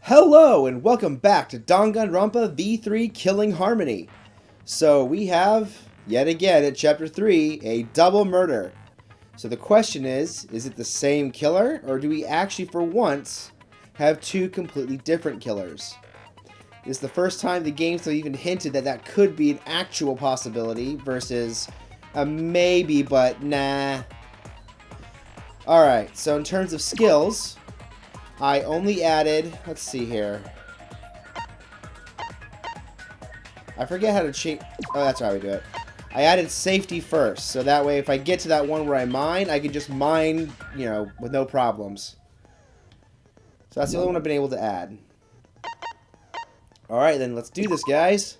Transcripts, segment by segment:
Hello and welcome back to Danganronpa V3 Killing Harmony. So we have, yet again at Chapter 3, a double murder. So the question is it the same killer, or do we actually for once have two completely different killers? This is the first time the games have even hinted that that could be an actual possibility versus a maybe, but nah. Alright, so in terms of skills, I only added, let's see here. I forget how to change, oh that's how we do it. I added safety first, so that way if I get to that one where I mine, I can just mine, you know, with no problems. So that's the only one I've been able to add. Alright then, let's do this, guys.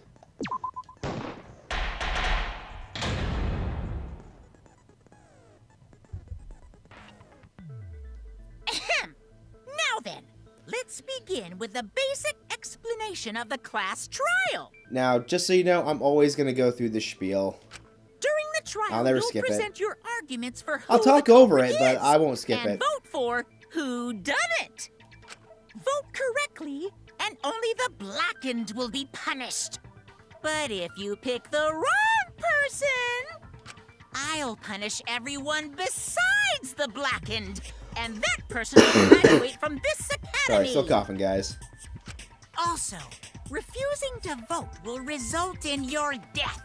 Now then, let's begin with the basic explanation of the class trial. Now, just so you know, I'm always going to go through the spiel. During the trial, I'll never you'll skip present your arguments for who I'll talk the over culprit it, but is, I won't skip and it. vote for who done it. Vote correctly, and only the Blackened will be punished. But if you pick the wrong person, I'll punish everyone besides the Blackened, and that person will graduate from this academy. Sorry, still coughing, guys. Also, refusing to vote will result in your death,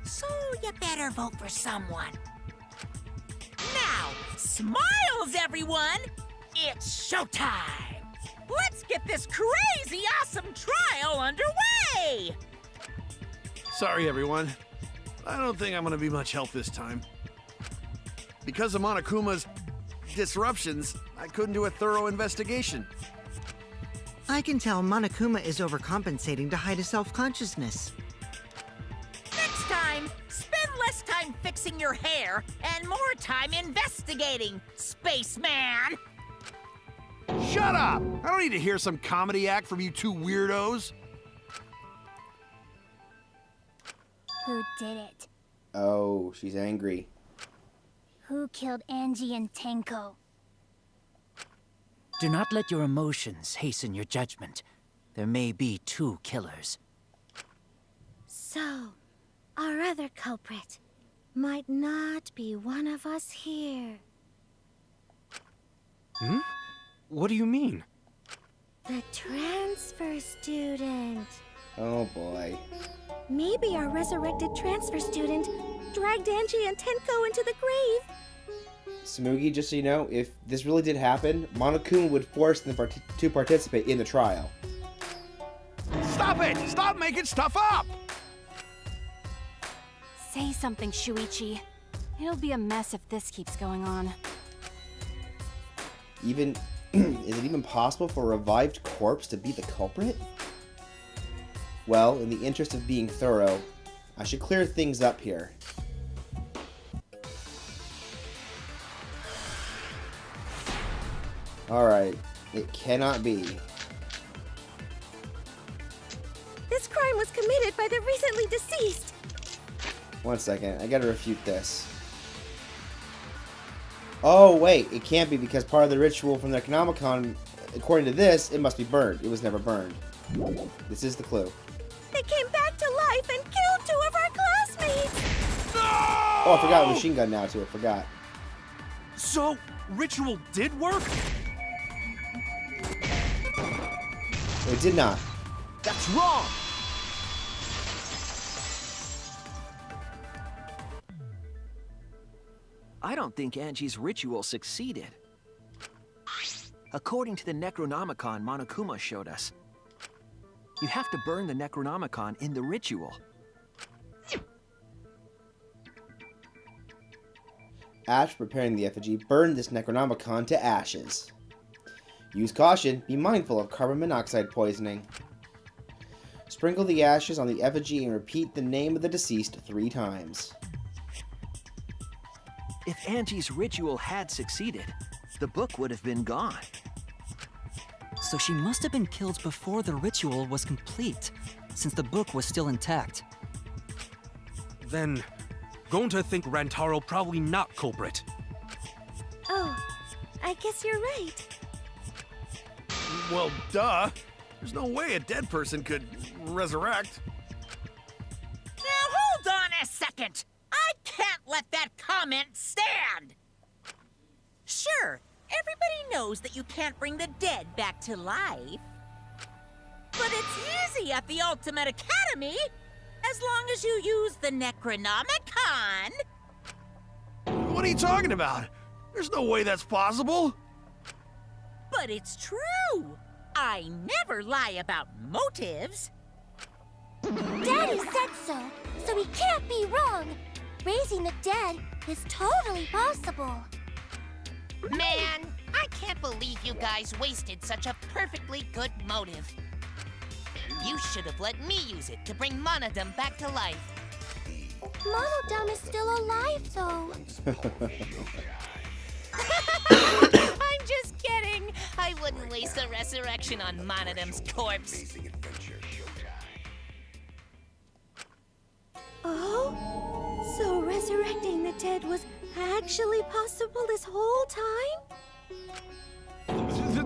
so you better vote for someone. Now, smiles, everyone! It's showtime! Let's get this crazy awesome trial underway! Sorry, everyone. I don't think I'm gonna be much help this time. Because of Monokuma's disruptions, I couldn't do a thorough investigation. I can tell Monokuma is overcompensating to hide his self-consciousness. Next time, spend less time fixing your hair and more time investigating, spaceman! Shut up! I don't need to hear some comedy act from you two weirdos. Who did it? Oh, she's angry. Who killed Angie and Tenko? Do not let your emotions hasten your judgment. There may be two killers. So, our other culprit might not be one of us here. Hmm? What do you mean? The transfer student. Oh boy. Maybe our resurrected transfer student dragged Angie and Tenko into the grave. Smoogie, just so you know, if this really did happen, Monokuma would force them to participate in the trial. Stop it! Stop making stuff up! Say something, Shuichi. It'll be a mess if this keeps going on. Even, is it even possible for a revived corpse to be the culprit? Well, in the interest of being thorough, I should clear things up here. Alright, it cannot be. This crime was committed by the recently deceased. One second, I gotta refute this. Oh, wait, it can't be because part of the ritual from the Necronomicon, according to this, it must be burned. It was never burned. This is the clue. They came back to life and killed two of our classmates. Oh, I forgot machine gun now too, I forgot. So, ritual did work? It did not. That's wrong! I don't think Angie's ritual succeeded. According to the Necronomicon Monokuma showed us, you have to burn the Necronomicon in the ritual. Ash preparing the effigy burned this Necronomicon to ashes. Use caution, be mindful of carbon monoxide poisoning. Sprinkle the ashes on the effigy and repeat the name of the deceased 3 times. If Angie's ritual had succeeded, the book would have been gone. So she must have been killed before the ritual was complete, since the book was still intact. Then, Gonta think Rantaro probably not culprit. Oh, I guess you're right. Well, duh. There's no way a dead person could resurrect. Now hold on a second. I can't let that comment stand. Sure, everybody knows that you can't bring the dead back to life. But it's easy at the Ultimate Academy, as long as you use the Necronomicon. What are you talking about? There's no way that's possible. But it's true. I never lie about motives. Daddy said so he can't be wrong. Raising the dead is totally possible. Man, I can't believe you guys wasted such a perfectly good motive. You should have let me use it to bring Monodum back to life. Monodum is still alive, though. I'm just kidding. I wouldn't waste a resurrection on Monodum's corpse. Oh? So resurrecting the dead was actually possible this whole time?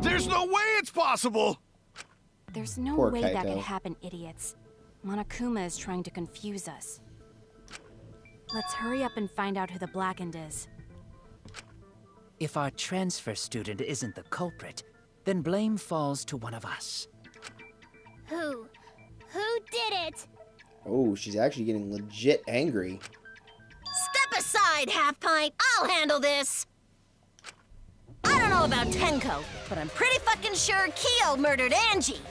There's no way it's possible. There's no Poor way that Kaito. could happen, idiots. Monokuma is trying to confuse us. Let's hurry up and find out who the Blackened is. If our transfer student isn't the culprit, then blame falls to one of us. Who? Who did it? Oh, she's actually getting legit angry. Step aside, Half Pint. I'll handle this. I don't know about Tenko, but I'm pretty fucking sure Kyo murdered Angie.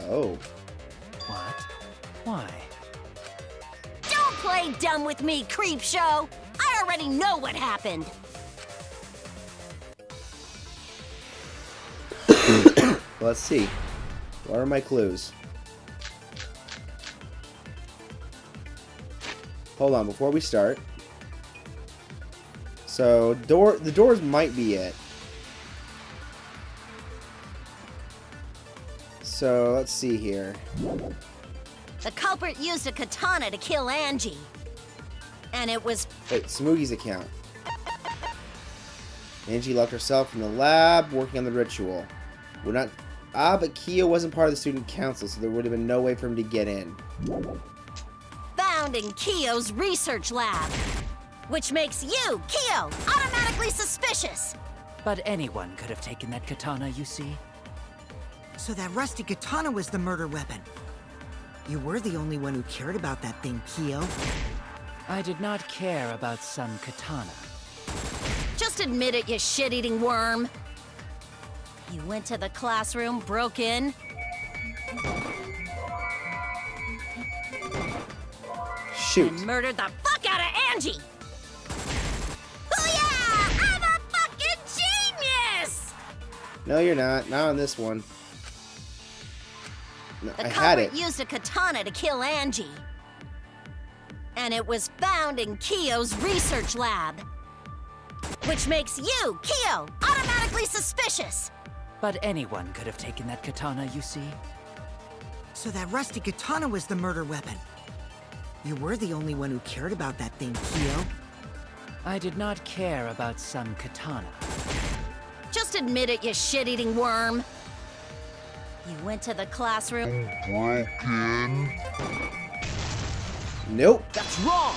Oh. What? Why? Don't play dumb with me, creep show. I already know what happened. Let's see. What are my clues? Hold on, before we start. So, the doors might be it. So, let's see here. The culprit used a katana to kill Angie. And it was... Wait, Smoogie's account. Angie locked herself in the lab, working on the ritual. Would not... Ah, but Kyo wasn't part of the student council, so there would have been no way for him to get in. found in Kyo's research lab. Which makes you, Kyo, automatically suspicious. But anyone could have taken that katana, you see. So that rusty katana was the murder weapon. You were the only one who cared about that thing, Kyo. I did not care about some katana. Just admit it, you shit-eating worm. You went to the classroom, broke in. Shoot. And murdered the fuck out of Angie! Oh yeah! I'm a fucking genius! No, you're not. Not on this one. No, The I had culprit it. used a katana to kill Angie. And it was found in Kyo's research lab. Which makes you, Kyo, automatically suspicious. But anyone could have taken that katana, you see. So that rusty katana was the murder weapon. You were the only one who cared about that thing, Kyo. I did not care about some katana. Just admit it, you shit-eating worm. You went to the classroom. Nope. That's wrong!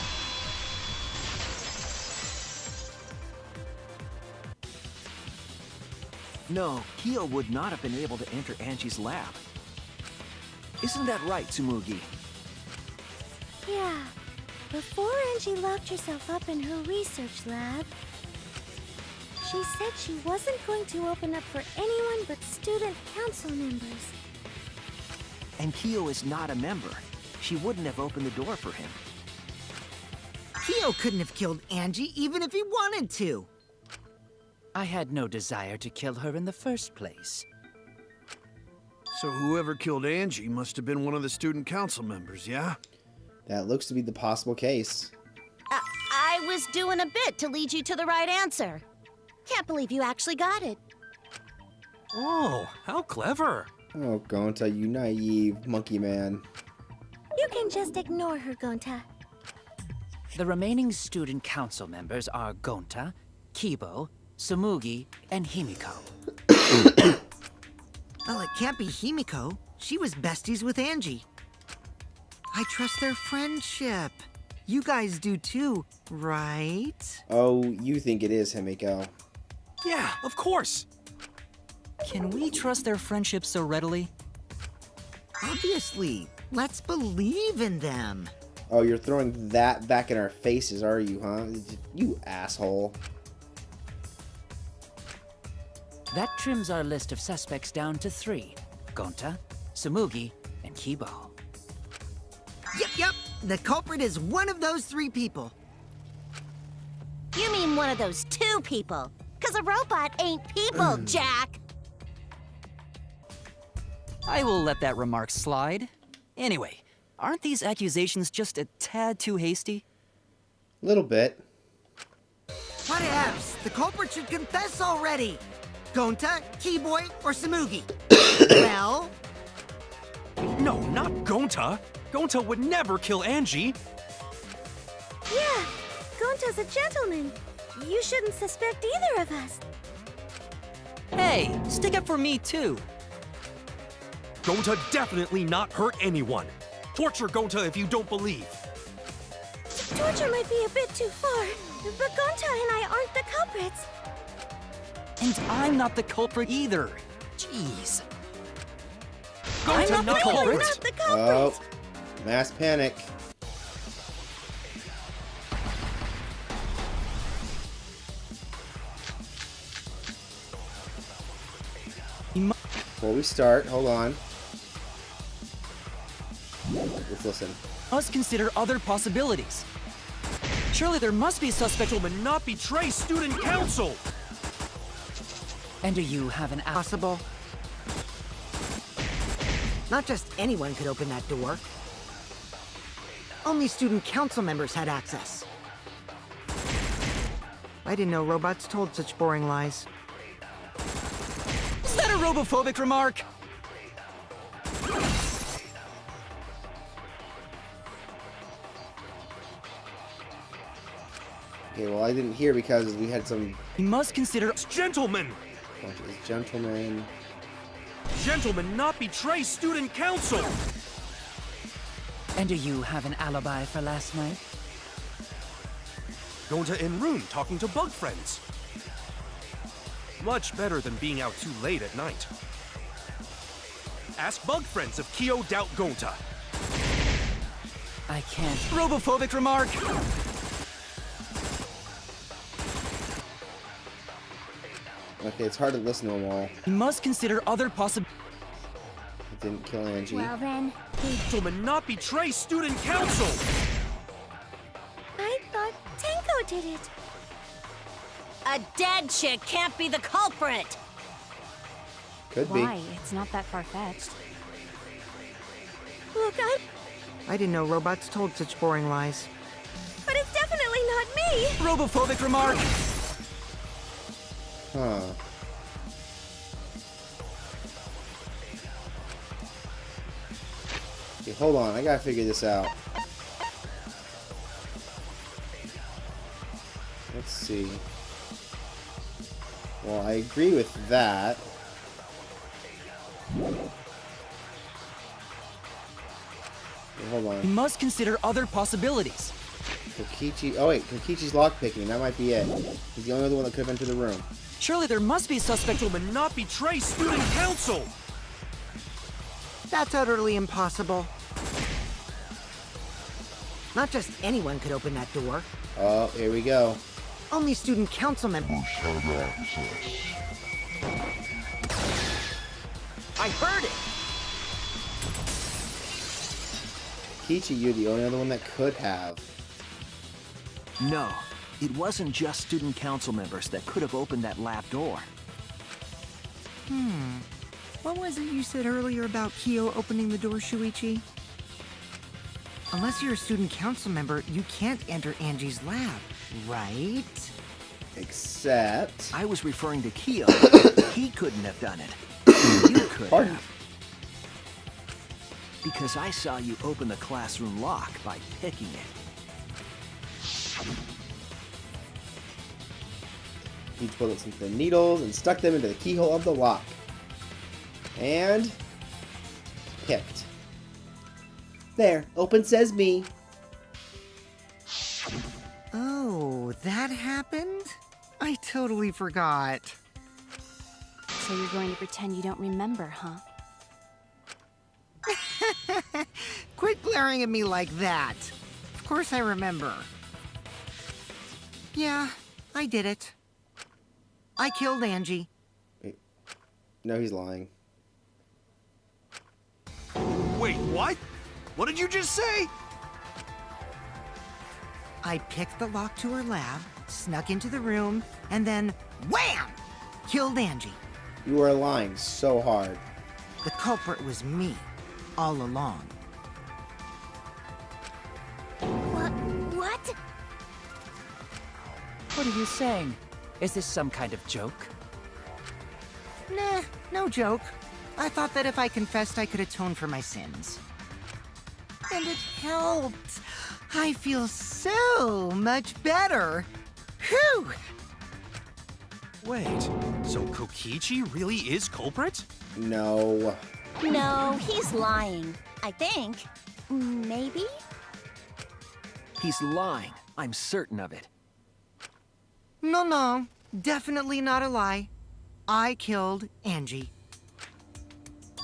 No, Kyo would not have been able to enter Angie's lab. Isn't that right, Tsumugi? Yeah. Before Angie locked herself up in her research lab, she said she wasn't going to open up for anyone but student council members. And Kyo is not a member. She wouldn't have opened the door for him. Kyo couldn't have killed Angie even if he wanted to. I had no desire to kill her in the first place. So whoever killed Angie must have been one of the student council members, yeah? That looks to be the possible case. I was doing a bit to lead you to the right answer. Can't believe you actually got it. Oh, how clever. Oh, Gonta, you naive monkey man. You can just ignore her, Gonta. The remaining student council members are Gonta, Kibo, Tsumugi, and Himiko. Well, it can't be Himiko. She was besties with Angie. I trust their friendship. You guys do too, right? Oh, you think it is, Himiko. Yeah, of course. Can we trust their friendship so readily? Obviously. Let's believe in them. Oh, you're throwing that back in our faces, are you, huh? You asshole. That trims our list of suspects down to 3. Gonta, Samugi, and Kibo. Yep. The culprit is one of those 3 people. You mean one of those 2 people? 'Cause a robot ain't people, Jack! I will let that remark slide. Anyway, aren't these accusations just a tad too hasty? Little bit. Whatevs. The culprit should confess already. Gonta, Keyboy, or Samugi? Well... No, not Gonta. Gonta would never kill Angie. Yeah, Gonta's a gentleman. You shouldn't suspect either of us. Hey, stick up for me too. Gonta definitely not hurt anyone. Torture Gonta if you don't believe. Torture might be a bit too far, but Gonta and I aren't the culprits. And I'm not the culprit either. Jeez. Gonta I'm not the We're culprit. not the Oh, culprits. mass panic. Before we start, hold on. Let's listen. Must consider other possibilities. Surely there must be a suspect. Gentlemen, not betray student council. And do you have an Possible. Not just anyone could open that door. Only student council members had access. I didn't know robots told such boring lies. Is that a robophobic remark? Okay, well, I didn't hear because we had some We must consider. Gentlemen, gentlemen. gentlemen, not betray student council. And do you have an alibi for last night? Gonta in room talking to bug friends. Much better than being out too late at night. Ask bug friends if Kyo doubt Gonta. I can't. Robophobic remark. Okay, it's hard to listen to them all. We must consider other possibilities. It didn't kill Angie. Well then, Gentlemen, not betray student council. I thought Tenko did it. A dead chick can't be the culprit! Could Why? It's not that far-fetched. Look, I didn't know robots told such boring lies. but it's definitely not me. Robophobic remark. be. Huh. Okay, hold on. I gotta figure this out. Let's see. Well, I agree with that. Okay, hold We on. must consider other possibilities. Kokichi. Oh wait, Kokichi's lockpicking. That might be it. He's the only other one that could have entered the room. Surely there must be a suspect. Gentlemen, not betray student council. That's utterly impossible. Not just anyone could open that door. Oh, here we go. Only student council members. I heard it! Kokichi, you're the only other one that could have. No, it wasn't just student council members that could have opened that lab door. What was it you said earlier about Kyo opening the door, Shuichi? Unless you're a student council member, you can't enter Angie's lab, right? Except. I was referring to Kyo. He couldn't have done it. You could Pardon? have. Because I saw you open the classroom lock by picking it. He pulled out some thin needles and stuck them into the keyhole of the lock. And picked. There, open says me. Oh, that happened? I totally forgot. So you're going to pretend you don't remember, huh? Quit glaring at me like that. Of course I remember. Yeah, I did it. I killed Angie. Wait. No, he's lying. Wait, what? What did you just say? I picked the lock to her lab, snuck into the room, and then wham! Killed Angie. You are lying so hard. The culprit was me, all along. What? What are you saying? Is this some kind of joke? Nah, no joke. I thought that if I confessed, I could atone for my sins. And it helped. I feel so much better. Whew! Wait, so Kokichi really is culprit? No. No, he's lying. I think. Maybe? He's lying. I'm certain of it. No, definitely not a lie. I killed Angie.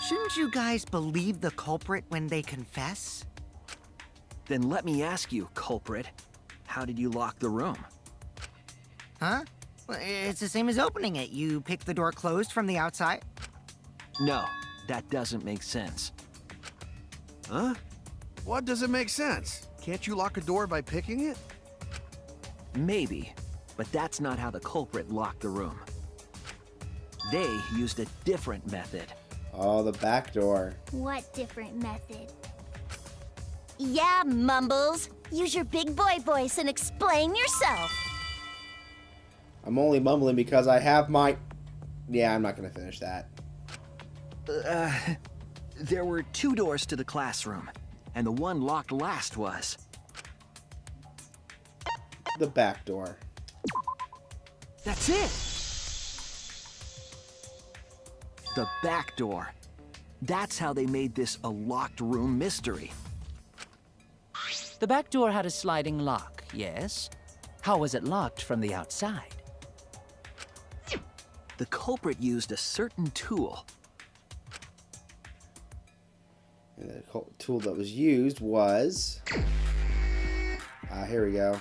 Shouldn't you guys believe the culprit when they confess? Then let me ask you, culprit, how did you lock the room? Huh? Well, it's the same as opening it. You pick the door closed from the outside. No, that doesn't make sense. Huh? What doesn't make sense? Can't you lock a door by picking it? Maybe, but that's not how the culprit locked the room. They used a different method. Oh, the back door. What different method? Yeah, Mumbles. Use your big boy voice and explain yourself. I'm only mumbling because I have my... Yeah, I'm not going to finish that. There were 2 doors to the classroom, and the one locked last was... The back door. That's it! The back door. That's how they made this a locked room mystery. The back door had a sliding lock, yes? How was it locked from the outside? The culprit used a certain tool. And the tool that was used was... here we go.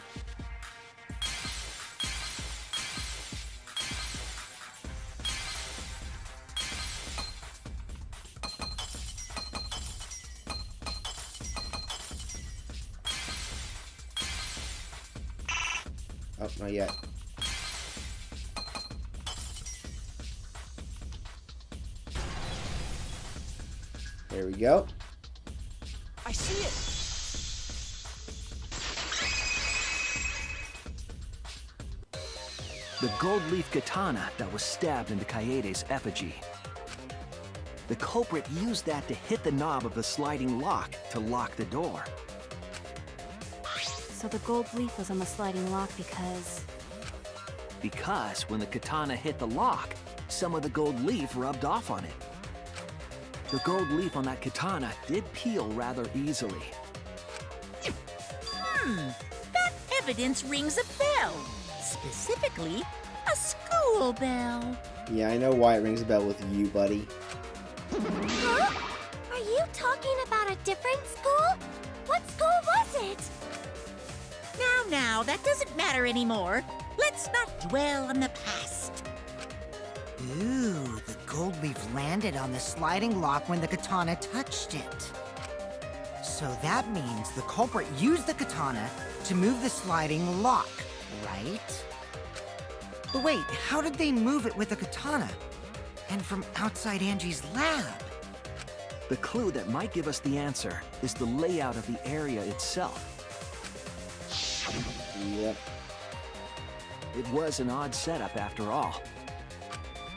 Oh, not yet. There we go. I see it! The gold leaf katana that was stabbed into Kaede's effigy. The culprit used that to hit the knob of the sliding lock to lock the door. So the gold leaf was on the sliding lock because... Because when the katana hit the lock, some of the gold leaf rubbed off on it. The gold leaf on that katana did peel rather easily. That evidence rings a bell. Specifically, a school bell. Yeah, I know why it rings a bell with you, buddy. Huh? Are you talking about a different school? What school was it? Now, that doesn't matter anymore. Let's not dwell on the past. Ooh, the gold leaf landed on the sliding lock when the katana touched it. So that means the culprit used the katana to move the sliding lock, right? But wait, how did they move it with the katana? And from outside Angie's lab? The clue that might give us the answer is the layout of the area itself. Yep. It was an odd setup after all.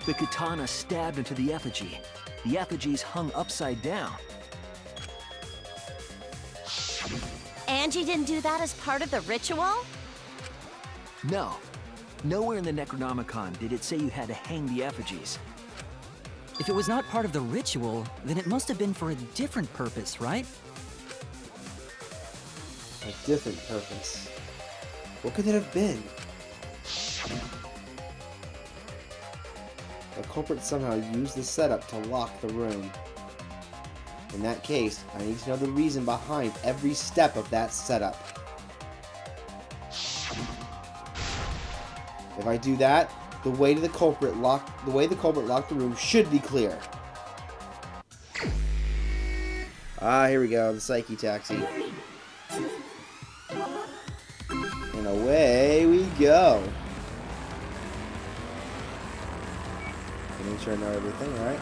The katana stabbed into the effigy. The effigy's hung upside down. Angie didn't do that as part of the ritual? No. Nowhere in the Necronomicon did it say you had to hang the effigies. If it was not part of the ritual, then it must have been for a different purpose, right? A different purpose. What could it have been? The culprit somehow used the setup to lock the room. In that case, I need to know the reason behind every step of that setup. If I do that, the way the culprit locked the room should be clear. Ah, here we go, the psyche taxi. And away we go. Make sure I know everything, alright?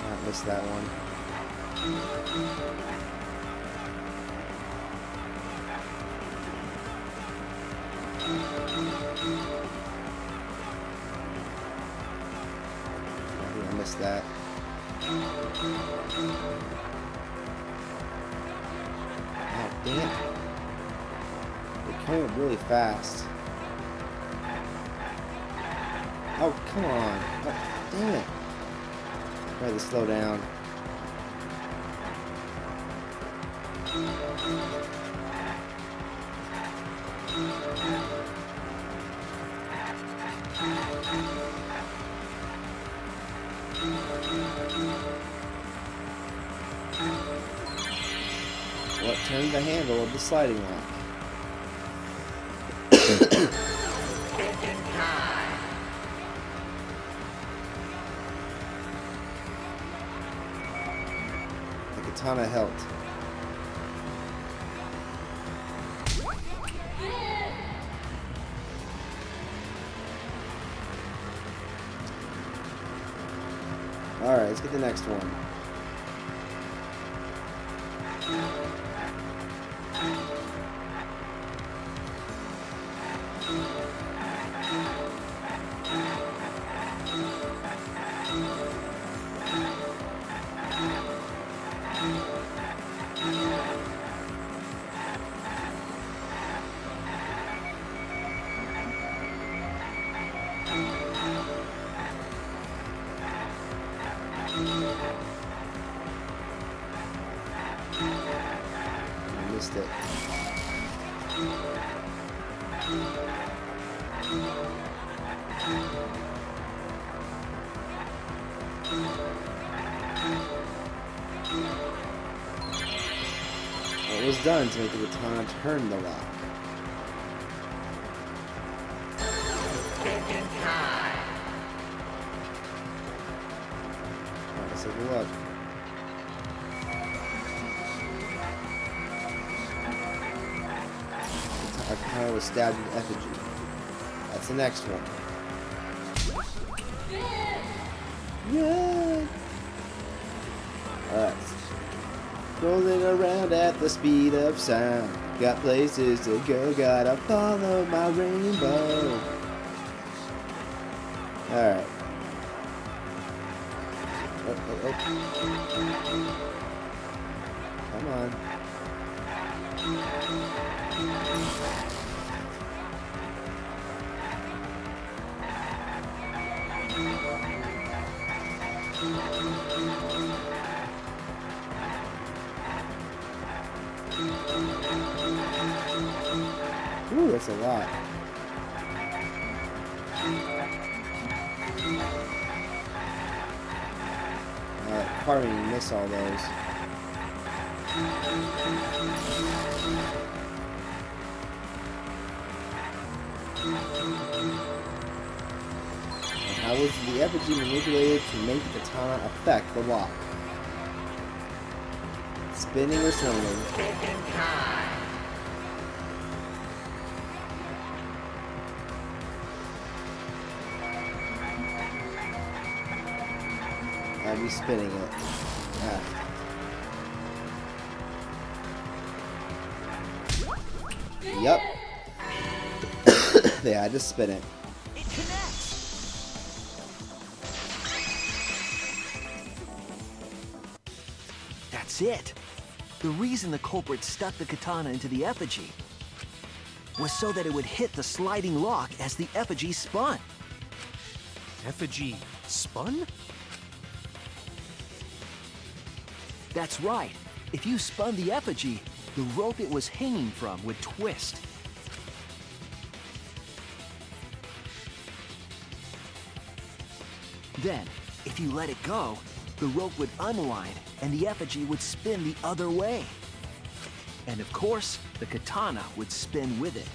I missed that one. I think I missed that. Oh, dang it. They're coming up really fast. Oh, come on. Oh, damn it. Try to slow down. What turned the handle of the sliding lock? The katana helped. Alright, let's get the next one. I missed it. What was done to make the katana turn the lock? Alright, let's take a look. The katana was stabbed in effigy. That's the next one. Yeah! Alright. Rolling around at the speed of sound. Got places to go, gotta follow my rainbow. Alright. Oh. Come on. Ooh, that's a lot. Pardon me, you miss all those. How was the effigy manipulated to make the katana affect the lock? Spinning or swinging? I'd be spinning it. Ah. Yep. They had to spin it. It connects. That's it. The reason the culprit stuck the katana into the effigy. was so that it would hit the sliding lock as the effigy spun. Effigy spun? That's right. If you spun the effigy, the rope it was hanging from would twist. Then, if you let it go, the rope would unwind and the effigy would spin the other way. And of course, the katana would spin with it.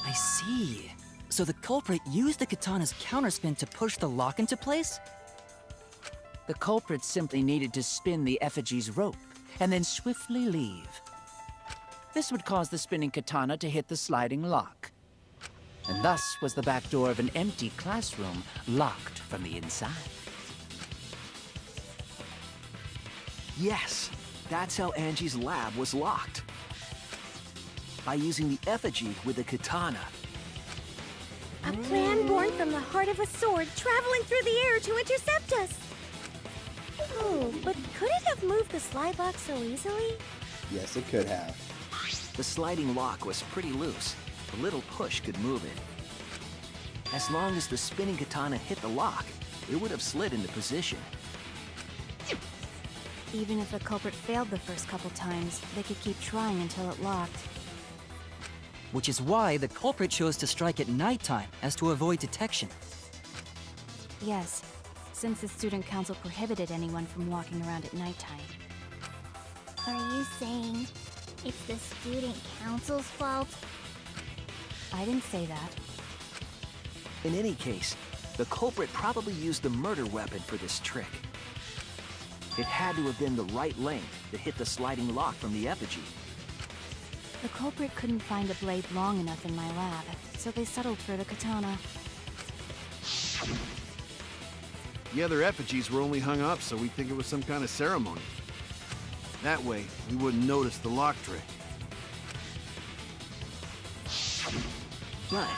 I see. So the culprit used the katana's counterspin to push the lock into place? The culprit simply needed to spin the effigy's rope and then swiftly leave. This would cause the spinning katana to hit the sliding lock. And thus was the back door of an empty classroom locked from the inside. Yes, that's how Angie's lab was locked. By using the effigy with the katana. A plan born from the heart of a sword traveling through the air to intercept us. Oh, but could it have moved the slide lock so easily? Yes, it could have. The sliding lock was pretty loose. A little push could move it. As long as the spinning katana hit the lock, it would have slid into position. Even if the culprit failed the first couple times, they could keep trying until it locked. Which is why the culprit chose to strike at nighttime, as to avoid detection. Yes, since the student council prohibited anyone from walking around at nighttime. Are you saying it's the student council's fault? I didn't say that. In any case, the culprit probably used the murder weapon for this trick. It had to have been the right length to hit the sliding lock from the effigy. The culprit couldn't find a blade long enough in my lab, so they settled for the katana. The other effigies were only hung up so we'd think it was some kind of ceremony. That way, we wouldn't notice the lock trick. But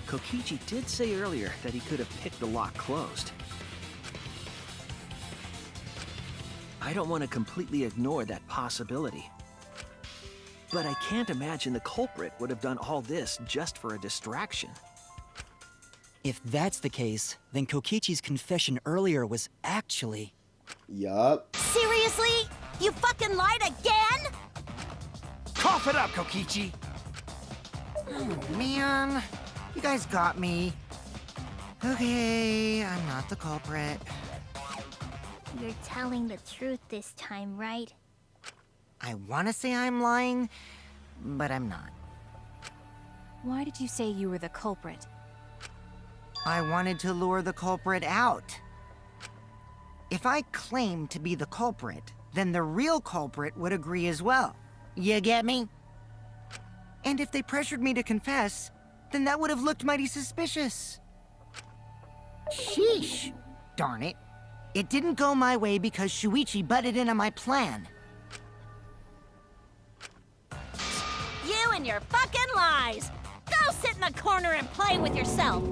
Kokichi did say earlier that he could have picked the lock closed. I don't want to completely ignore that possibility. But I can't imagine the culprit would have done all this just for a distraction. If that's the case, then Kokichi's confession earlier was actually... Yup. Seriously? You fucking lied again? Cough it up, Kokichi! Oh, man. You guys got me. Okay, I'm not the culprit. You're telling the truth this time, right? I want to say I'm lying, but I'm not. Why did you say you were the culprit? I wanted to lure the culprit out. If I claim to be the culprit, then the real culprit would agree as well. You get me? And if they pressured me to confess, then that would have looked mighty suspicious. Sheesh. Darn it. It didn't go my way because Shuichi butted in on my plan. You and your fucking lies! Go sit in the corner and play with yourself!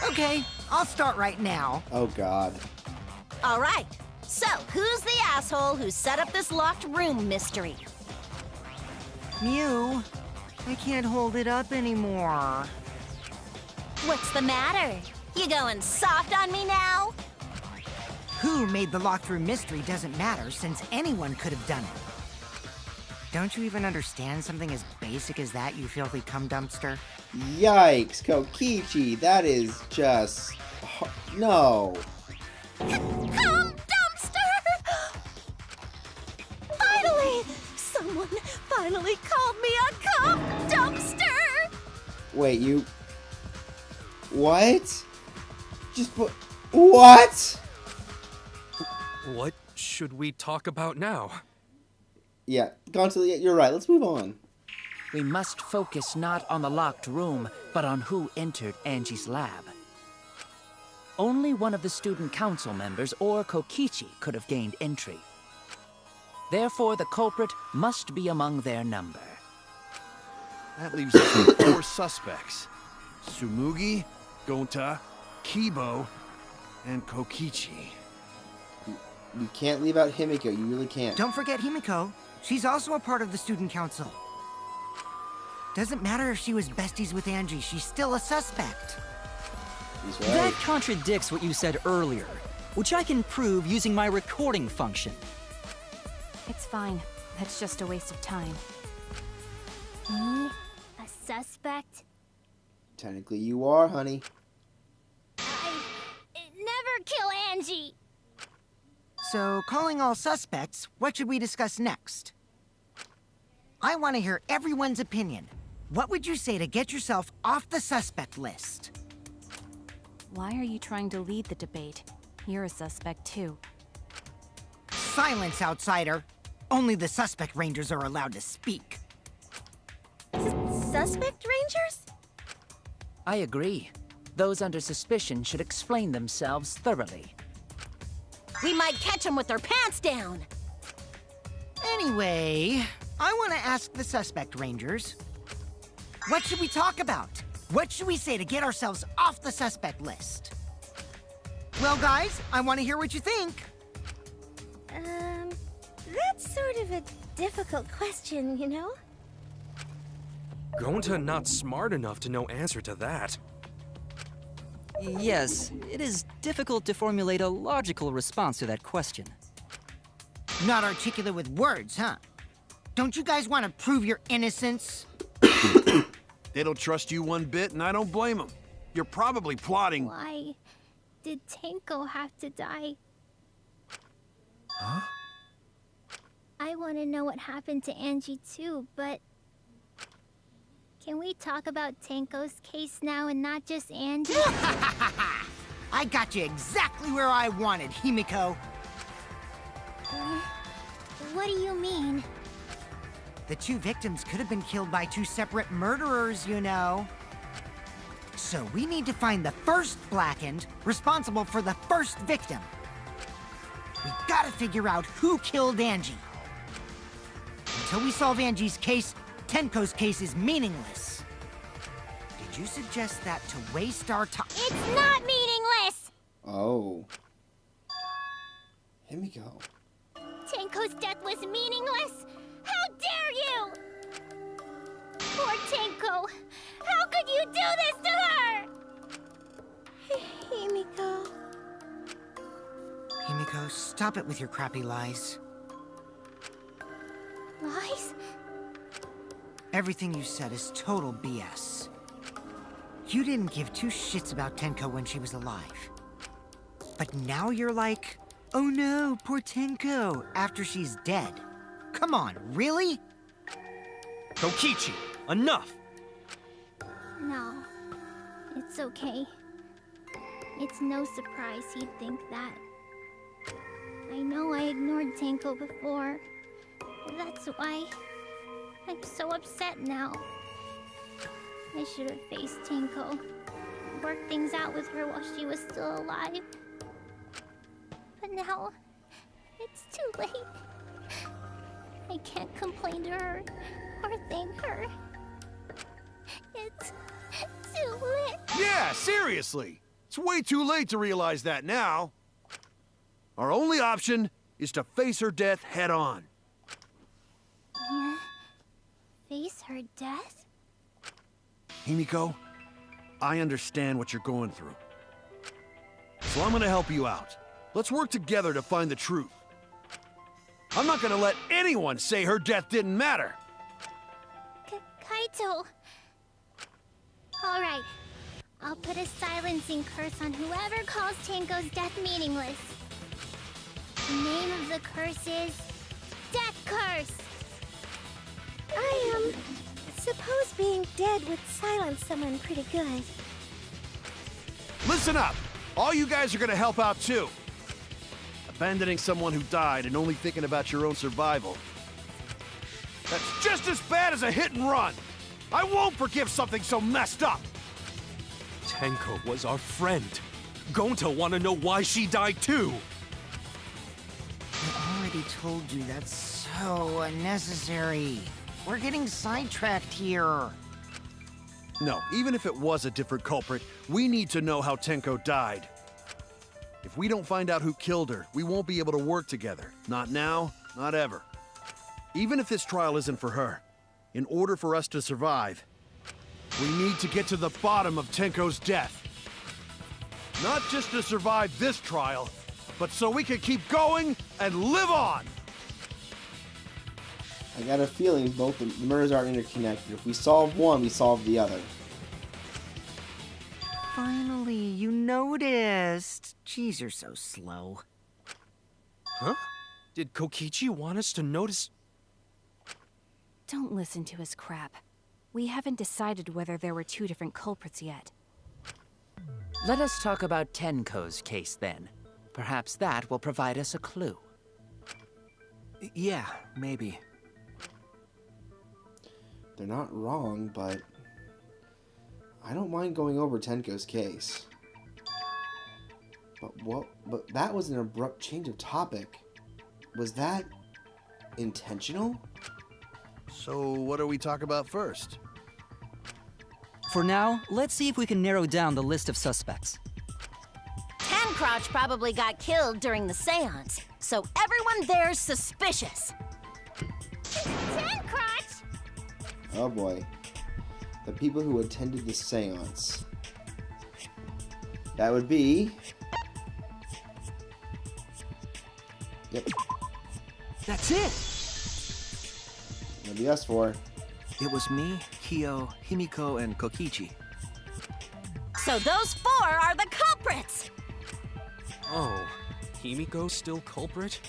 Okay, I'll start right now. Oh, God. Alright, so who's the asshole who set up this locked room mystery? Mew, I can't hold it up anymore. What's the matter? You going soft on me now? Who made the locked room mystery doesn't matter since anyone could have done it. Don't you even understand something as basic as that, you filthy cum dumpster? Yikes, Kokichi, that is just... No. Cum dumpster! Finally! Someone finally called me a cum dumpster! Wait, you... What? Just put... What? What should we talk about now? Yeah, Gonzalo, you're right. Let's move on. We must focus not on the locked room, but on who entered Angie's lab. Only one of the student council members or Kokichi could have gained entry. Therefore, the culprit must be among their number. That leaves us with 4 suspects. Tsumugi, Gonta, Kibo, and Kokichi. You can't leave out Himiko. You really can't. Don't forget Himiko. She's also a part of the student council. Doesn't matter if she was besties with Angie, she's still a suspect. He's right. That contradicts what you said earlier, which I can prove using my recording function. It's fine. That's just a waste of time. Me? A suspect? Technically, you are, honey. I never kill Angie! So, calling all suspects, what should we discuss next? I want to hear everyone's opinion. What would you say to get yourself off the suspect list? Why are you trying to lead the debate? You're a suspect too. Silence, outsider. Only the suspect rangers are allowed to speak. Suspect rangers? I agree. Those under suspicion should explain themselves thoroughly. We might catch them with their pants down. Anyway, I want to ask the suspect rangers. What should we talk about? What should we say to get ourselves off the suspect list? Well, guys, I want to hear what you think. That's sort of a difficult question, you know? Gonta not smart enough to know answer to that. Yes, it is difficult to formulate a logical response to that question. Not articulate with words, huh? Don't you guys want to prove your innocence? They don't trust you one bit, and I don't blame them. You're probably plotting... Why did Tenko have to die? Huh? I want to know what happened to Angie too, but... Can we talk about Tenko's case now and not just Angie? I got you exactly where I wanted, Himiko. What do you mean? The two victims could have been killed by two separate murderers, you know. So we need to find the first Blackened responsible for the first victim. We gotta figure out who killed Angie. Until we solve Angie's case, Tenko's case is meaningless. Did you suggest that to waste our time? It's not meaningless! Oh. Himiko. Tenko's death was meaningless? How dare you! Poor Tenko! How could you do this to her? Himiko. Himiko, stop it with your crappy lies. Lies? Everything you said is total BS. You didn't give two shits about Tenko when she was alive. But now you're like, oh no, poor Tenko, after she's dead. Come on, really? Kokichi, enough! No. It's okay. It's no surprise he'd think that. I know I ignored Tenko before. That's why I'm so upset now. I should have faced Tenko, worked things out with her while she was still alive. But now, it's too late. I can't complain to her or thank her. It's too late. Yeah, seriously! It's way too late to realize that now. Our only option is to face her death head on. Yeah. Face her death? Himiko, I understand what you're going through. So I'm gonna help you out. Let's work together to find the truth. I'm not gonna let anyone say her death didn't matter. Kaito. All right. I'll put a silencing curse on whoever calls Tenko's death meaningless. The name of the curse is Death Curse. I suppose being dead would silence someone pretty good. Listen up! All you guys are gonna help out too. Abandoning someone who died and only thinking about your own survival. That's just as bad as a hit and run! I won't forgive something so messed up! Tenko was our friend. Gonta wanna know why she died too! I already told you that's so unnecessary. We're getting sidetracked here. No, even if it was a different culprit, we need to know how Tenko died. If we don't find out who killed her, we won't be able to work together. Not now, not ever. Even if this trial isn't for her, in order for us to survive, we need to get to the bottom of Tenko's death. Not just to survive this trial, but so we can keep going and live on! I got a feeling both the murders are interconnected. If we solve one, we solve the other. Finally, you noticed. Jeez, you're so slow. Huh? Did Kokichi want us to notice? Don't listen to his crap. We haven't decided whether there were two different culprits yet. Let us talk about Tenko's case then. Perhaps that will provide us a clue. Yeah, maybe. They're not wrong, but I don't mind going over Tenko's case. But that was an abrupt change of topic. Was that intentional? So what do we talk about first? For now, let's see if we can narrow down the list of suspects. Tencrotch probably got killed during the seance, so everyone there's suspicious. Tencrotch! Oh boy. The people who attended the seance. That would be... Yep. That's it! That'd be us four. It was me, Kyo, Himiko, and Kokichi. So those four are the culprits! Oh, Himiko's still culprit?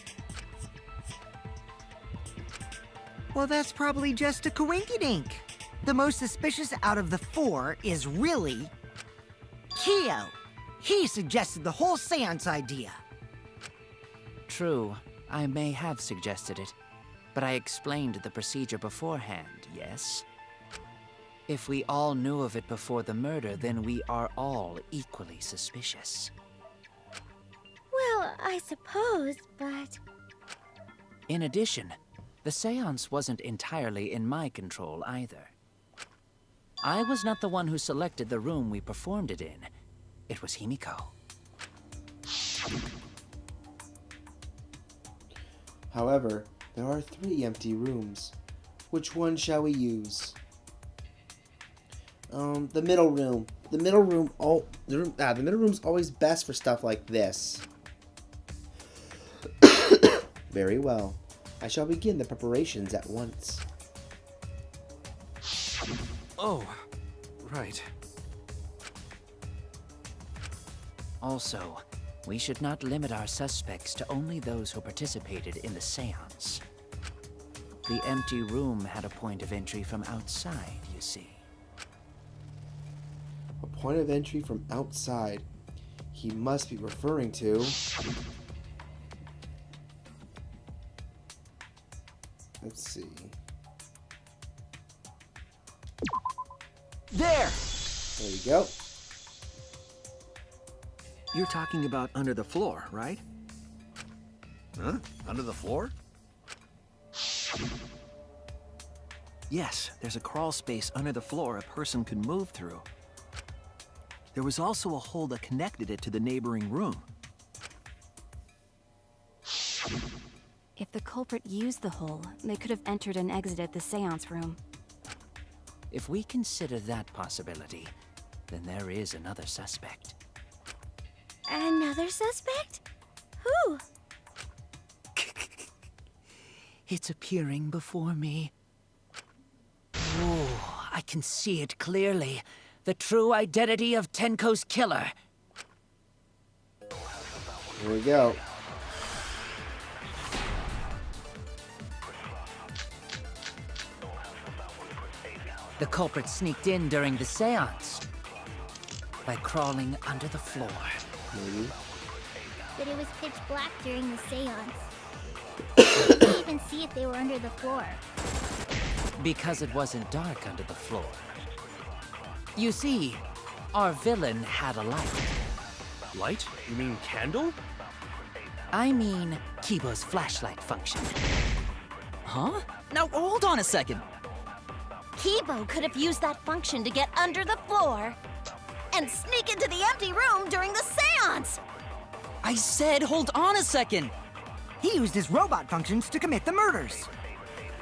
Well, that's probably just a coinkydink. The most suspicious out of the four is really Kyo. He suggested the whole seance idea. True, I may have suggested it, but I explained the procedure beforehand, yes? If we all knew of it before the murder, then we are all equally suspicious. Well, I suppose, but... In addition, the seance wasn't entirely in my control either. I was not the one who selected the room we performed it in. It was Himiko. However, there are 3 empty rooms. Which one shall we use? The middle room. The middle room. The middle room's always best for stuff like this. Very well. I shall begin the preparations at once. Oh, right. Also, we should not limit our suspects to only those who participated in the seance. The empty room had a point of entry from outside, you see. A point of entry from outside. He must be referring to... Let's see. There! There you go. You're talking about under the floor, right? Huh? Under the floor? Yes, there's a crawl space under the floor a person could move through. There was also a hole that connected it to the neighboring room. If the culprit used the hole, they could have entered and exited the seance room. If we consider that possibility, then there is another suspect. Another suspect? Who? It's appearing before me. Oh, I can see it clearly. The true identity of Tenko's killer. Here we go. The culprit sneaked in during the seance by crawling under the floor. Maybe. But it was pitch black during the seance. I couldn't even see if they were under the floor. Because it wasn't dark under the floor. You see, our villain had a light. Light? You mean candle? I mean, Kibo's flashlight function. Huh? Now hold on a second. Kibo could have used that function to get under the floor and sneak into the empty room during the seance. I said hold on a second! He used his robot functions to commit the murders.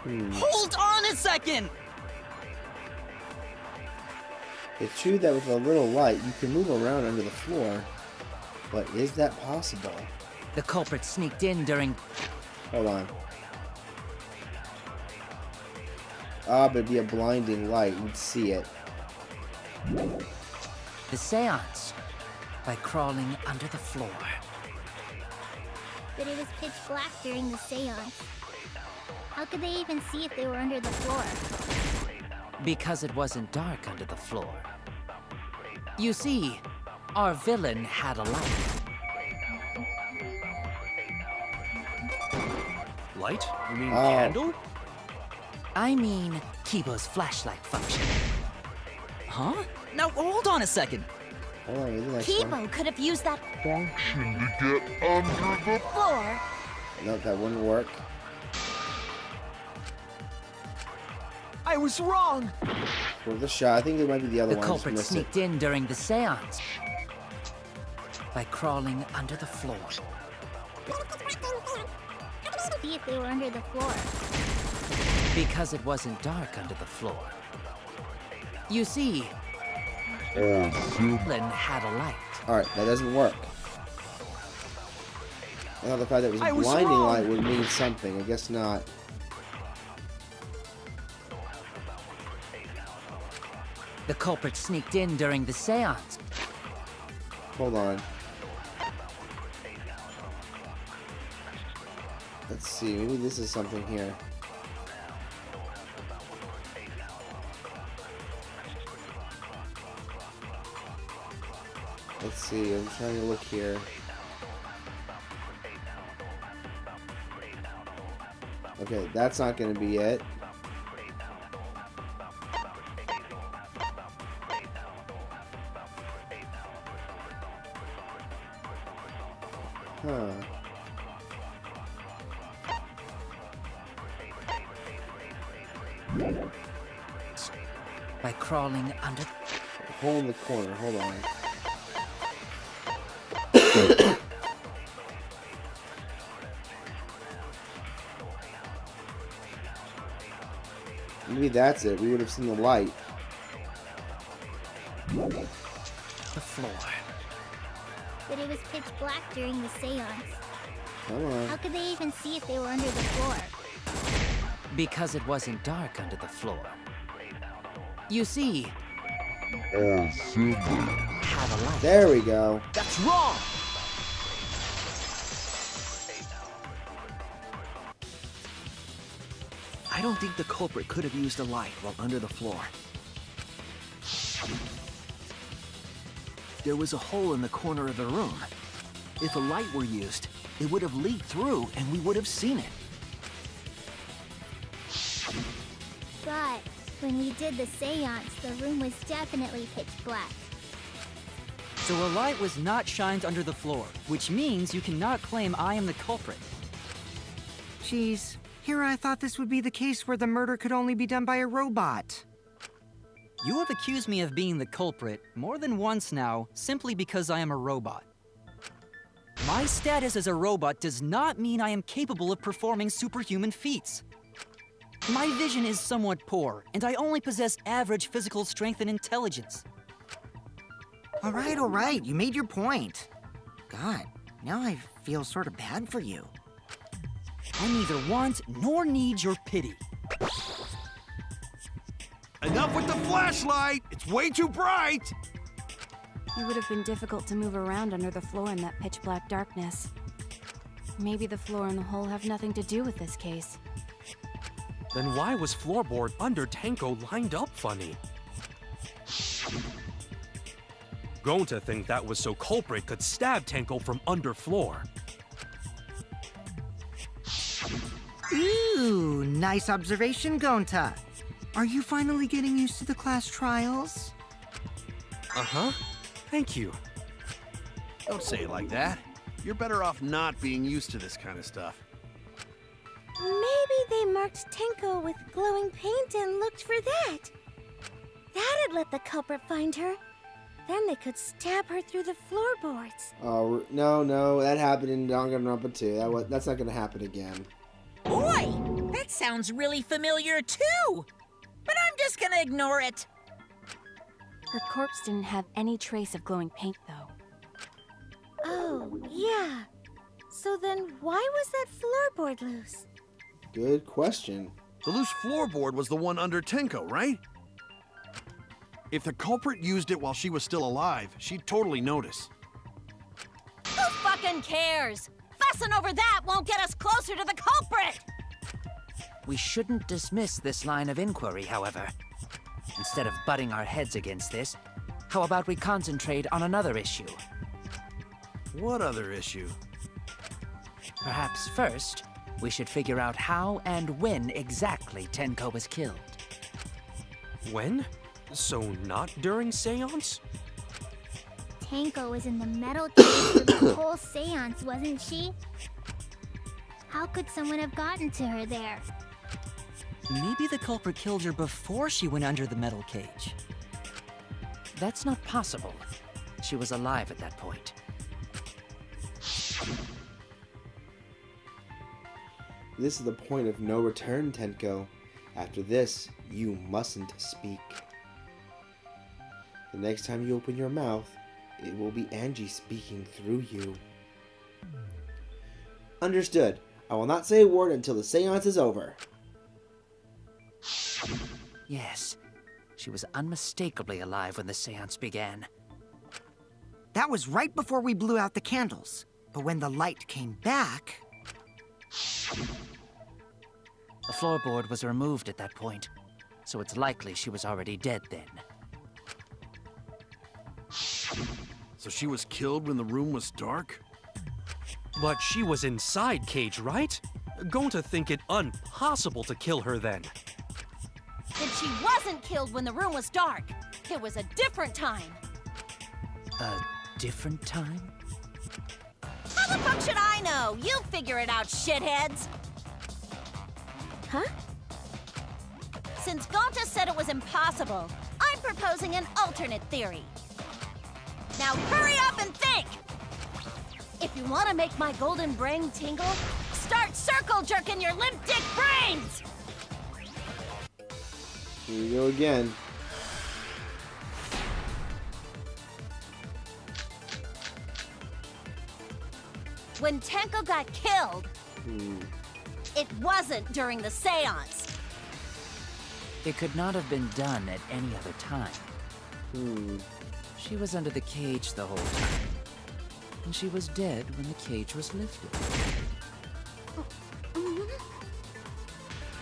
Hold on a second! It's true that with a little light, you can move around under the floor. But is that possible? The culprit sneaked in during... Hold on. Ah, but it'd be a blinding light. You'd see it. the seance by crawling under the floor. But it was pitch black during the seance. How could they even see if they were under the floor? Because it wasn't dark under the floor. You see, our villain had a light. Light? You mean Oh. candle? I mean, Kibo's flashlight function. Huh? Now hold on a second. Hold on, maybe the next one. Kibo could have used that Function to get under the floor. Nope, that wouldn't work. I was wrong! Worth a shot. I think it might be the other The one. I just culprit missed it. sneaked in during the seance by crawling under the floor. See if they were under the floor. Because it wasn't dark under the floor. You see, villain had a light. Alright, that doesn't work. I thought the fact that it was I a was blinding wrong. light would mean something. I guess not. The culprit sneaked in during the seance. Hold on. Let's see, maybe this is something here. Let's see, I'm trying to look here. Okay, that's not going to be it. Huh. By crawling under... Hole in the corner, hold on. Maybe that's it. We would have seen the light. the floor. But it was pitch black during the seance. Come on. How could they even see if they were under the floor? Because it wasn't dark under the floor. You see, had a light. There we go. That's wrong! I don't think the culprit could have used a light while under the floor. There was a hole in the corner of the room. If a light were used, it would have leaked through and we would have seen it. But when we did the seance, the room was definitely pitch black. So a light was not shined under the floor, which means you cannot claim I am the culprit. Jeez, here I thought this would be the case where the murder could only be done by a robot. You have accused me of being the culprit more than once now, simply because I am a robot. My status as a robot does not mean I am capable of performing superhuman feats. My vision is somewhat poor, and I only possess average physical strength and intelligence. All right, you made your point. God, now I feel sort of bad for you. I neither want nor need your pity. Enough with the flashlight! It's way too bright! It would have been difficult to move around under the floor in that pitch black darkness. Maybe the floor and the hole have nothing to do with this case. Then why was floorboard under Tenko lined up funny? Going to think that was so culprit could stab Tenko from under floor. Ooh, nice observation, Gonta. Are you finally getting used to the class trials? Uh-huh. Thank you. Don't say it like that. You're better off not being used to this kind of stuff. Maybe they marked Tenko with glowing paint and looked for that. That'd let the culprit find her. Then they could stab her through the floorboards. Oh, no, that happened in Danganronpa too. That's not gonna happen again. Boy, that sounds really familiar too. But I'm just gonna ignore it. Her corpse didn't have any trace of glowing paint, though. Oh, yeah. So then why was that floorboard loose? Good question. The loose floorboard was the one under Tenko, right? If the culprit used it while she was still alive, she'd totally notice. Who fucking cares? Fussing over that won't get us closer to the culprit! We shouldn't dismiss this line of inquiry, however. Instead of butting our heads against this, how about we concentrate on another issue? What other issue? Perhaps first, we should figure out how and when exactly Tenko was killed. When? So not during seance? Tenko was in the metal cage for the whole seance, wasn't she? How could someone have gotten to her there? Maybe the culprit killed her before she went under the metal cage. That's not possible. She was alive at that point. This is the point of no return, Tenko. After this, you mustn't speak. The next time you open your mouth, it will be Angie speaking through you. Understood. I will not say a word until the seance is over. Yes, she was unmistakably alive when the seance began. That was right before we blew out the candles. But when the light came back... The floorboard was removed at that point, so it's likely she was already dead then. So she was killed when the room was dark? But she was inside Cage, right? Going to think it impossible to kill her then. Then she wasn't killed when the room was dark. It was a different time. A different time? How the fuck should I know? You figure it out, shitheads. Huh? Since Gonta said it was impossible, I'm proposing an alternate theory. Now hurry up and think! If you want to make my golden brain tingle, start circle jerking your limp dick brains! Here we go again. When Tenko got killed, it wasn't during the seance. It could not have been done at any other time. She was under the cage the whole time. And she was dead when the cage was lifted.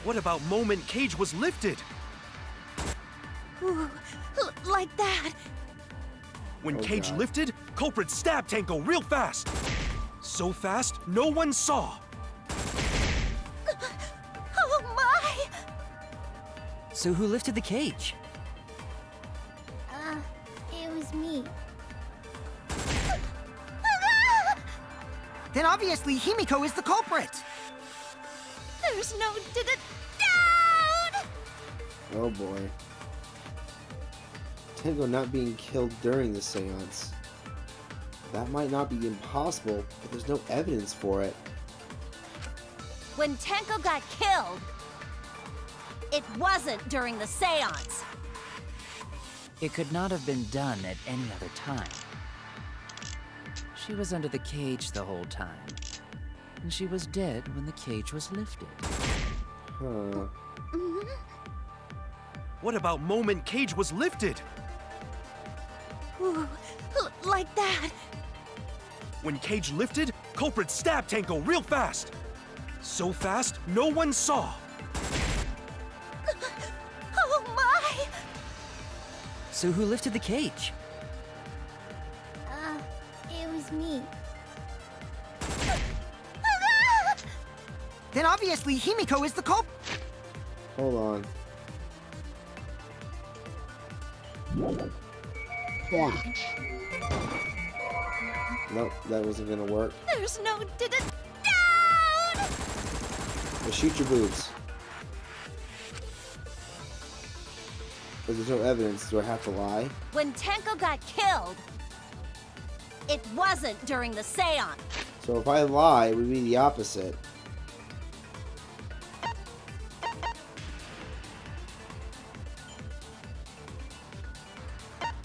What about moment Cage was lifted? Ooh, like that. When Oh, Cage God. lifted, culprit stabbed Tenko real fast. So fast, no one saw. Oh my! So who lifted the cage? It was me. Then obviously Himiko is the culprit! There's no doubt! Oh boy. Tenko not being killed during the seance. That might not be impossible, but there's no evidence for it. When Tenko got killed, it wasn't during the seance. It could not have been done at any other time. She was under the cage the whole time. And she was dead when the cage was lifted. Huh. What about moment Cage was lifted? Ooh, like that. When Cage lifted, culprit stabbed Tenko real fast. So fast, no one saw. Oh my! So who lifted the cage? It was me. Then obviously Himiko is the culprit! Hold on. Nope, that wasn't gonna work. There's no doubt! Well, shoot your boobs. But there's no evidence. Do I have to lie? When Tenko got killed, it wasn't during the seance. So if I lie, it would be the opposite.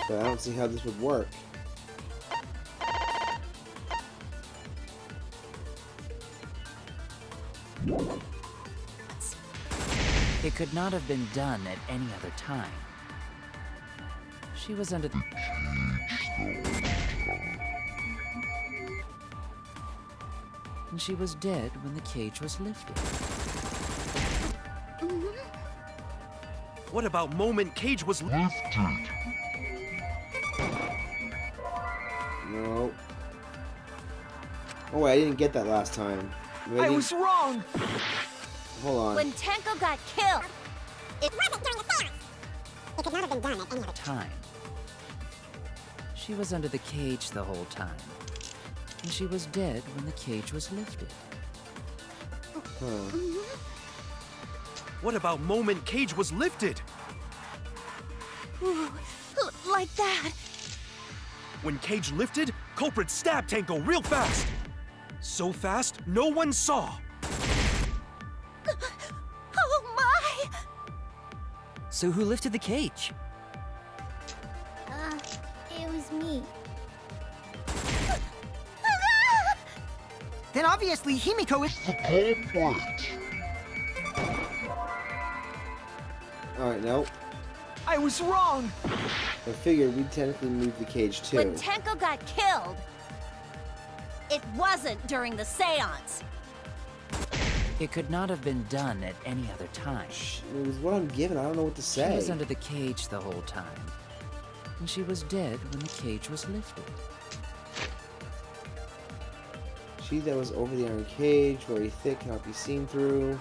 But I don't see how this would work. It could not have been done at any other time. She was under the... And she was dead when the cage was lifted. What about moment Cage was lifted? No. Oh wait, I didn't get that last time. I was wrong! Hold on. When Tenko got killed, it wasn't during the seance. It could not have been done at any other time. She was under the cage the whole time. And she was dead when the cage was lifted. Huh. What about moment Cage was lifted? Ooh, like that. When Cage lifted, culprit stabbed Tenko real fast. So fast, no one saw. Oh my! So who lifted the cage? It was me. Then obviously Himiko is The culprit. Alright, nope. I was wrong! I figured we'd technically move the cage too. When Tenko got killed, it wasn't during the seance. It could not have been done at any other time. It was what I'm given. I don't know what to say. She was under the cage the whole time. And she was dead when the cage was lifted. She that was over the iron cage, very thick, cannot be seen through.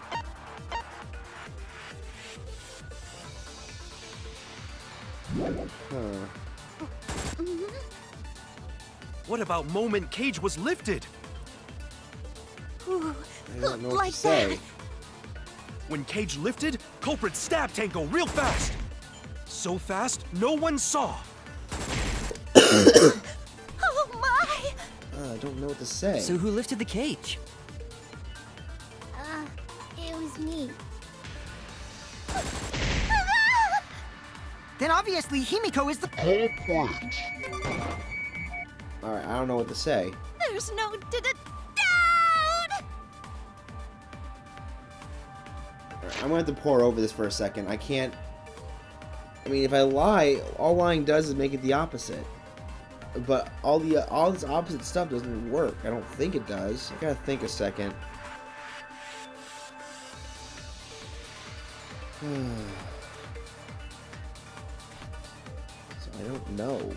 Huh. What about moment Cage was lifted? Ooh, I don't know what like to say. that. When Cage lifted, culprit stabbed Tenko real fast. So fast, no one saw. Oh my! I don't know what to say. So who lifted the cage? It was me. Then obviously Himiko is the Culprit. Alright, I don't know what to say. There's no doubt! I'm gonna have to pour over this for a second. I can't... I mean, if I lie, all lying does is make it the opposite. But all this opposite stuff doesn't work. I don't think it does. I gotta think a second. So I don't know.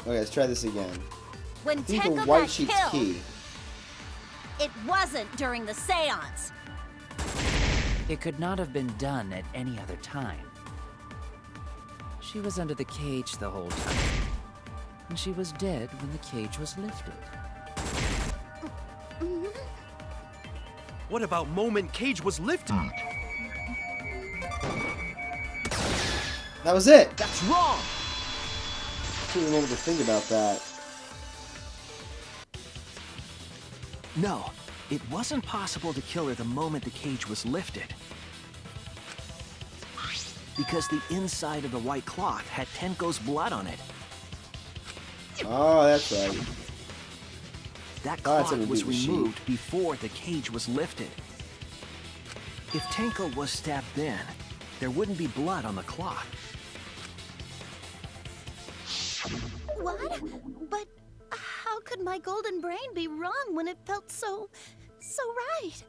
Okay, let's try this again. When I think Tenko the white got sheep's killed, key. It wasn't during the seance. It could not have been done at any other time. She was under the cage the whole time. And she was dead when the cage was lifted. What about moment Cage was lifted? That was it. That's wrong! Took me a moment to think about that. No, it wasn't possible to kill her the moment the cage was lifted. Because the inside of the white cloth had Tenko's blood on it. Oh, that's right. That Oh, that's cloth something to was do with the sheep. removed before the cage was lifted. If Tenko was stabbed then, there wouldn't be blood on the cloth. What? But how could my golden brain be wrong when it felt so right?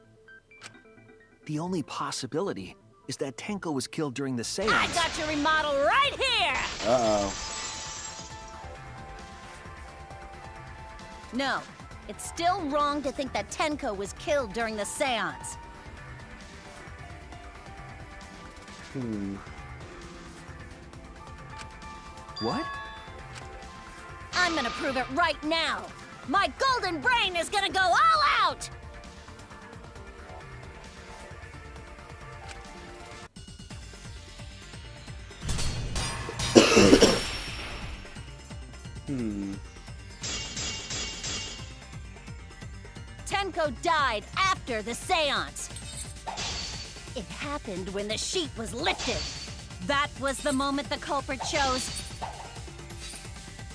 The only possibility is that Tenko was killed during the seance. I got your remodel right here! Uh-oh. No, it's still wrong to think that Tenko was killed during the seance. What? I'm gonna prove it right now. My golden brain is gonna go all out! Tenko died after the seance. It happened when the sheet was lifted. That was the moment the culprit chose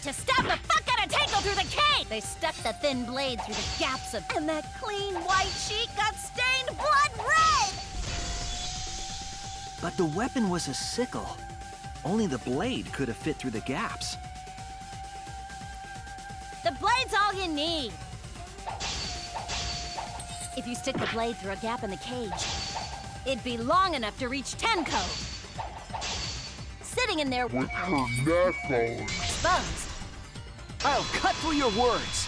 to stab the fuck out of Tenko through the cage! They stuck the thin blade through the gaps of... And that clean white sheet got stained blood red! But the weapon was a sickle. Only the blade could have fit through the gaps. The blade's all you need. If you stick the blade through a gap in the cage, it'd be long enough to reach Tenko. Sitting in there With her neck on. exposed. I'll cut through your words.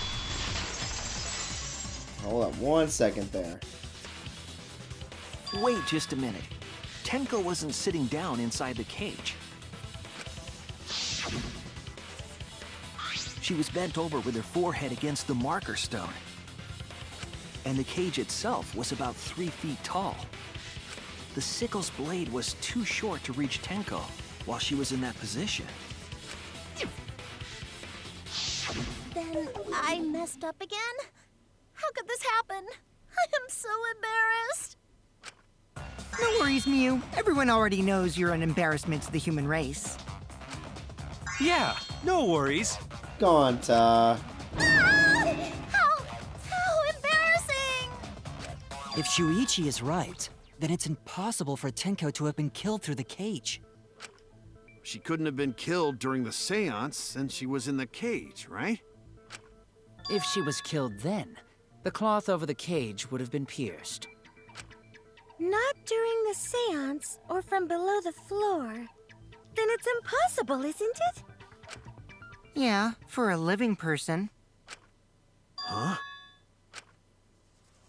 Hold on 1 second there. Wait just a minute. Tenko wasn't sitting down inside the cage. She was bent over with her forehead against the marker stone. And the cage itself was about 3 feet tall. The sickle's blade was too short to reach Tenko while she was in that position. Then I messed up again? How could this happen? I am so embarrassed. No worries, Mew. Everyone already knows you're an embarrassment to the human race. Yeah, no worries. Go on, Ta. How embarrassing! If Shuichi is right, then it's impossible for Tenko to have been killed through the cage. She couldn't have been killed during the seance since she was in the cage, right? If she was killed then, the cloth over the cage would have been pierced. Not during the seance or from below the floor. Then it's impossible, isn't it? Yeah, for a living person. Huh?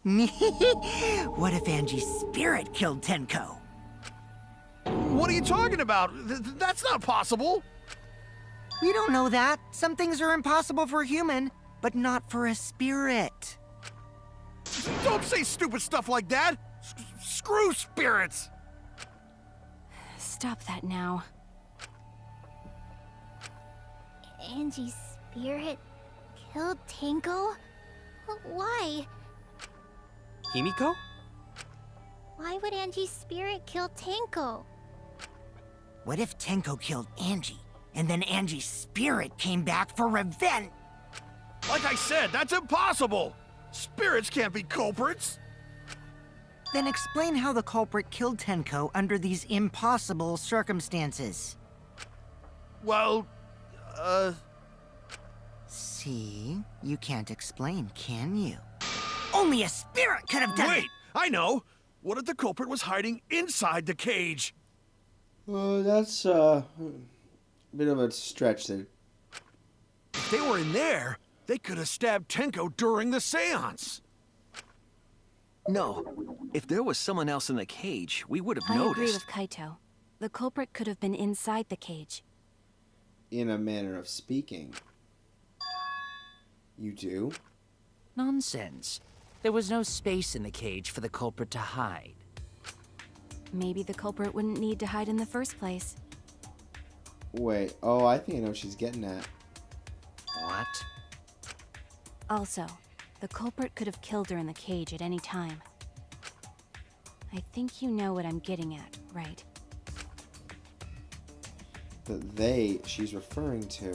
What if Angie's spirit killed Tenko? What are you talking about? That's not possible! We don't know that. Some things are impossible for a human, but not for a spirit. Don't say stupid stuff like that! Screw spirits! Stop that now. Angie's spirit killed Tenko? Why? Himiko? Why would Angie's spirit kill Tenko? What if Tenko killed Angie, and then Angie's spirit came back for revenge? Like I said, that's impossible! Spirits can't be culprits! Then explain how the culprit killed Tenko under these impossible circumstances. Well, See? You can't explain, can you? Only a spirit could have done wait! I know! What if the culprit was hiding inside the cage? That's a bit of a stretch there. If they were in there, they could have stabbed Tenko during the seance. No. If there was someone else in the cage, we would have I agree noticed. with Kaito. The culprit could have been inside the cage. In a manner of speaking. You do? Nonsense. There was no space in the cage for the culprit to hide. Maybe the culprit wouldn't need to hide in the first place. Wait, oh, I think I know what she's getting at. What? Also, the culprit could have killed her in the cage at any time. I think you know what I'm getting at, right? The they she's referring to.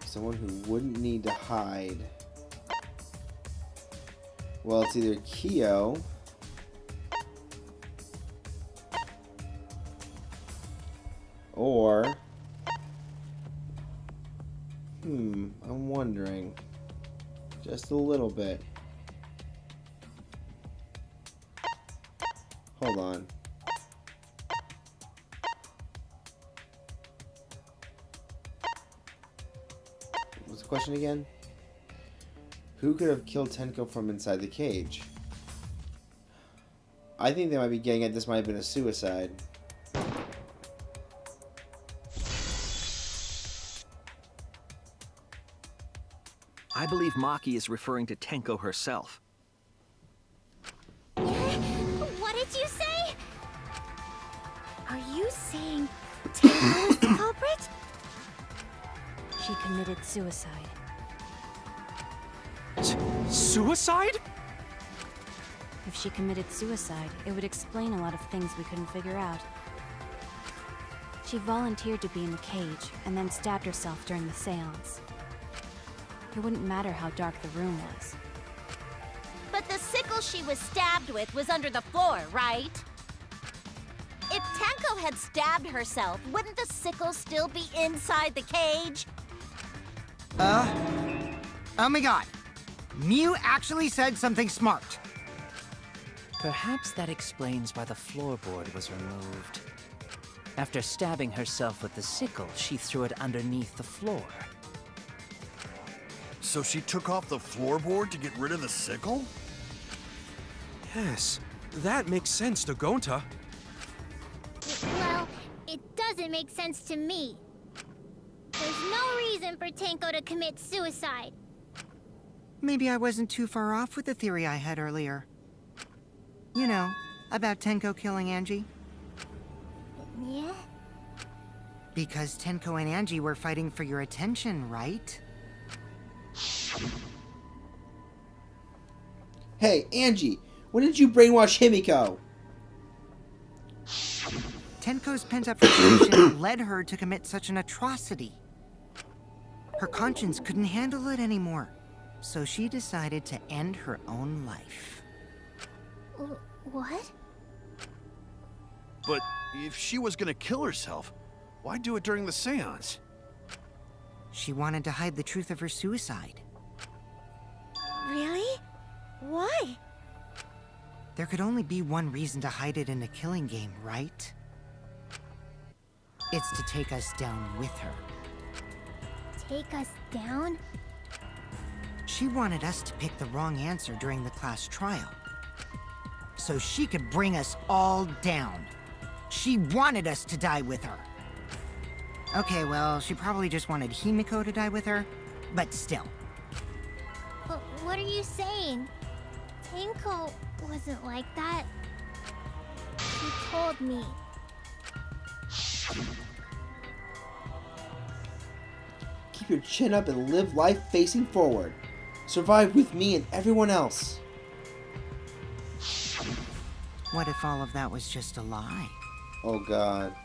Someone who wouldn't need to hide. Well, it's either Kyo or I'm wondering just a little bit. Hold on. What's the question again? Who could have killed Tenko from inside the cage? I think they might be getting at this might have been a suicide. I believe Maki is referring to Tenko herself. What did you say? Are you saying Tenko is the culprit? She committed suicide. Suicide? If she committed suicide, it would explain a lot of things we couldn't figure out. She volunteered to be in the cage and then stabbed herself during the seance. It wouldn't matter how dark the room was. But the sickle she was stabbed with was under the floor, right? If Tenko had stabbed herself, wouldn't the sickle still be inside the cage? Oh my god. Mew actually said something smart. Perhaps that explains why the floorboard was removed. After stabbing herself with the sickle, she threw it underneath the floor. So she took off the floorboard to get rid of the sickle? Yes, that makes sense to Gonta. Well, it doesn't make sense to me. There's no reason for Tenko to commit suicide. Maybe I wasn't too far off with the theory I had earlier. You know, about Tenko killing Angie. Yeah? Because Tenko and Angie were fighting for your attention, right? Hey, Angie, when did you brainwash Himiko? Tenko's pent-up frustration led her to commit such an atrocity. Her conscience couldn't handle it anymore, so she decided to end her own life. What? But if she was gonna kill herself, why do it during the seance? She wanted to hide the truth of her suicide. Really? Why? There could only be one reason to hide it in a killing game, right? It's to take us down with her. Take us down? She wanted us to pick the wrong answer during the class trial, so she could bring us all down. She wanted us to die with her. Okay, well, she probably just wanted Himiko to die with her, but still. But what are you saying? Tenko wasn't like that. She told me. Keep your chin up and live life facing forward. Survive with me and everyone else. What if all of that was just a lie? Oh god.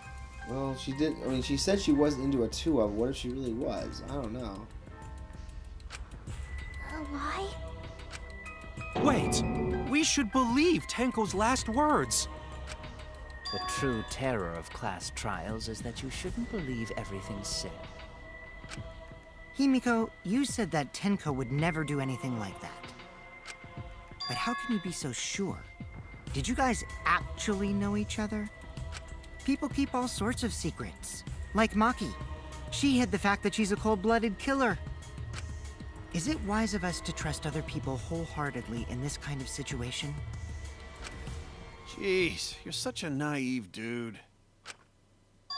Well, she did. I mean, she said she wasn't into a 2-up. What if she really was? I don't know. A lie? Wait, we should believe Tenko's last words. The true terror of class trials is that you shouldn't believe everything said. Himiko, you said that Tenko would never do anything like that. But how can you be so sure? Did you guys actually know each other? People keep all sorts of secrets, like Maki. She hid the fact that she's a cold-blooded killer. Is it wise of us to trust other people wholeheartedly in this kind of situation? Jeez, you're such a naive dude.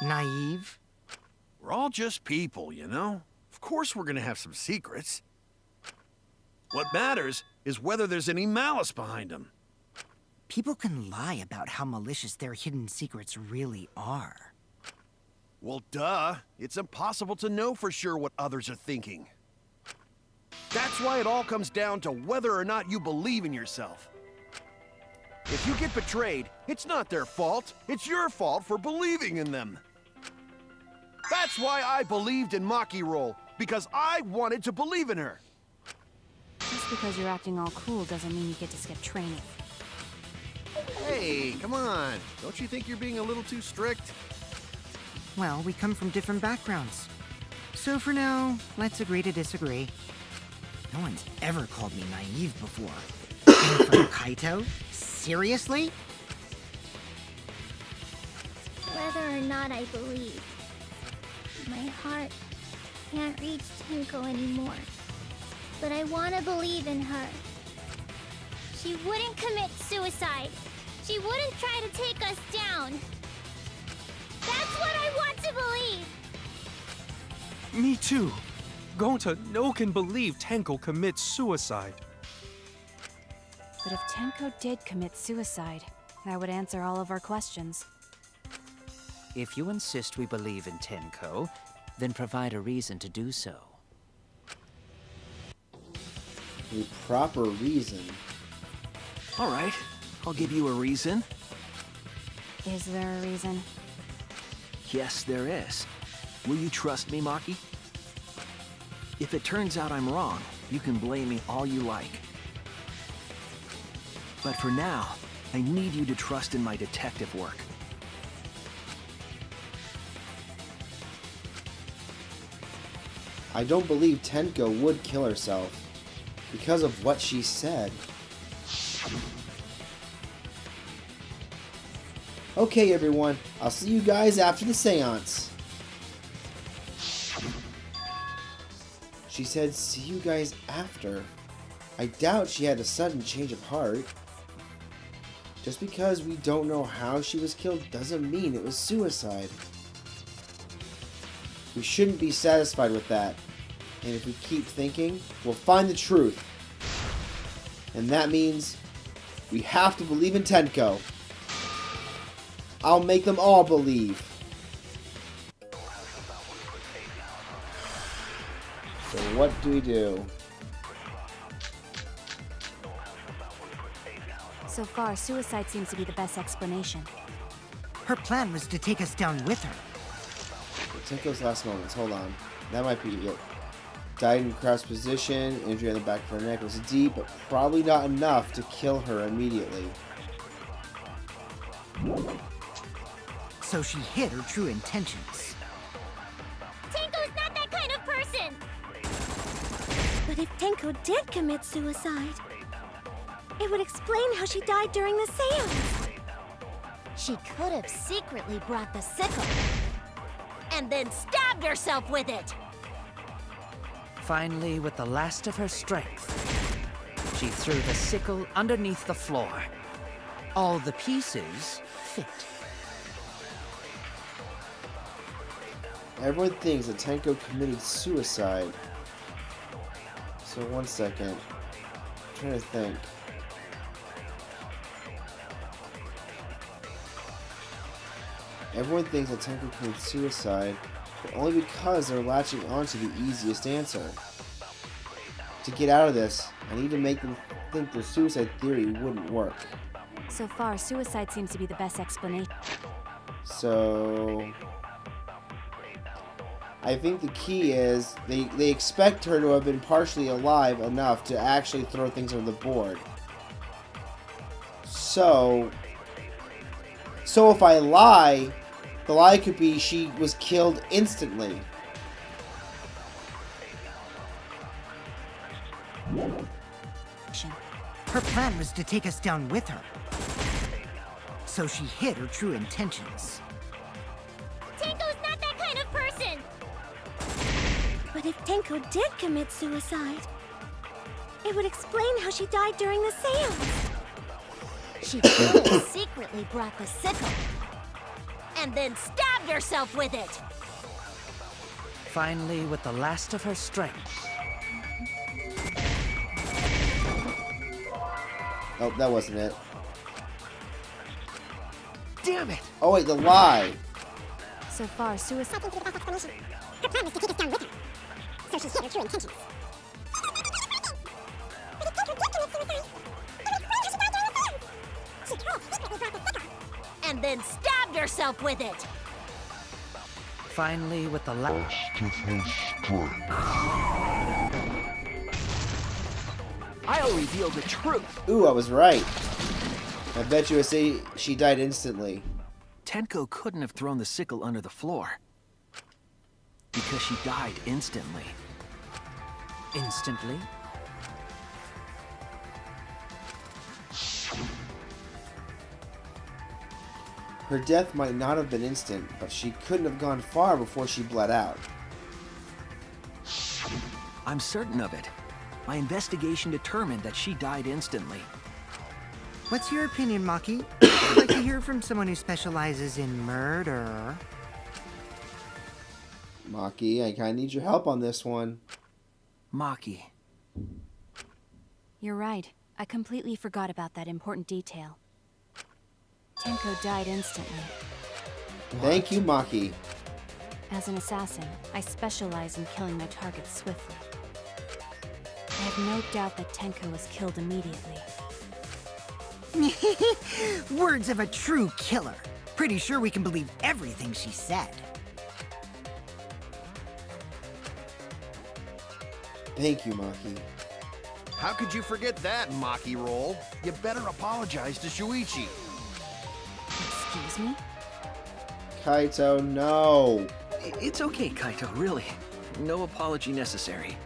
Naive? We're all just people, you know? Of course we're gonna have some secrets. What matters is whether there's any malice behind them. People can lie about how malicious their hidden secrets really are. Well, duh. It's impossible to know for sure what others are thinking. That's why it all comes down to whether or not you believe in yourself. If you get betrayed, it's not their fault. It's your fault for believing in them. That's why I believed in Maki Roll, because I wanted to believe in her. Just because you're acting all cool doesn't mean you get to skip training. Hey, come on. Don't you think you're being a little too strict? Well, we come from different backgrounds. So for now, let's agree to disagree. No one's ever called me naive before. And from Kaito? Seriously? Whether or not I believe, my heart can't reach Tenko anymore. But I want to believe in her. She wouldn't commit suicide. She wouldn't try to take us down. That's what I want to believe! Me too. Gonta no can believe Tenko commits suicide. But if Tenko did commit suicide, that would answer all of our questions. If you insist we believe in Tenko, then provide a reason to do so. A proper reason. All right, I'll give you a reason. Is there a reason? Yes, there is. Will you trust me, Maki? If it turns out I'm wrong, you can blame me all you like. But for now, I need you to trust in my detective work. I don't believe Tenko would kill herself because of what she said. Okay, everyone. I'll see you guys after the seance. She said, see you guys after. I doubt she had a sudden change of heart. Just because we don't know how she was killed doesn't mean it was suicide. We shouldn't be satisfied with that. And if we keep thinking, we'll find the truth. And that means we have to believe in Tenko. I'll make them all believe. So what do we do? So far, suicide seems to be the best explanation. Her plan was to take us down with her. Tenko's last moments. Hold on. That might be it. Died in crouched position. Injury on the back of her neck was deep, but probably not enough to kill her immediately. So she hid her true intentions. Tenko's not that kind of person! But if Tenko did commit suicide, it would explain how she died during the seance. She could have secretly brought the sickle and then stabbed herself with it. Finally, with the last of her strength, she threw the sickle underneath the floor. All the pieces fit. Everyone thinks that Tenko committed suicide. So 1 second. I'm trying to think. Everyone thinks that Tenko committed suicide, but only because they're latching onto the easiest answer. To get out of this, I need to make them think the suicide theory wouldn't work. So far, suicide seems to be the best explanation. So I think the key is they expect her to have been partially alive enough to actually throw things on the board. So if I lie, the lie could be she was killed instantly. Her plan was to take us down with her. So she hid her true intentions. Tenko's not that kind of person! But if Tenko did commit suicide, it would explain how she died during the seance. She could have secretly brought the sickle and then stabbed herself with it. Finally, with the last of her strength. Oh, that wasn't it. Damn it! Oh wait, the lie. So far, suicide. Her plan was to take us down with her, so she hid her true intentions. But if Tenko did commit suicide, it would explain how she died during the seance. She could have secretly brought the sickle And then stabbed herself with it. Finally, with the last of her strength. I'll reveal the truth. Ooh, I was right. I bet you would say she died instantly. Tenko couldn't have thrown the sickle under the floor. Because she died instantly. Instantly? Her death might not have been instant, but she couldn't have gone far before she bled out. I'm certain of it. My investigation determined that she died instantly. What's your opinion, Maki? I'd like to hear from someone who specializes in murder. Maki, I kinda need your help on this one. Maki. You're right. I completely forgot about that important detail. Tenko died instantly. Thank you, Maki. As an assassin, I specialize in killing my targets swiftly. I have no doubt that Tenko was killed immediately. Words of a true killer. Pretty sure we can believe everything she said. Thank you, Maki. How could you forget that, Maki roll? You better apologize to Shuichi. Excuse me? Kaito, no. It's okay, Kaito, really. No apology necessary.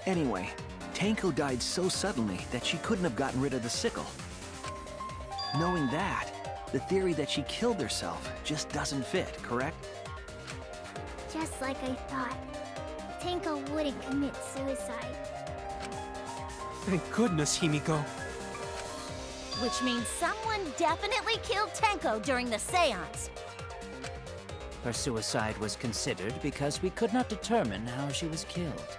Anyway, Tenko died so suddenly that she couldn't have gotten rid of the sickle. Knowing that, the theory that she killed herself just doesn't fit, correct? Just like I thought. Tenko wouldn't commit suicide. Thank goodness, Himiko. Which means someone definitely killed Tenko during the seance. Her suicide was considered because we could not determine how she was killed.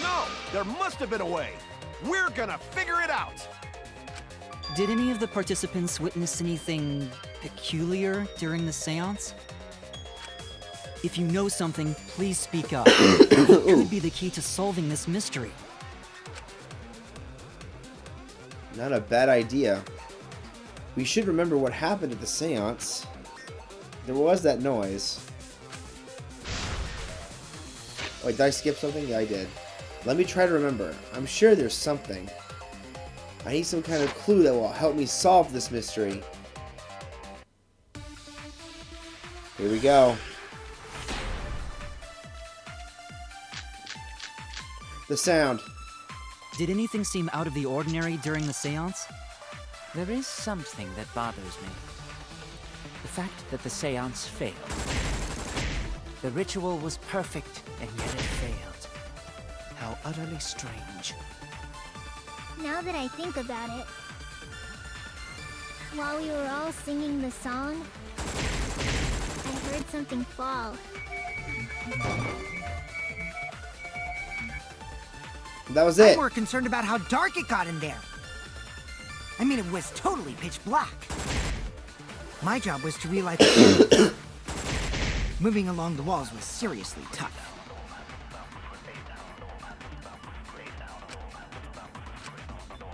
No! There must have been a way! We're gonna figure it out! Did any of the participants witness anything peculiar during the seance? If you know something, please speak up. It could be the key to solving this mystery. Not a bad idea. We should remember what happened at the seance. There was that noise. Wait, did I skip something? Yeah, I did. Let me try to remember. I'm sure there's something. I need some kind of clue that will help me solve this mystery. Here we go. The sound. Did anything seem out of the ordinary during the seance? There is something that bothers me. The fact that the seance failed. The ritual was perfect, and yet it failed. How utterly strange. Now that I think about it, while we were all singing the song, I heard something fall. That was it. I'm more concerned about how dark it got in there. I mean, it was totally pitch black. My job was to relight the candles. Moving along the walls was seriously tough.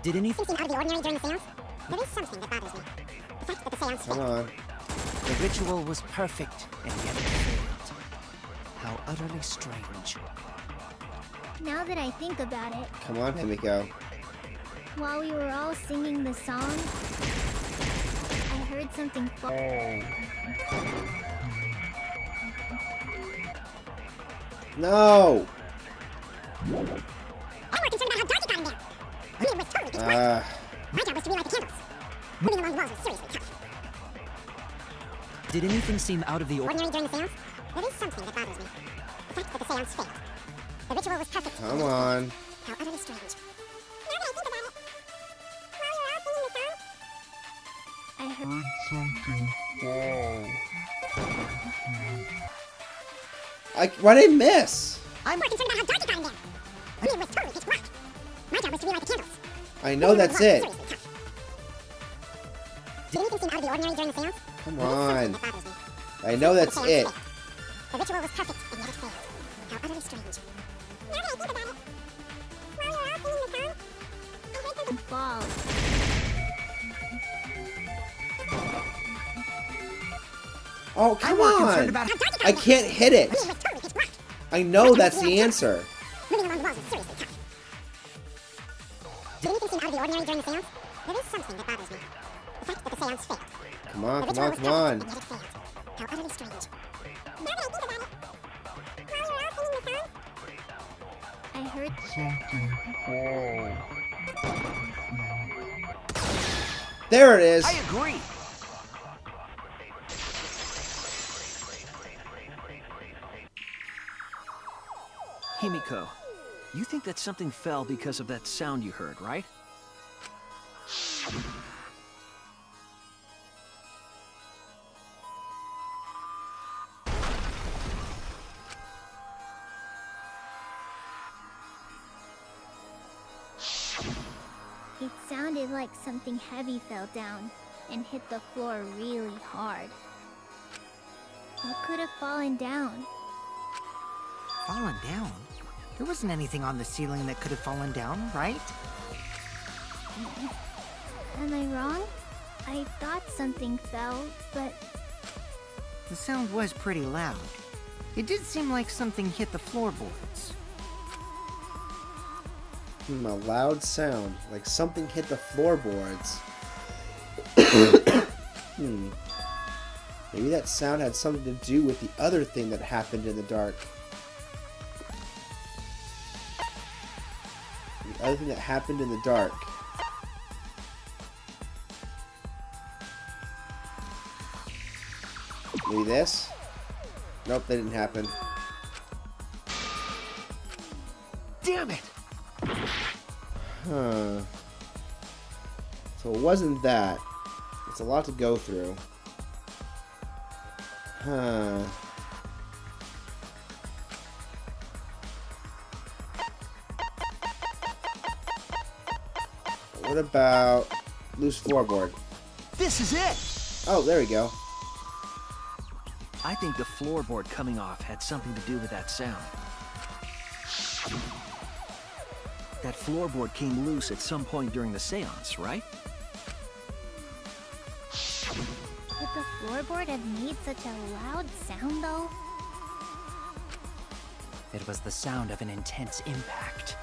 Did anything Seem out of the ordinary during the seance? There is something that bothers me. The fact that the seance Come on. The ritual was perfect, and yet it failed. How utterly strange. Now that I think about it, Come on, Himiko. while we were all singing the song, I heard something fall. No! I'm more concerned about how dark it got in there. I mean, it was totally pitch black. My job was to relight the candles. Moving along the walls was seriously tough. Did anything seem out of the Ordinary during the seance? There is something that bothers me. The fact that the seance failed. The ritual was perfect. Come on. How utterly strange. Now that I think about it, while you were out singing the song, I heard something fall. Why'd I miss? I'm more concerned about how dark it got in there. It was totally pitch black. My job was to relight the candles. I know that's it. Seriously tough. Did anything seem out of the ordinary during the seance? Come There is on. something that bothers me. I know that's The it. seance failed. The ritual was perfect, and yet it failed. How utterly strange. Now that I think about it, while you were out singing the song, I heard something fall. Oh, come more concerned on. about I can't hit it. It was totally pitch black. I know that's the answer. Moving along the walls is seriously tough. Did anything seem out of the ordinary during the seance? There is something that bothers me. The fact that the seance failed. Come on, The come ritual on, was come perfect, on. and yet it failed. How utterly strange. Now that I think about it, while you were out singing the song, I heard Something fall. There it is. I agree. Himiko, you think that something fell because of that sound you heard, right? It sounded like something heavy fell down and hit the floor really hard. What could have fallen down? Fallen down? There wasn't anything on the ceiling that could have fallen down, right? Am I wrong? I thought something fell, but The sound was pretty loud. It did seem like something hit the floorboards. A loud sound, like something hit the floorboards. Maybe that sound had something to do with the other thing that happened in the dark. The other thing that happened in the dark. Maybe this? Nope, that didn't happen. Damn it! Huh. So it wasn't that. It's a lot to go through. Huh. What about loose floorboard? This is it! Oh, there we go. I think the floorboard coming off had something to do with that sound. That floorboard came loose at some point during the seance, right? could the floorboard have made such a loud sound, though? It was the sound of an intense impact.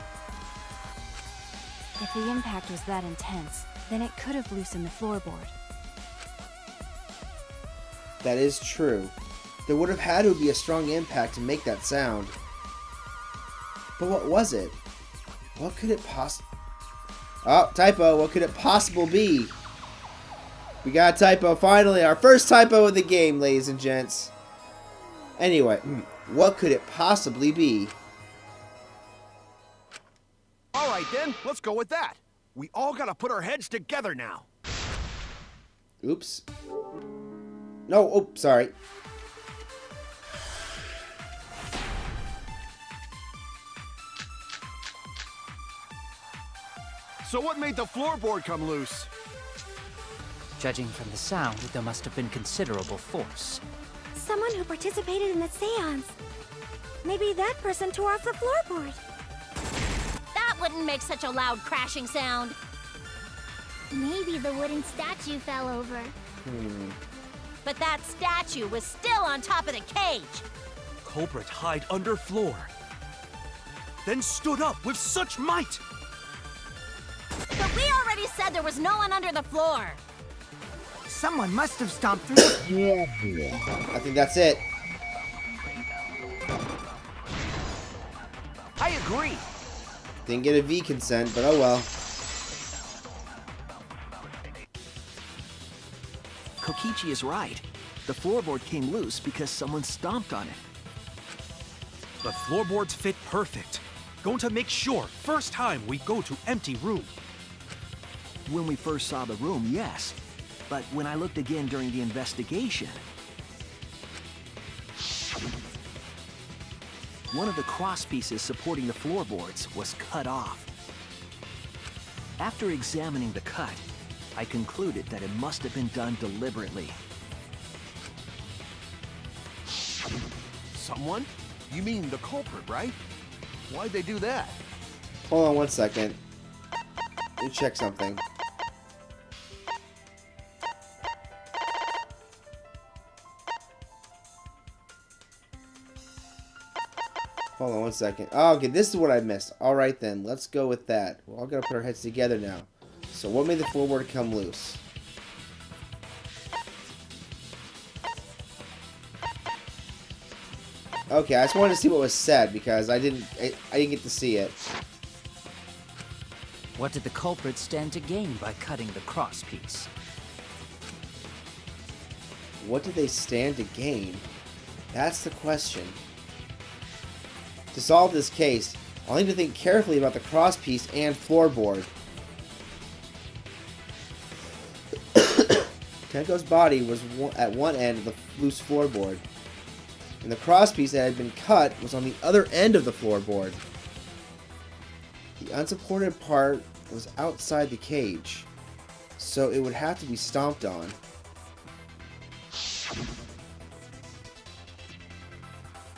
If the impact was that intense, then it could have loosened the floorboard. That is true. There would have had to be a strong impact to make that sound. But what was it? What could it Oh, typo. What could it possibly be? We got a typo. Finally, our first typo of the game, ladies and gents. Anyway, what could it possibly be? All right, then. Let's go with that. We all gotta put our heads together now. Oops. No, oh, sorry. So what made the floorboard come loose? Judging from the sound, there must have been considerable force. Someone who participated in the seance. Maybe that person tore off the floorboard. That wouldn't make such a loud crashing sound. Maybe the wooden statue fell over. But that statue was still on top of the cage. Culprit hide under floor. Then stood up with such might. But we already said there was no one under the floor. Someone must have stomped through the I think that's it. I agree. Didn't get a V consent, but oh well. Kokichi is right. The floorboard came loose because someone stomped on it. The floorboards fit perfect. Going to make sure first time we go to empty room. When we first saw the room, yes. But when I looked again during the investigation, one of the cross pieces supporting the floorboards was cut off. After examining the cut, I concluded that it must have been done deliberately. Someone? You mean the culprit, right? Why'd they do that? Hold on one second. Let me check something. Hold on one second. Oh, okay, this is what I missed. Alright then, let's go with that. We're all gonna put our heads together now. So what made the floorboard come loose? Okay, I just wanted to see what was said because I didn't get to see it. What did the culprit stand to gain by cutting the crosspiece? What did they stand to gain? That's the question. To solve this case, I'll need to think carefully about the crosspiece and floorboard. Tenko's body was at one end of the loose floorboard, and the crosspiece that had been cut was on the other end of the floorboard. The unsupported part was outside the cage, so it would have to be stomped on.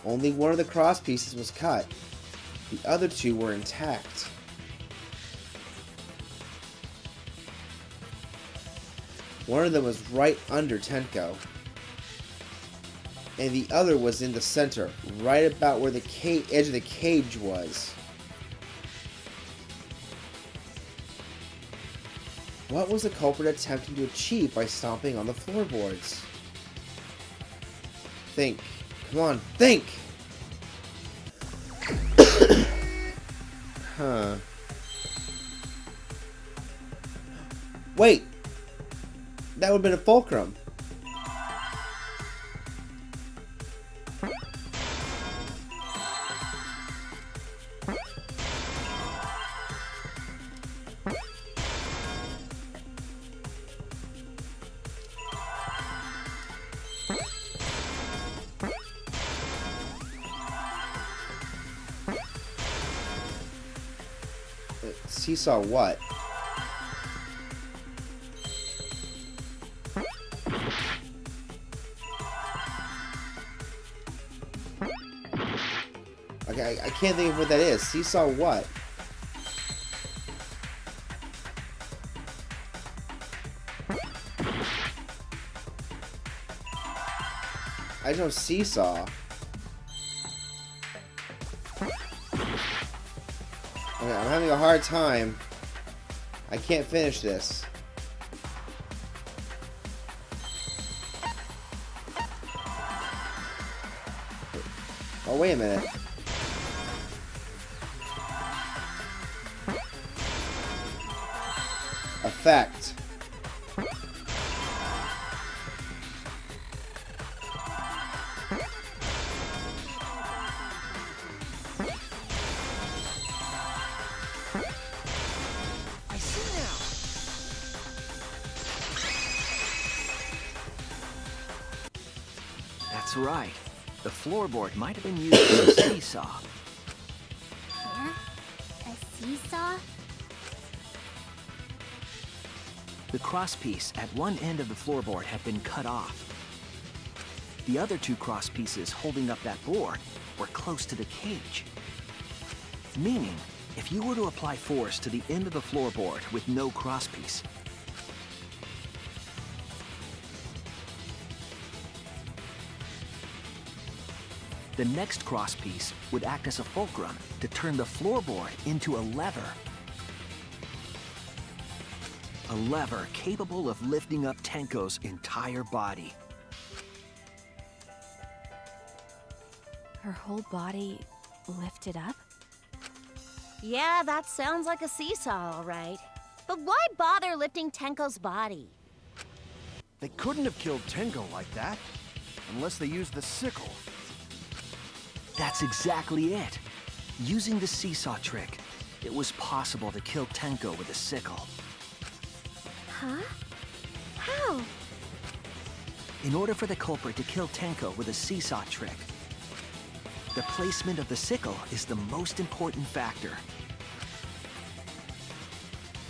Only one of the cross pieces was cut. The other two were intact. One of them was right under Tenko, and the other was in the center, right about where the edge of the cage was. What was the culprit attempting to achieve by stomping on the floorboards? Think. Come on, think! Huh. Wait! That would have been a fulcrum. Seesaw what? Okay, I can't think of what that is. Seesaw what? I know seesaw. Okay, I'm having a hard time. I can't finish this. Oh, wait a minute. Effect. That's right. The floorboard might have been used as a seesaw. Huh? A seesaw? The crosspiece at one end of the floorboard had been cut off. The other two cross pieces holding up that board were close to the cage. Meaning, if you were to apply force to the end of the floorboard with no crosspiece, the next crosspiece would act as a fulcrum to turn the floorboard into a lever. A lever capable of lifting up Tenko's entire body. Her whole body lifted up? Yeah, that sounds like a seesaw, all right. But why bother lifting Tenko's body? They couldn't have killed Tenko like that, unless they used the sickle. That's exactly it. Using the seesaw trick, it was possible to kill Tenko with a sickle. Huh? How? In order for the culprit to kill Tenko with a seesaw trick, the placement of the sickle is the most important factor.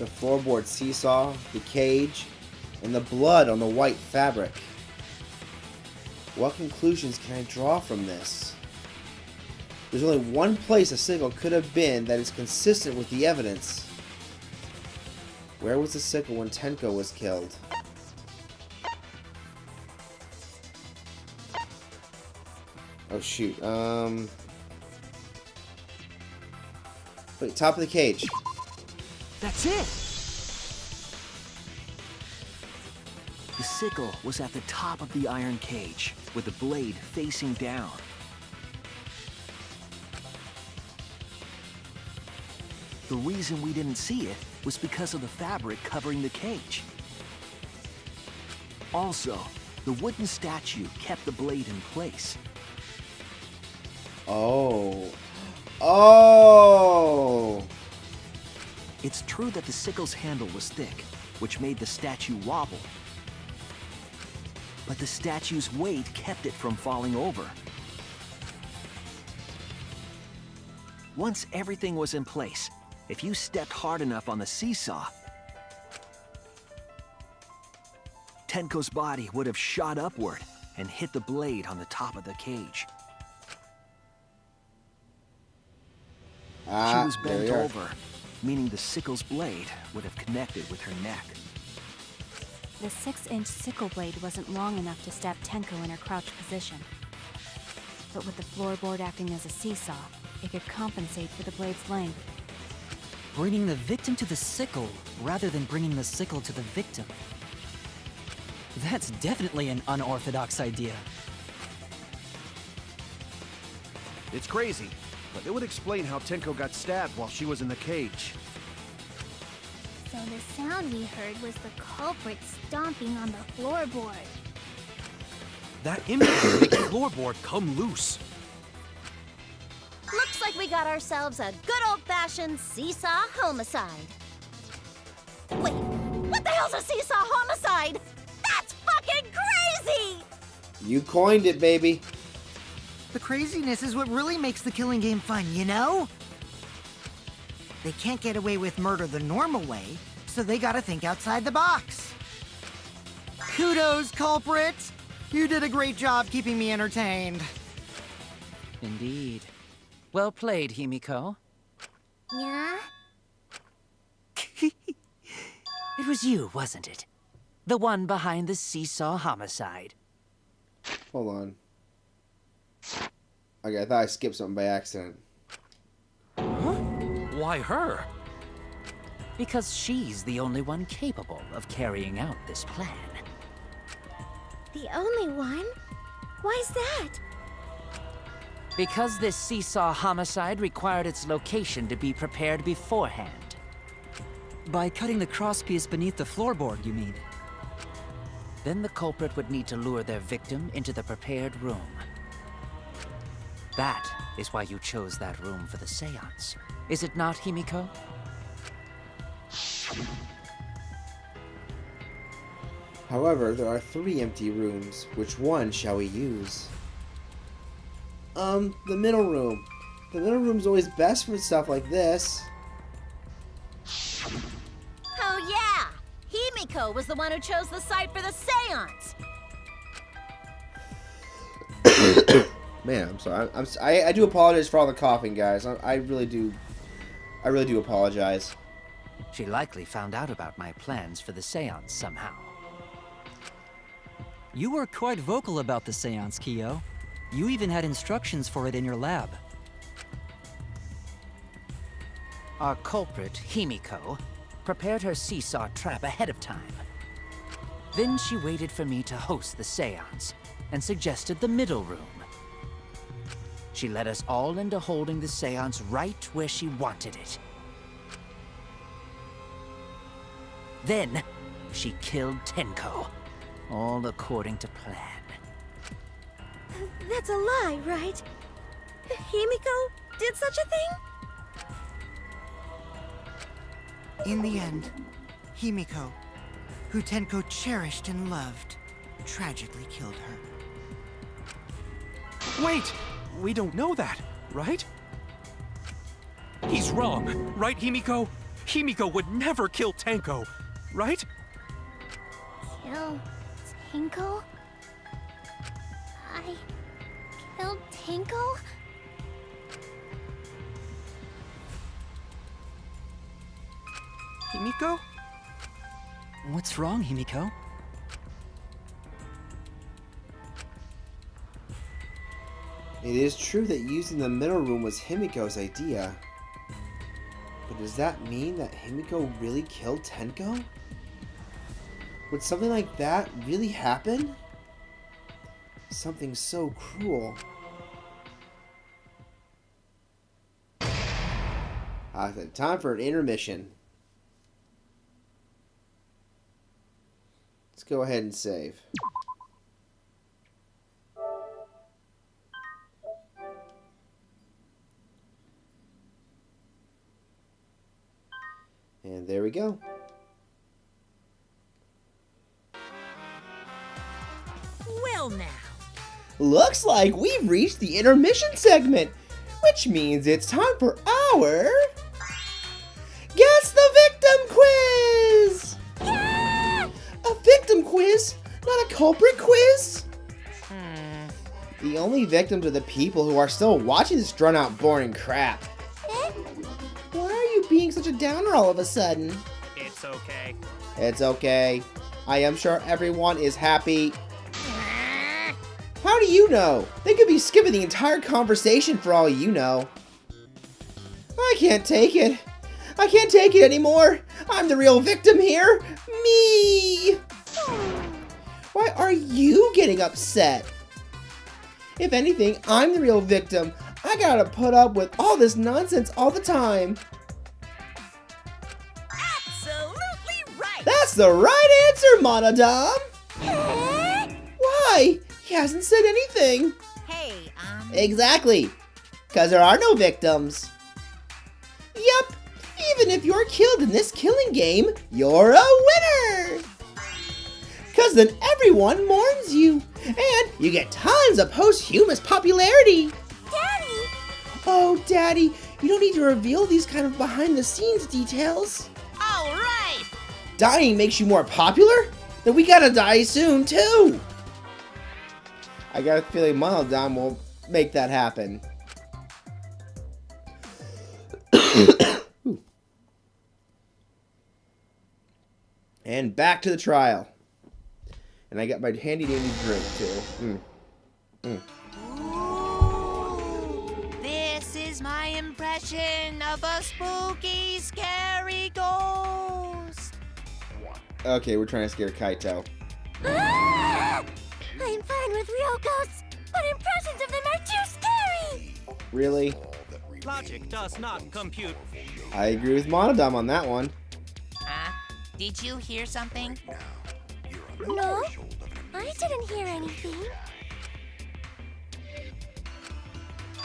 The floorboard seesaw, the cage, and the blood on the white fabric. What conclusions can I draw from this? There's only one place a sickle could have been that is consistent with the evidence. Where was the sickle when Tenko was killed? Oh shoot, wait, top of the cage. That's it! The sickle was at the top of the iron cage, with the blade facing down. The reason we didn't see it was because of the fabric covering the cage. Also, the wooden statue kept the blade in place. Oh. Oh! It's true that the sickle's handle was thick, which made the statue wobble. But the statue's weight kept it from falling over. Once everything was in place, if you stepped hard enough on the seesaw, Tenko's body would have shot upward and hit the blade on the top of the cage. She was bent over, meaning the sickle's blade would have connected with her neck. The 6-inch sickle blade wasn't long enough to stab Tenko in her crouched position. But with the floorboard acting as a seesaw, it could compensate for the blade's length. Bringing the victim to the sickle rather than bringing the sickle to the victim. That's definitely an unorthodox idea. It's crazy, but it would explain how Tenko got stabbed while she was in the cage. So the sound we heard was the culprit stomping on the floorboard. That impact made the floorboard come loose. Looks like we got ourselves a good old-fashioned seesaw homicide. Wait, what the hell's a seesaw homicide? That's fucking crazy! You coined it, baby. The craziness is what really makes the killing game fun, you know? They can't get away with murder the normal way, so they gotta think outside the box. Kudos, culprit! You did a great job keeping me entertained. Indeed. Well played, Himiko. Yeah? It was you, wasn't it? The one behind the seesaw homicide. Hold on. Okay, I thought I skipped something by accident. Why her? Because she's the only one capable of carrying out this plan. The only one? Why's that? Because this seesaw homicide required its location to be prepared beforehand. By cutting the crosspiece beneath the floorboard, you mean? Then the culprit would need to lure their victim into the prepared room. That is why you chose that room for the seance. Is it not, Himiko? However, there are 3 empty rooms. Which one shall we use? The middle room. The middle room's always best for stuff like this. Oh yeah! Himiko was the one who chose the site for the seance! Man, I'm sorry. I do apologize for all the coughing, guys. I really do apologize. She likely found out about my plans for the seance somehow. You were quite vocal about the seance, Kyo. You even had instructions for it in your lab. Our culprit, Himiko, prepared her seesaw trap ahead of time. Then she waited for me to host the seance and suggested the middle room. She led us all into holding the seance right where she wanted it. Then, she killed Tenko. all according to plan. That's a lie, right? Himiko did such a thing? In the end, Himiko, who Tenko cherished and loved, tragically killed her. Wait! We don't know that, right? He's wrong, right, Himiko? Himiko would never kill Tenko, right? Kill Tenko? I killed Tenko? Himiko? What's wrong, Himiko? It is true that using the middle room was Himiko's idea. But does that mean that Himiko really killed Tenko? Would something like that really happen? Something so cruel. Time for an intermission. Let's go ahead and save. And there we go. Well now. Looks like we've reached the intermission segment, which means it's time for our Guess the Victim Quiz! Yeah! A victim quiz, not a culprit quiz? The only victims are the people who are still watching this drawn out boring crap. Why are you being such a downer all of a sudden? It's okay. It's okay. I am sure everyone is happy. How do you know? They could be skipping the entire conversation for all you know. I can't take it. I can't take it anymore. I'm the real victim here. Me. Why are you getting upset? If anything, I'm the real victim. I gotta put up with all this nonsense all the time. Absolutely right! That's the right answer, Monodam! Why? He hasn't said anything. Hey, Exactly. Because there are no victims. Yup. Even if you're killed in this killing game, you're a winner! Because then everyone mourns you, and you get tons of posthumous popularity. Daddy! Oh, Daddy, you don't need to reveal these kind of behind-the-scenes details. all right! Dying makes you more popular? Then we gotta die soon, too! I got a feeling Monodam will make that happen. And back to the trial. And I got my handy dandy drink, too. Ooh, this is my impression of a spooky, scary ghost. Okay, we're trying to scare Kaito. I'm fine with real ghosts, but impressions of them are too scary! Really? Logic does not compute. I agree with Monodam on that one. Did you hear something? No, I didn't hear anything.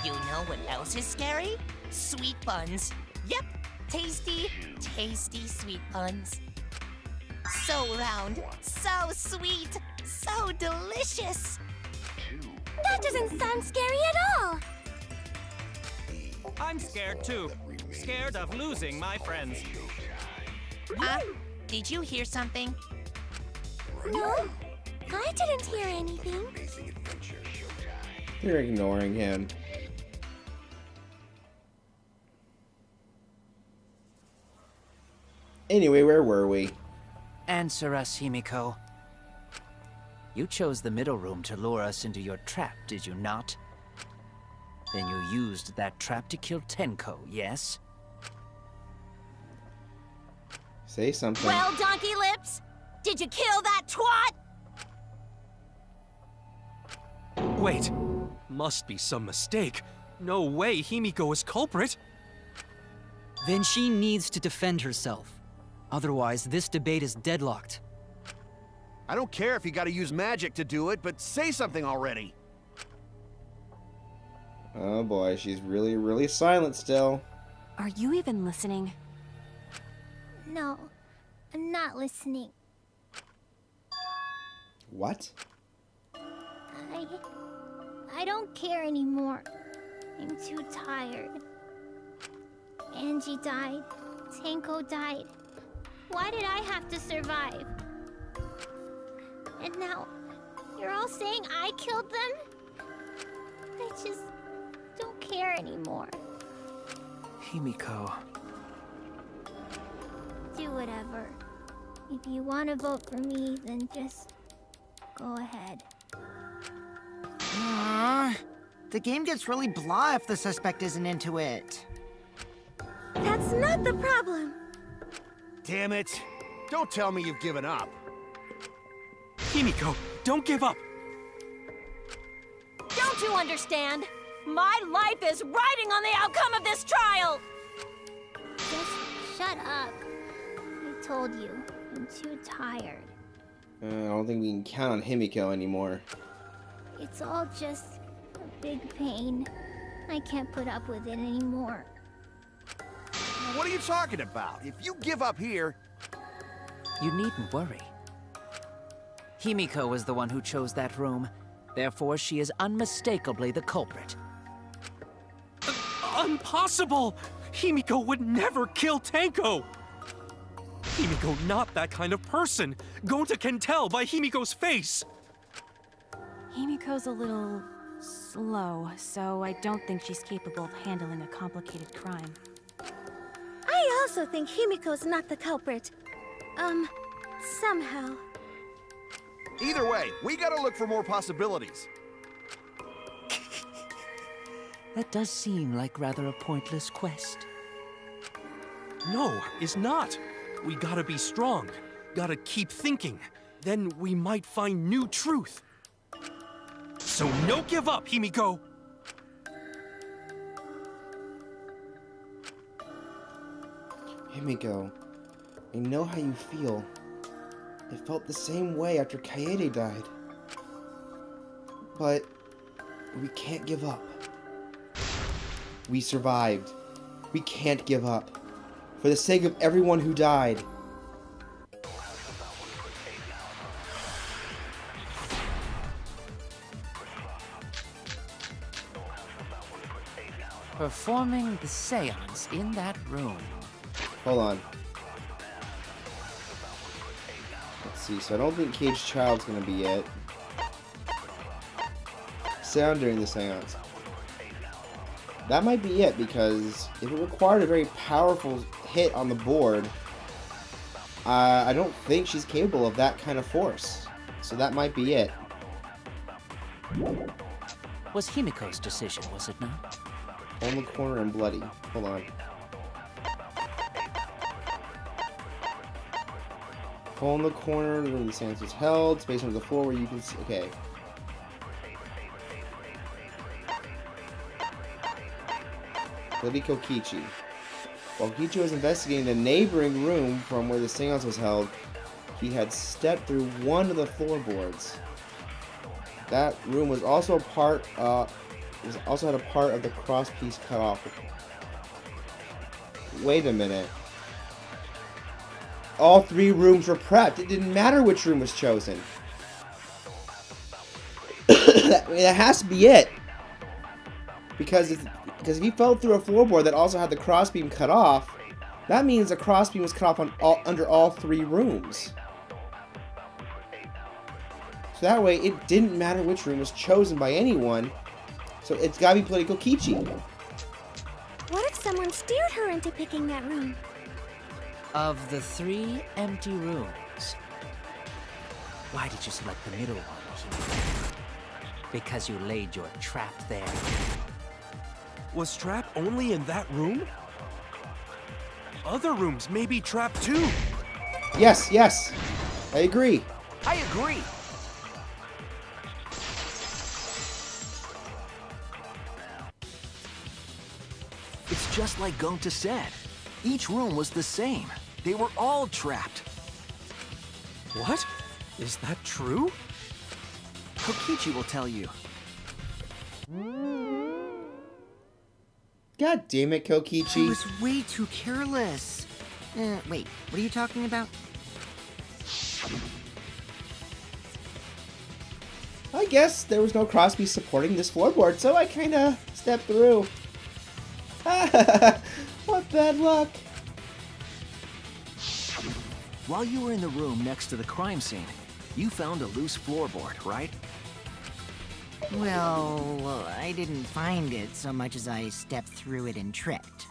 You know what else is scary? Sweet buns. Yep, tasty, tasty sweet buns. So round, so sweet, so delicious. That doesn't sound scary at all. I'm scared too. Scared of losing my friends. Did you hear something? No, I didn't hear anything. You're ignoring him. Anyway, where were we? Answer us, Himiko. You chose the middle room to lure us into your trap, did you not? Then you used that trap to kill Tenko, yes? Say something. Well, Donkey Lips, did you kill that twat? Wait, must be some mistake. No way Himiko is culprit. Then she needs to defend herself. Otherwise, this debate is deadlocked. I don't care if you gotta use magic to do it, but say something already. Oh boy, she's really, really silent still. Are you even listening? No, I'm not listening. What? I don't care anymore. I'm too tired. Angie died. Tanko died. Why did I have to survive? And now, you're all saying I killed them? I just don't care anymore. Himiko. Do whatever. If you want to vote for me, then just go ahead. The game gets really blah if the suspect isn't into it. That's not the problem. Damn it. Don't tell me you've given up. Himiko, don't give up! Don't you understand? My life is riding on the outcome of this trial! Just shut up. I told you, I'm too tired. I don't think we can count on Himiko anymore. It's all just a big pain. I can't put up with it anymore. What are you talking about? If you give up here... You needn't worry. Himiko was the one who chose that room. Therefore, she is unmistakably the culprit. Impossible! Himiko would never kill Tanko! Himiko not that kind of person. Gonta can tell by Himiko's face. Himiko's a little slow, so I don't think she's capable of handling a complicated crime. I also think Himiko's not the culprit. Somehow. Either way, we gotta look for more possibilities. That does seem like rather a pointless quest. No, it's not. We gotta be strong. Gotta keep thinking. Then we might find new truth. So no give up, Himiko! Himiko, I know how you feel. I felt the same way after Kaede died. But we can't give up. We survived. We can't give up. For the sake of everyone who died. Performing the seance in that room. Hold on. Let's see, so I don't think Caged Child's gonna be it. Sound during the seance. That might be it, because if it required a very powerful hit on the board, I don't think she's capable of that kind of force. So that might be it. Was Himiko's decision, was it not? On the corner and bloody. Hold on. Hole in the corner where the seance was held. Space under the floor where you can see. Okay. Bloody Kokichi. While Kokichi was investigating the neighboring room from where the seance was held, he had stepped through one of the floorboards. That room was also a part. Also had a part of the cross piece cut off. Wait a minute. All three rooms were prepped. It didn't matter which room was chosen. That has to be it. Because if he fell through a floorboard that also had the crossbeam cut off, that means the crossbeam was cut off on under all three rooms. So that way, it didn't matter which room was chosen by anyone. So it's gotta be Bloody Kokichi. What if someone steered her into picking that room? Of the 3 empty rooms, why did you select the middle one, Himiko? Because you laid your trap there. Was Trap only in that room? Other rooms may be trapped too. Yes, yes. I agree. I agree. It's just like Gonta said. Each room was the same. They were all trapped. What? Is that true? Kokichi will tell you. God damn it, I Kokichi. was way too careless. Wait, what are you talking about? I guess there was no Crosby supporting this floorboard, so I kinda stepped through. What bad luck. While you were in the room next to the crime scene, you found a loose floorboard, right? Well, I didn't find it so much as I stepped through it and tripped.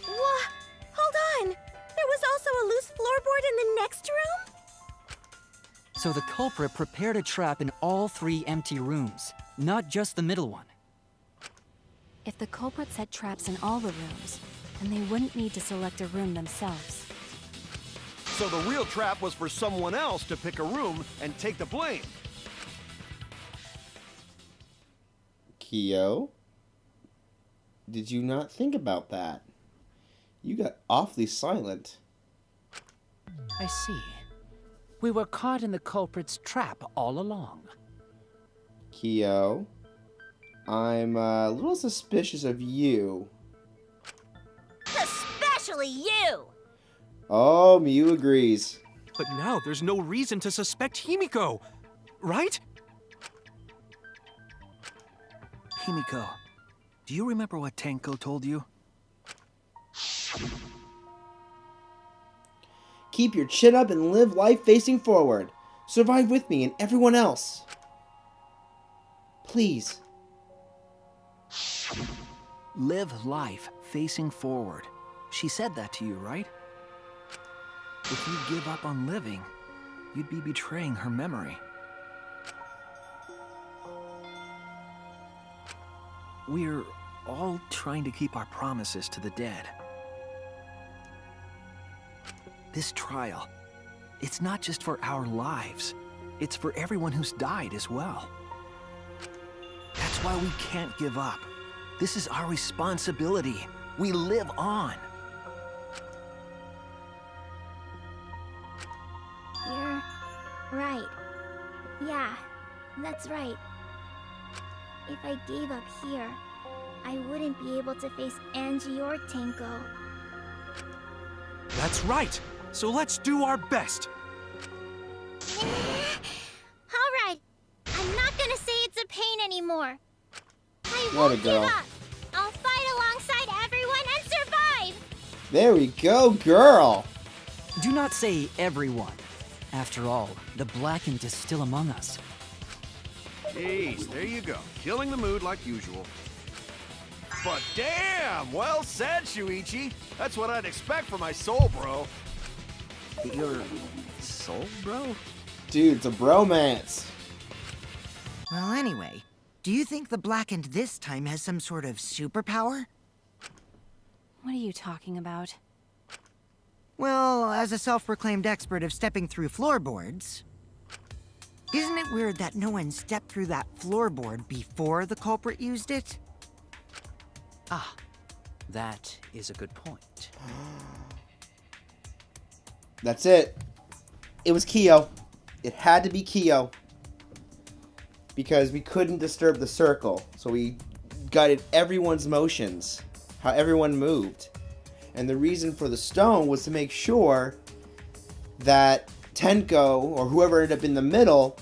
What? Hold on! There was also a loose floorboard in the next room? So the culprit prepared a trap in all 3 empty rooms, not just the middle one. If the culprit set traps in all the rooms, then they wouldn't need to select a room themselves. So the real trap was for someone else to pick a room and take the blame. Kyo? Did you not think about that? You got awfully silent. I see. We were caught in the culprit's trap all along. Kyo, I'm a little suspicious of you. Especially you! Oh, Mew agrees. But now there's no reason to suspect Himiko, right? Himiko, do you remember what Tenko told you? Keep your chin up and live life facing forward. Survive with me and everyone else. Please. Live life facing forward. She said that to you, right? If you give up on living, you'd be betraying her memory. We're all trying to keep our promises to the dead. This trial, it's not just for our lives. It's for everyone who's died as well. That's why we can't give up. This is our responsibility. We live on. You're right. Yeah, that's right. If I gave up here, I wouldn't be able to face Angie or Tenko. That's right. So let's do our best. Alright, I'm not gonna say it's a pain anymore. I What a won't give girl. up. I'll fight alongside everyone and survive! There we go, girl. Do not say everyone. After all, the Blackened is still among us. Jeez, there you go. Killing the mood like usual. But damn, well said, Shuichi. That's what I'd expect from my soul, bro. Your soul, bro? Dude, it's a bromance. Well, anyway, do you think the Blackened this time has some sort of superpower? What are you talking about? Well, as a self-proclaimed expert of stepping through floorboards, isn't it weird that no one stepped through that floorboard before the culprit used it? Ah, that is a good point. That's it. It was Kyo. It had to be Kyo. Because we couldn't disturb the circle. So we guided everyone's motions. How everyone moved. And the reason for the stone was to make sure that Tenko, or whoever ended up in the middle,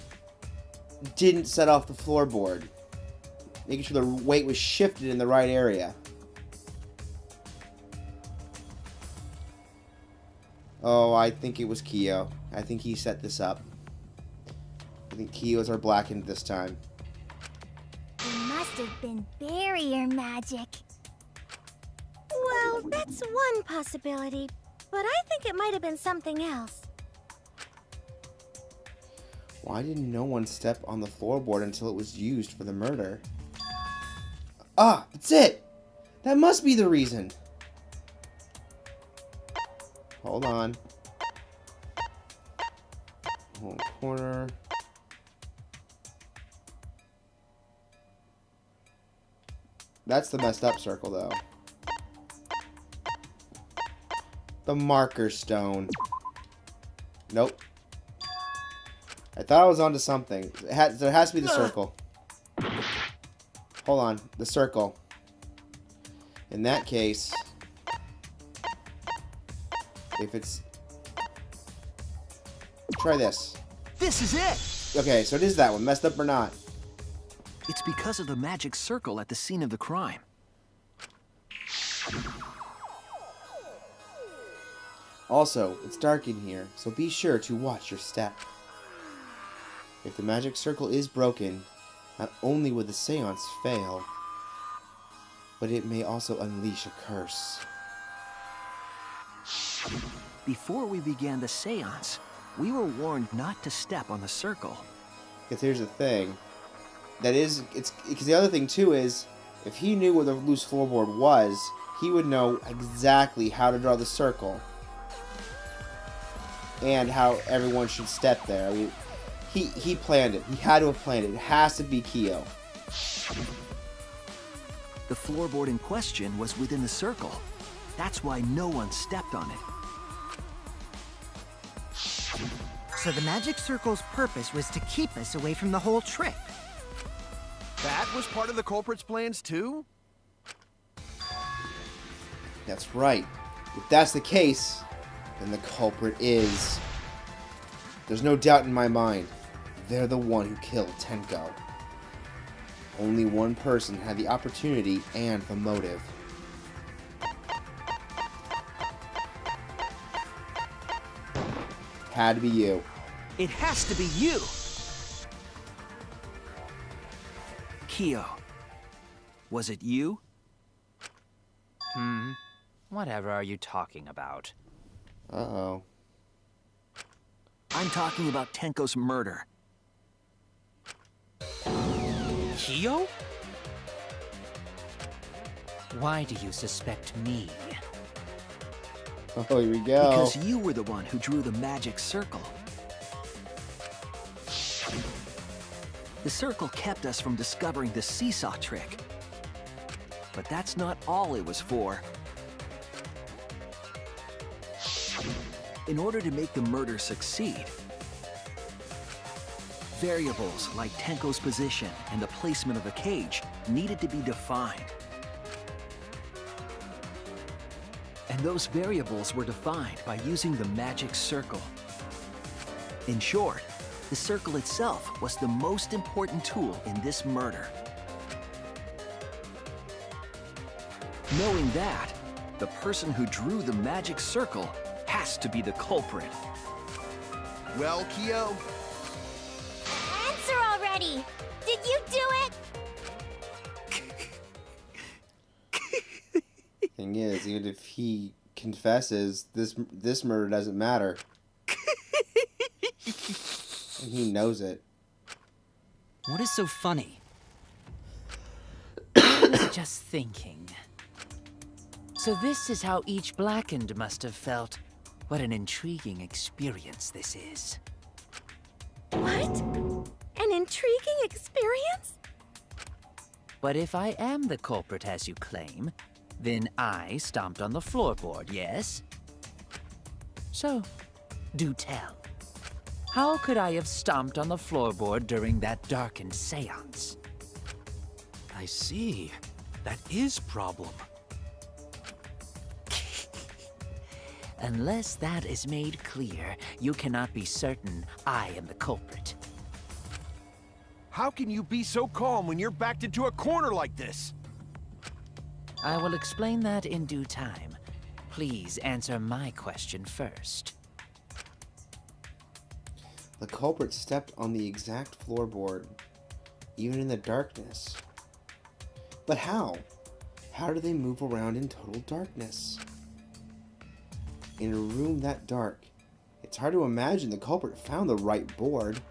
didn't set off the floorboard. Making sure the weight was shifted in the right area. Oh, I think it was Kyo. I think he set this up. I think Kyo's our Blackened this time. It must have been barrier magic. Well, that's one possibility, but I think it might have been something else. Why didn't no one step on the floorboard until it was used for the murder? Ah, that's it! That must be the reason! Hold on. Hold corner. That's the messed up circle, though. The marker stone. Nope. I thought I was onto something. There has to be the circle. Hold on. The circle. In that case, if it's... Try this. This is it! Okay, so it is that one. Messed up or not? It's because of the magic circle at the scene of the crime. Also, it's dark in here, so be sure to watch your step. If the magic circle is broken, not only would the seance fail, but it may also unleash a curse. Before we began the seance, we were warned not to step on the circle. Because here's the thing. Because the other thing too is, if he knew where the loose floorboard was, he would know exactly how to draw the circle. And how everyone should step there. I mean, he planned it. He had to have planned it. It has to be Kyo. The floorboard in question was within the circle. That's why no one stepped on it. So the magic circle's purpose was to keep us away from the whole trick. That was part of the culprit's plans too? That's right. If that's the case, then the culprit is... There's no doubt in my mind. They're the one who killed Tenko. Only one person had the opportunity and the motive. Had to be you. It has to be you! Kyo, was it you? Whatever are you talking about? Uh-oh. I'm talking about Tenko's murder. Kyo? Why do you suspect me? Oh, here we go. Because you were the one who drew the magic circle. The circle kept us from discovering the seesaw trick. But that's not all it was for. In order to make the murder succeed, variables like Tenko's position and the placement of the cage needed to be defined. And those variables were defined by using the magic circle. In short, the circle itself was the most important tool in this murder. Knowing that, the person who drew the magic circle has to be the culprit. Well, Kyo, Answer already! Did you do it? Thing is, even if he confesses, this murder doesn't matter. And he knows it. What is so funny? I was just thinking. So this is how each Blackened must have felt. What an intriguing experience this is. What? An intriguing experience? But if I am the culprit as you claim, then I stomped on the floorboard, yes? So, do tell. How could I have stomped on the floorboard during that darkened seance? I see. That is problem. Unless that is made clear, you cannot be certain I am the culprit. how can you be so calm when you're backed into a corner like this? I will explain that in due time. Please answer my question first. The culprit stepped on the exact floorboard, even in the darkness. But how? How do they move around in total darkness? In a room that dark, it's hard to imagine the culprit found the right board.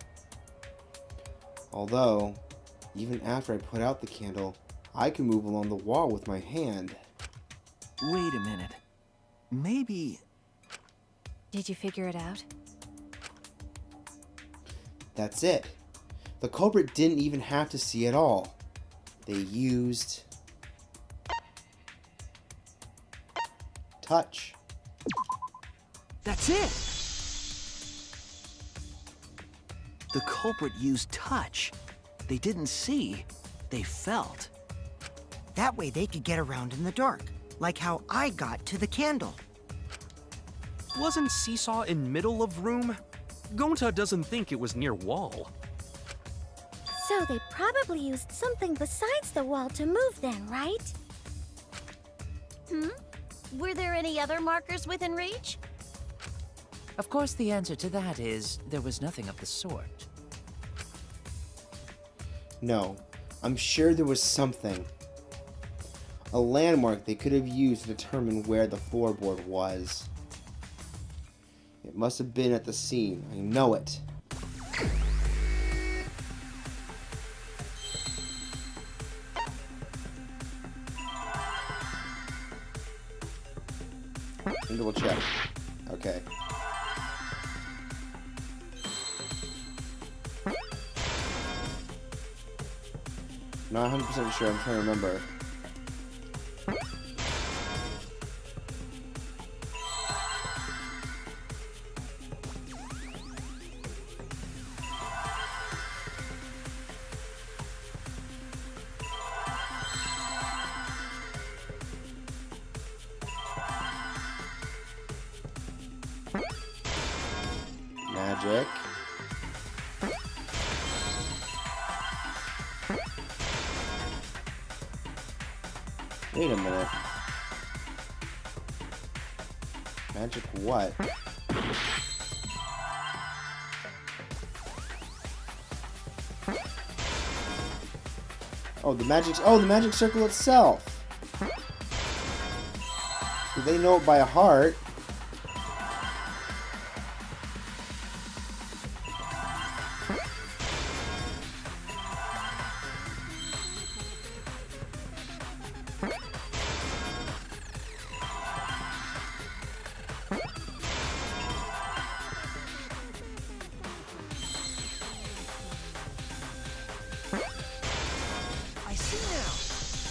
Although, even after I put out the candle, I can move along the wall with my hand. Wait a minute. Maybe... Did you figure it out? That's it. The culprit didn't even have to see it all. They used... touch. That's it! The culprit used touch. They didn't see, they felt. That way they could get around in the dark, like how I got to the candle. Wasn't Seesaw in middle of room? Gonta doesn't think it was near wall. So they probably used something besides the wall to move then, right? Were there any other markers within reach? Of course, the answer to that is there was nothing of the sort. No, I'm sure there was something. A landmark they could have used to determine where the floorboard was. It must have been at the scene. I know it. Let me double check. Okay. Not 100% sure. I'm trying to remember. Magic. Wait a minute. Magic what? Oh, the magic circle itself. Do they know it by heart?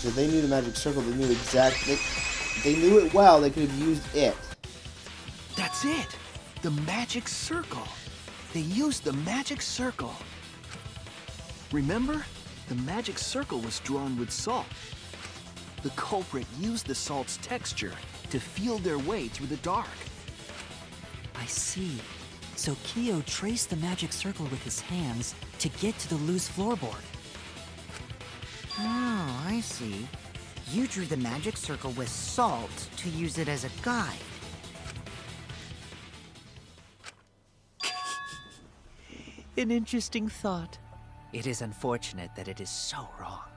So they knew the magic circle. They knew exactly. They knew it well. They could have used it. That's it! The magic circle. They used the magic circle. Remember? The magic circle was drawn with salt. The culprit used the salt's texture to feel their way through the dark. I see. So Kyo traced the magic circle with his hands to get to the loose floorboard. Oh, I see. You drew the magic circle with salt to use it as a guide. An interesting thought. It is unfortunate that it is so wrong.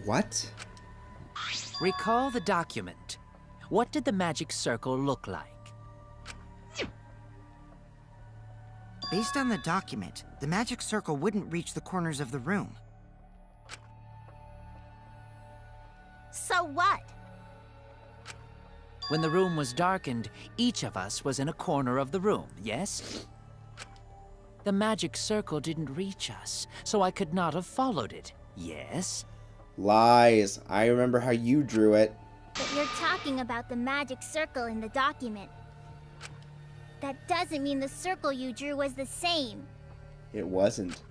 What? Recall the document. What did the magic circle look like? Based on the document, the magic circle wouldn't reach the corners of the room. So what? When the room was darkened, each of us was in a corner of the room, yes? The magic circle didn't reach us, so I could not have followed it, yes? Lies. I remember how you drew it. But you're talking about the magic circle in the document. That doesn't mean the circle you drew was the same. It wasn't.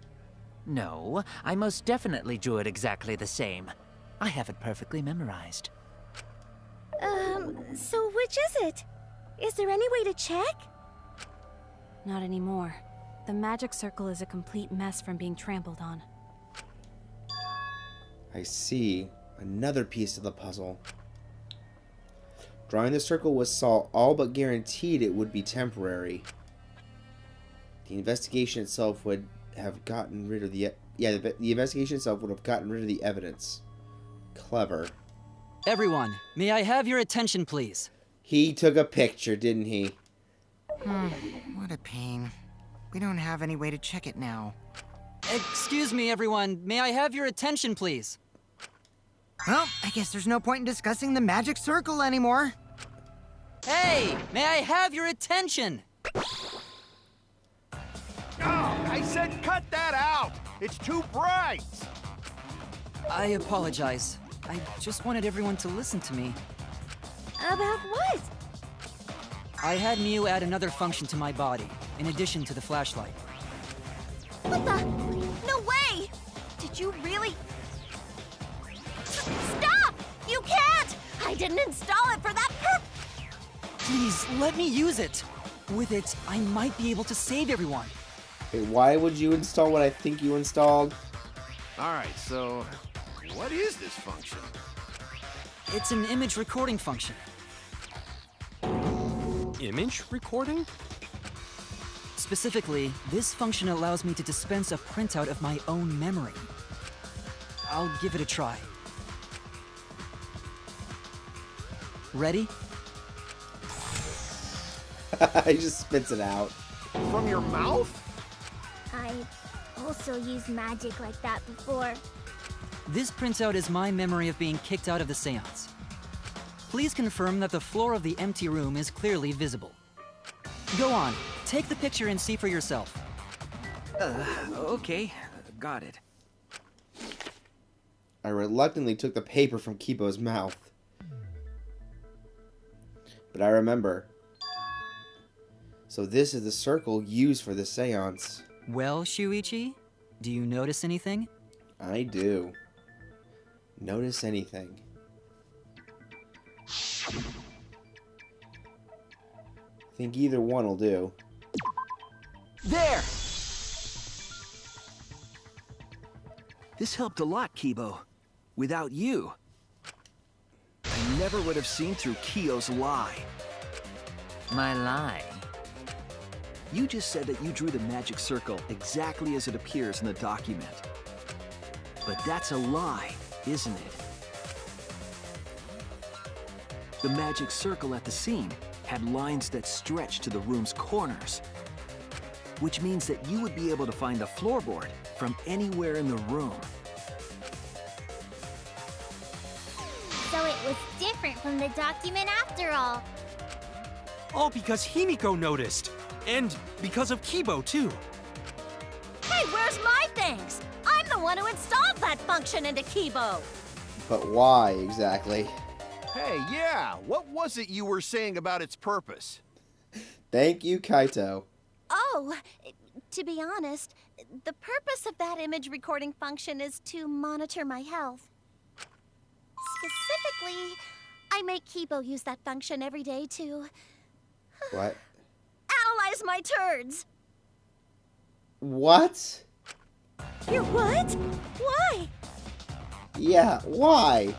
No, I most definitely drew it exactly the same. I have it perfectly memorized. So which is it? Is there any way to check? Not anymore. The magic circle is a complete mess from being trampled on. I see. Another piece of the puzzle. Drawing the circle with salt all but guaranteed it would be temporary. The investigation itself would have gotten rid of the investigation itself would have gotten rid of the evidence. Clever. Everyone, may I have your attention, please? He took a picture, didn't he? What a pain. We don't have any way to check it now. Excuse me, everyone. May I have your attention, please? Well, I guess there's no point in discussing the magic circle anymore. Hey, may I have your attention? Oh, I said cut that out! It's too bright! I apologize. I just wanted everyone to listen to me. About what? I had Miu add another function to my body, in addition to the flashlight. What the? No way! Did you really? Stop! You can't! I didn't install it for that purpose! Please, let me use it! With it, I might be able to save everyone. Wait, why would you install what I think you installed? Alright, so what is this function? It's an image recording function. Image recording? Specifically, this function allows me to dispense a printout of my own memory. I'll give it a try. Ready? He just spits it out. From your mouth? I also used magic like that before. This printout is my memory of being kicked out of the seance. Please confirm that the floor of the empty room is clearly visible. Go on, take the picture and see for yourself. Okay. Got it. I reluctantly took the paper from Kibo's mouth. But I remember. So this is the circle used for the seance. Well, Shuichi, do you notice anything? I do. Notice anything. I think either one will do. There! This helped a lot, Kibo. Without you, I never would have seen through Kyo's lie. My lie? You just said that you drew the magic circle exactly as it appears in the document. But that's a lie, isn't it? The magic circle at the scene had lines that stretched to the room's corners, which means that you would be able to find the floorboard from anywhere in the room. So it was different from the document after all. All because Himiko noticed. And because of Kibo, too. Hey, where's my things? I'm the one who installed that function into Kibo. But why exactly? Hey, yeah, what was it you were saying about its purpose? Thank you, Kaito. Oh, to be honest, the purpose of that image recording function is to monitor my health. Specifically, I make Kibo use that function every day to What? analyze my turds. What? You're what? Why? Yeah, why?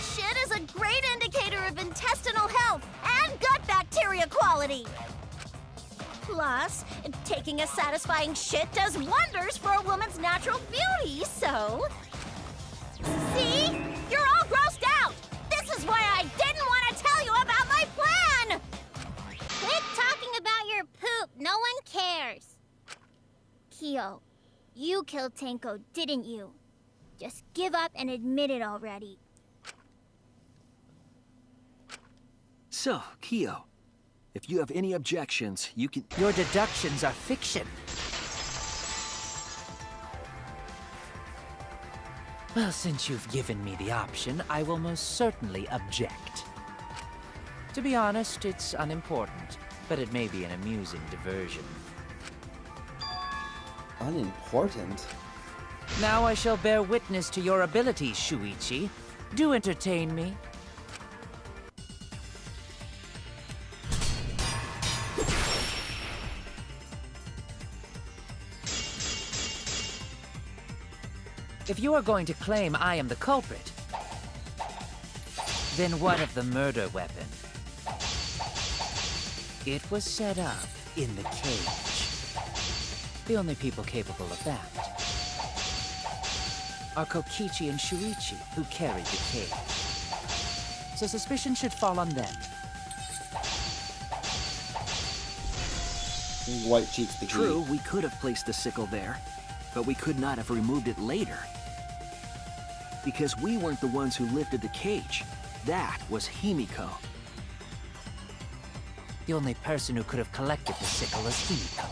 Shit is a great indicator of intestinal health and gut bacteria quality. Plus, taking a satisfying shit does wonders for a woman's natural beauty, so... See? You're all grossed out! This is why I didn't want to tell you about my plan! Quit talking about your poop. No one cares. Kyo, you killed Tenko, didn't you? Just give up and admit it already. So, Kyo, if you have any objections, you can... Your deductions are fiction. Well, since you've given me the option, I will most certainly object. To be honest, it's unimportant, but it may be an amusing diversion. Unimportant? Now I shall bear witness to your abilities, Shuichi. Do entertain me. If you are going to claim I am the culprit, then what of the murder weapon? It was set up in the cage. The only people capable of that are Kokichi and Shuichi, who carried the cage. So suspicion should fall on them. White cheeks the True, we could have placed the sickle there, but we could not have removed it later. Because we weren't the ones who lifted the cage. That was Himiko. The only person who could have collected the sickle is Himiko.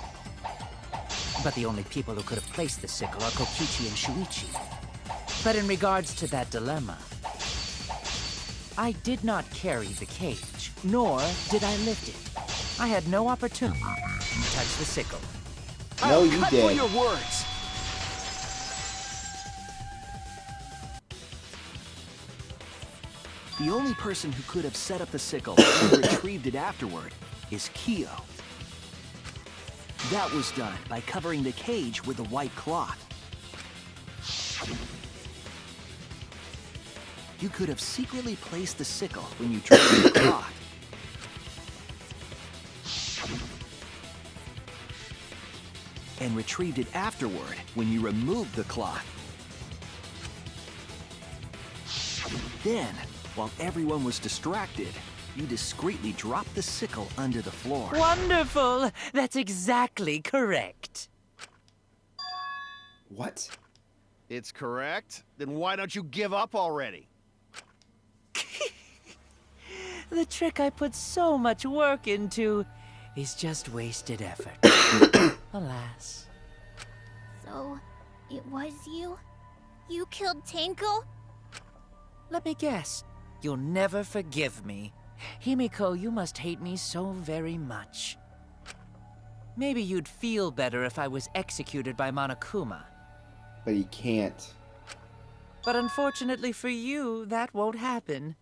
But the only people who could have placed the sickle are Kokichi and Shuichi. But in regards to that dilemma, I did not carry the cage. Nor did I lift it. I had no opportunity to touch the sickle. No, you cut did. for your words. The only person who could have set up the sickle and retrieved it afterward is Kyo. That was done by covering the cage with a white cloth. You could have secretly placed the sickle when you drew the cloth. And retrieved it afterward when you removed the cloth. Then, while everyone was distracted, you discreetly dropped the sickle under the floor. Wonderful! That's exactly correct. What? It's correct. Then why don't you give up already? The trick I put so much work into is just wasted effort. Alas. So, it was you? You killed Tenko? Let me guess. You'll never forgive me. Himiko, you must hate me so very much. Maybe you'd feel better if I was executed by Monokuma. But he can't. But unfortunately for you, that won't happen.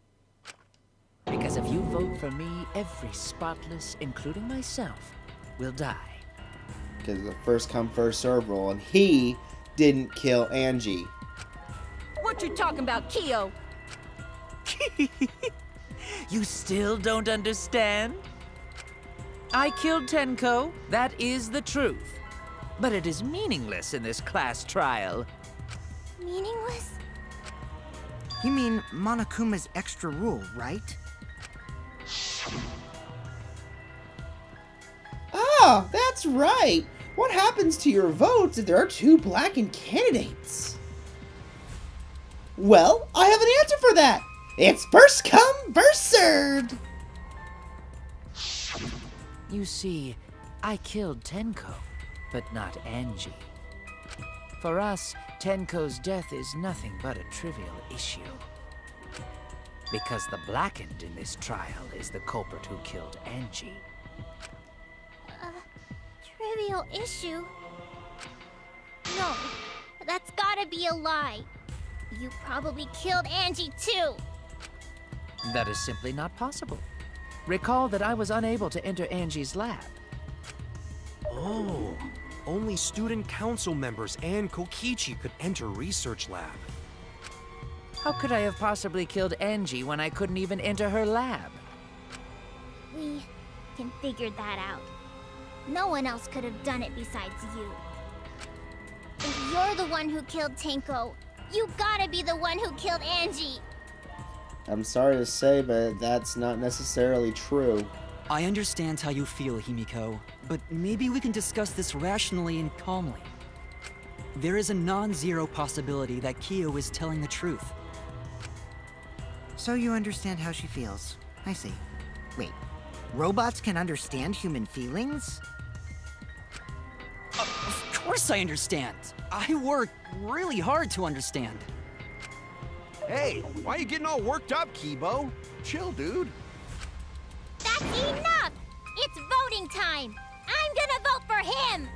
Because if you vote for me, every spotless, including myself, will die. Because of the first come, first serve rule, and he didn't kill Angie. What you talking about, Kyo? You still don't understand? I killed Tenko, that is the truth. But it is meaningless in this class trial. Meaningless? You mean Monokuma's extra rule, right? Ah, that's right. What happens to your votes if there are two Blackened candidates? Well, I have an answer for that. It's first come, first served. You see, I killed Tenko, but not Angie. For us, Tenko's death is nothing but a trivial issue. Because the Blackened in this trial is the culprit who killed Angie. Trivial issue? No, that's gotta be a lie. You probably killed Angie too. That is simply not possible. Recall that I was unable to enter Angie's lab. Oh, only student council members and Kokichi could enter research lab. How could I have possibly killed Angie when I couldn't even enter her lab? We can figure that out. No one else could have done it besides you. If you're the one who killed Tenko, you gotta be the one who killed Angie. I'm sorry to say, but that's not necessarily true. I understand how you feel, Himiko, but maybe we can discuss this rationally and calmly. There is a non-zero possibility that Kyo is telling the truth. So you understand how she feels. I see. Wait, robots can understand human feelings? Of course I understand. I work really hard to understand. Hey, why are you getting all worked up, Kibo? Chill, dude. That's enough! It's voting time! I'm gonna vote for him!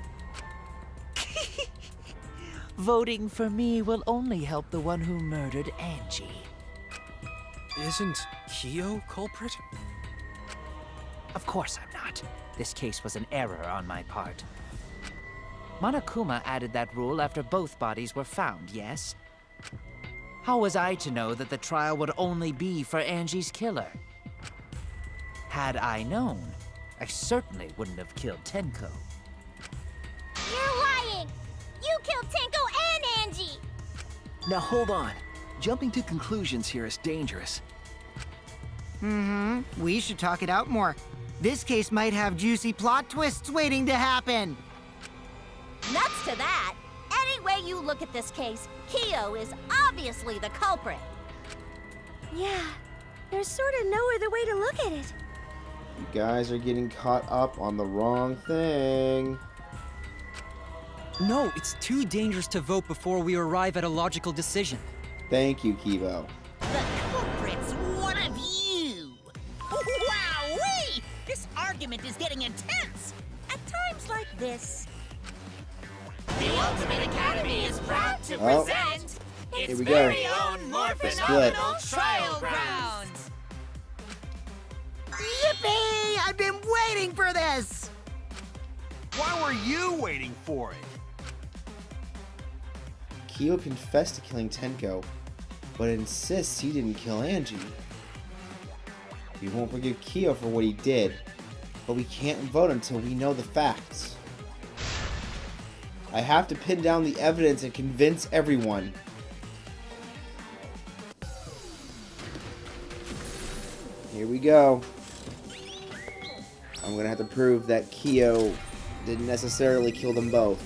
Voting for me will only help the one who murdered Angie. Isn't Kyo culprit? Of course I'm not. This case was an error on my part. Monokuma added that rule after both bodies were found, yes? How was I to know that the trial would only be for Angie's killer? Had I known, I certainly wouldn't have killed Tenko. You're lying! You killed Tenko and Angie! Now hold on. Jumping to conclusions here is dangerous. We should talk it out more. This case might have juicy plot twists waiting to happen. Nuts to that! Any way you look at this case, Kyo is obviously the culprit. Yeah, there's sort of no other way to look at it. You guys are getting caught up on the wrong thing. No, it's too dangerous to vote before we arrive at a logical decision. Thank you, Kibo. The culprit's one of you! Wow! argument is getting intense. At times like this, the Ultimate Academy is proud to present its we go. very own more The phenomenal trial grounds. Yippee! I've been waiting for this! Why were you waiting for it? Kyo confessed to killing Tenko, but insists he didn't kill Angie. We won't forgive Kyo for what he did, but we can't vote until we know the facts. I have to pin down the evidence and convince everyone. Here we go. I'm gonna have to prove that Kyo didn't necessarily kill them both.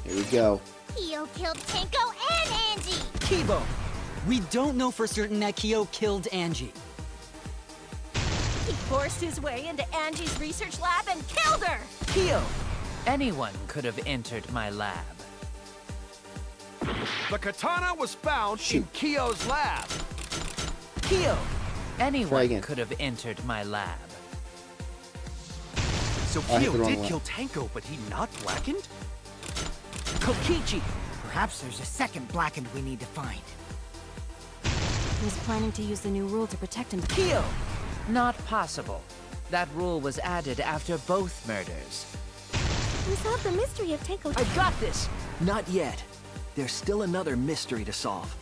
Here we go. Kyo killed Tenko and Angie! Kibo! We don't know for certain that Kyo killed Angie. He forced his way into Angie's research lab and killed her! Kyo! Anyone could have entered my lab. The katana was found in Kyo's lab. Kyo! Anyone again. could have entered my lab. So I hit Kyo the wrong did one. kill Tenko, but he not Blackened? Kokichi! Perhaps there's a second Blackened we need to find. He was planning to use the new rule to protect him. Kyo! Not possible. That rule was added after both murders. We solved the mystery of Tenko. I've got this! Not yet. There's still another mystery to solve.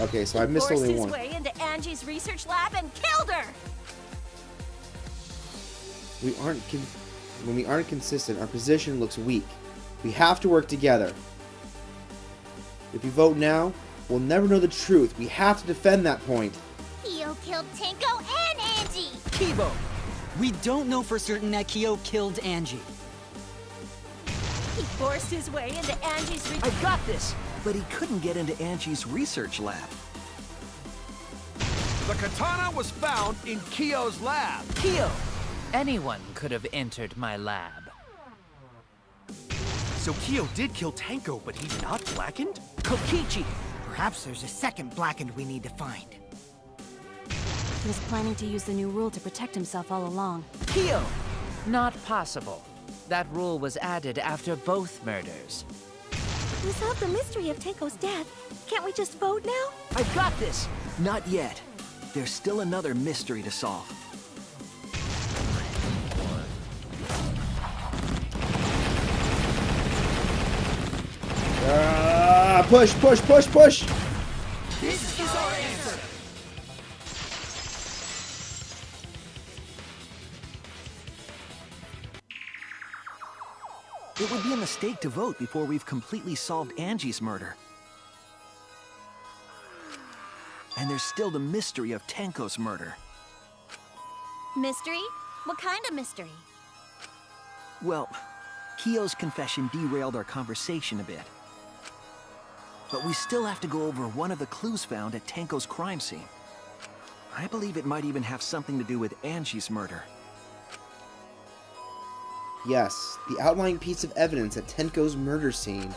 Okay, so I missed Forced only his one. way into Angie's research lab and killed her! When we aren't consistent, our position looks weak. We have to work together. If we vote now, we'll never know the truth. We have to defend that point. Kyo killed Tenko and Angie! Kibo! We don't know for certain that Kyo killed Angie. He forced his way into Angie's I've got this! But he couldn't get into Angie's research lab. The katana was found in Kyo's lab. Kyo! Anyone could have entered my lab. So Kyo did kill Tenko, but he not Blackened? Kokichi! Perhaps there's a second Blackened we need to find. He was planning to use the new rule to protect himself all along. Kyo! Not possible. That rule was added after both murders. We solved the mystery of Tenko's death. Can't we just vote now? I've got this! Not yet. There's still another mystery to solve. Push, push, push, push! This is our answer! It would be a mistake to vote before we've completely solved Angie's murder. And there's still the mystery of Tenko's murder. Mystery? What kind of mystery? Well, Kyo's confession derailed our conversation a bit. But we still have to go over one of the clues found at Tenko's crime scene. I believe it might even have something to do with Angie's murder. Yes, the outlying piece of evidence at Tenko's murder scene.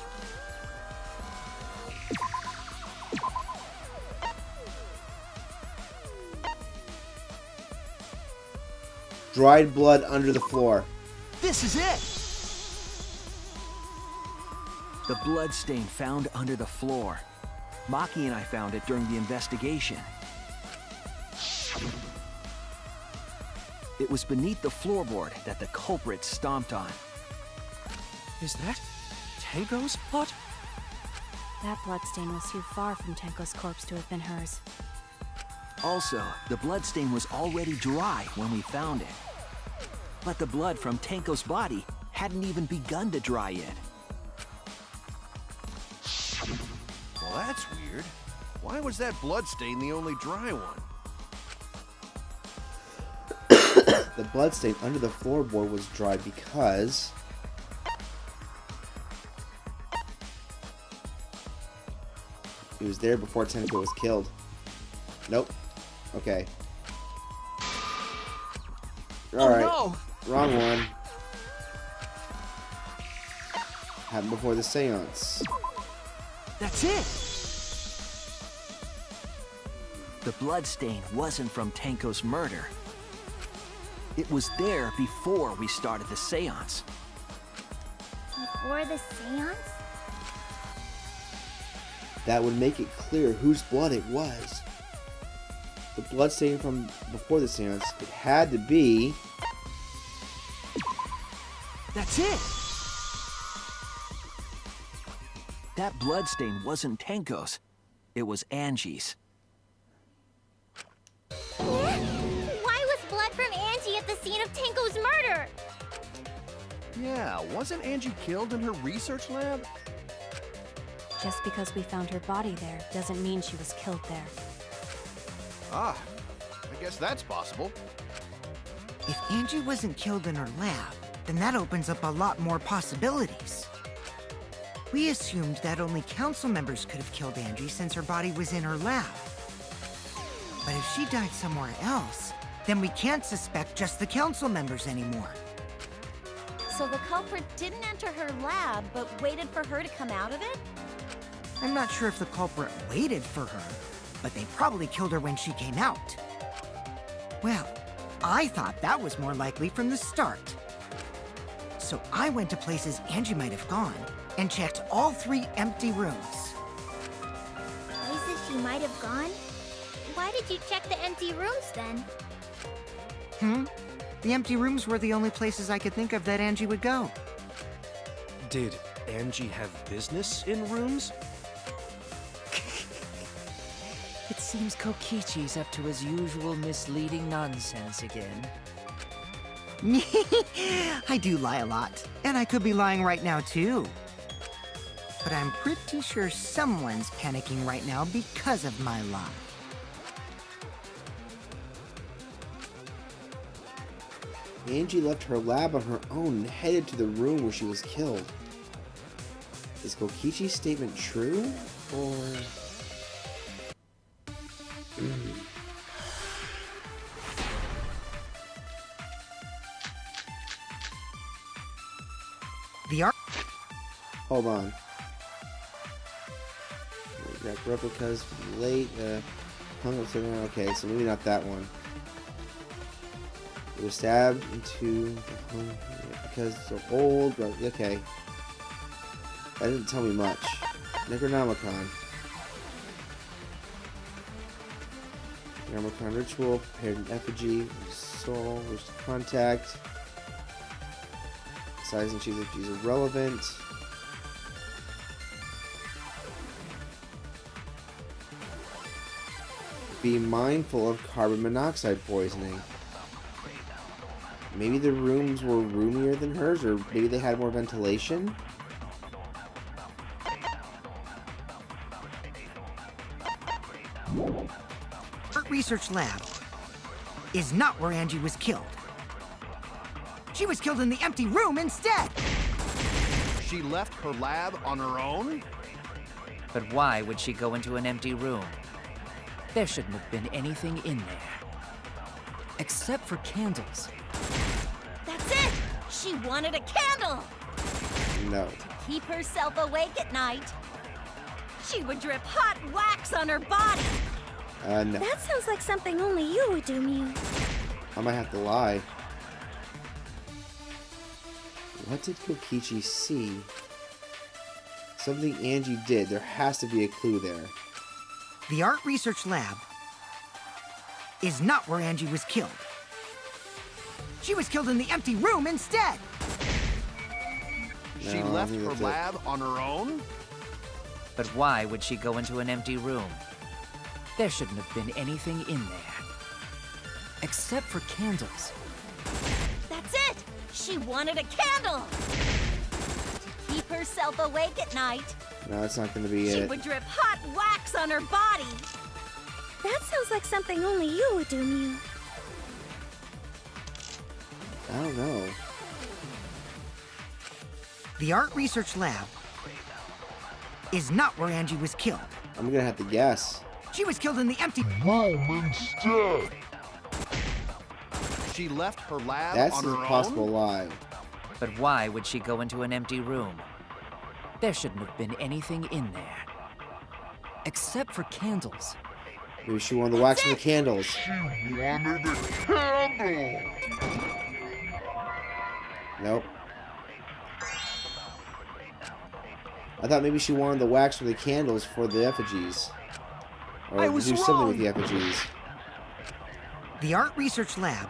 Dried blood under the floor. This is it! The blood stain found under the floor. Maki and I found it during the investigation. It was beneath the floorboard that the culprit stomped on. Is that Tenko's blood? That bloodstain was too far from Tenko's corpse to have been hers. Also, the bloodstain was already dry when we found it. But the blood from Tenko's body hadn't even begun to dry yet. Well, that's weird. Why was that bloodstain the only dry one? The bloodstain under the floorboard was dry because It was there before Tenko was killed. Nope. Okay. Alright. No! Wrong one. Happened before the seance. That's it! The bloodstain wasn't from Tenko's murder. It was there before we started the seance. Before the seance? That would make it clear whose blood it was. The bloodstain from before the seance, it had to be... That's it! That bloodstain wasn't Tenko's. It was Angie's. Why was blood from Angie at the scene of Tenko's murder? Yeah, wasn't Angie killed in her research lab? Just because we found her body there doesn't mean she was killed there. Ah, I guess that's possible. If Angie wasn't killed in her lab, then that opens up a lot more possibilities. We assumed that only council members could have killed Angie since her body was in her lab. But if she died somewhere else, then we can't suspect just the council members anymore. So the culprit didn't enter her lab, but waited for her to come out of it? I'm not sure if the culprit waited for her, but they probably killed her when she came out. Well, I thought that was more likely from the start. So I went to places Angie might have gone and checked all 3 empty rooms. Places she might have gone? Why did you check the empty rooms then? The empty rooms were the only places I could think of that Angie would go. Did Angie have business in rooms? It seems Kokichi's up to his usual misleading nonsense again. I do lie a lot, and I could be lying right now too. But I'm pretty sure someone's panicking right now because of my lie. Angie left her lab on her own and headed to the room where she was killed. Is Kokichi's statement true, or... The art... Hold on. Got replicas late, hung up something. Okay, so maybe not that one. It was stabbed into the home because it's so old. Okay. That didn't tell me much. Necronomicon. Necronomicon ritual, prepared an effigy, soul, wish to contact. Size and she's irrelevant. Be mindful of carbon monoxide poisoning. Maybe the rooms were roomier than hers, or maybe they had more ventilation? Art Research Lab is not where Angie was killed. She was killed in the empty room instead! She left her lab on her own? But why would she go into an empty room? There shouldn't have been anything in there. Except for candles. That's it! She wanted a candle! No. To keep herself awake at night. She would drip hot wax on her body. No. That sounds like something only you would do, Mew. I might have to lie. What did Kokichi see? Something Angie did. There has to be a clue there. The Art Research Lab is not where Angie was killed. She was killed in the empty room instead! She No, I left think her that's it. lab on her own? But why would she go into an empty room? There shouldn't have been anything in there. Except for candles. That's it! She wanted a candle! To keep herself awake at night. No, that's not going to be She it. would drip hot wax on her body. That sounds like something only you would do, Mew. I don't know. The Art Research Lab is not where Angie was killed. I'm gonna have to guess. She was killed in the empty Room instead. She left her lab That's on a her possible own? lie. But why would she go into an empty room? There shouldn't have been anything in there. Except for candles. Maybe she wanted the wax from the candles. She wanted a candle. Nope. I thought maybe she wanted the wax from the candles for the effigies. Or I to was do something wrong. with the effigies. the art research lab.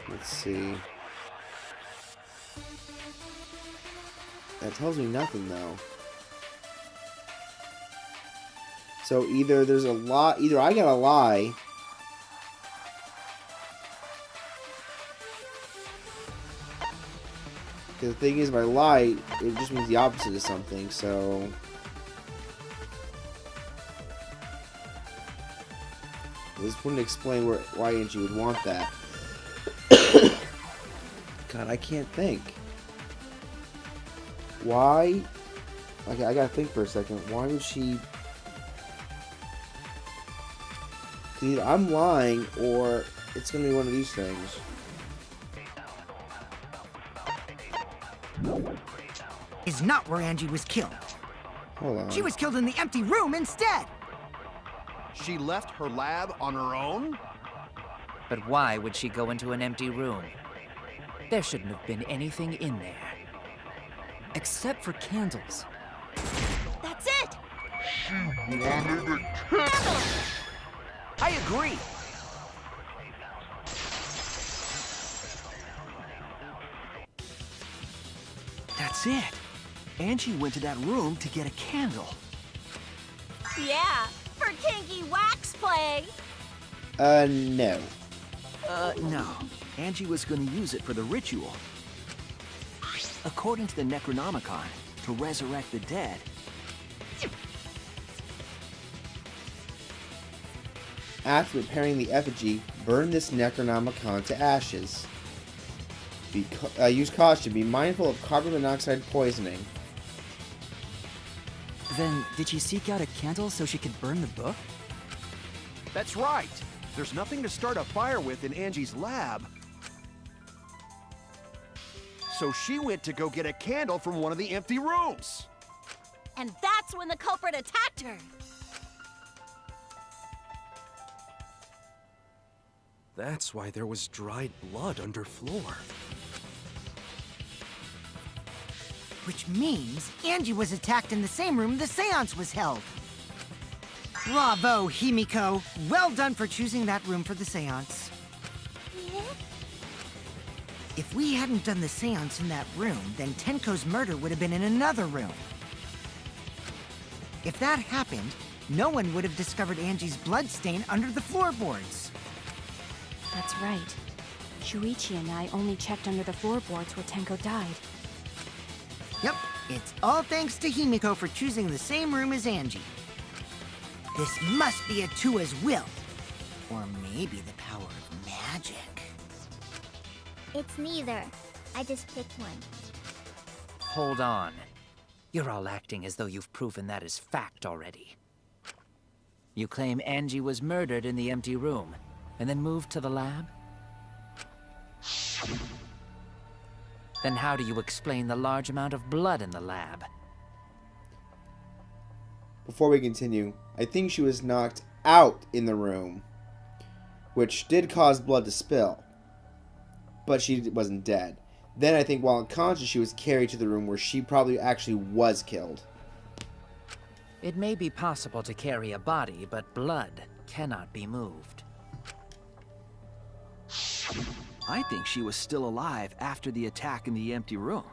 Let's see. That tells me nothing though. So either there's a lie, either I got a lie. The thing is, by lie, it just means the opposite of something, so... This wouldn't explain why Angie would want that. God, I can't think. Why? Okay, I gotta think for a second. Why would she... Either I'm lying, or it's gonna be one of these things. Is not where Angie was killed. Hold on. She was killed in the empty room instead. She left her lab on her own? But why would she go into an empty room? There shouldn't have been anything in there. Except for candles. That's it! She wanted a candle. I agree! That's it. Angie went to that room to get a candle. Yeah, for kinky wax play. No. No. Angie was going to use it for the ritual. According to the Necronomicon, to resurrect the dead. After preparing the effigy, burn this Necronomicon to ashes. Use caution. Be mindful of carbon monoxide poisoning. Then, did she seek out a candle so she could burn the book? That's right. There's nothing to start a fire with in Angie's lab. So she went to go get a candle from one of the empty rooms. And that's when the culprit attacked her. That's why there was dried blood under floor. Which means Angie was attacked in the same room the seance was held. Bravo, Himiko. Well done for choosing that room for the seance. Yeah? If we hadn't done the seance in that room, then Tenko's murder would have been in another room. If that happened, no one would have discovered Angie's bloodstain under the floorboards. That's right. Shuichi and I only checked under the floorboards where Tenko died. Yep, it's all thanks to Himiko for choosing the same room as Angie. This must be a Tua's will. Or maybe the power of magic. It's neither. I just picked one. Hold on. You're all acting as though you've proven that as fact already. You claim Angie was murdered in the empty room, and then moved to the lab? Then how do you explain the large amount of blood in the lab? Before we continue, I think she was knocked out in the room, which did cause blood to spill, but she wasn't dead. Then I think while unconscious, she was carried to the room where she probably actually was killed. It may be possible to carry a body, but blood cannot be moved. I think she was still alive after the attack in the empty room.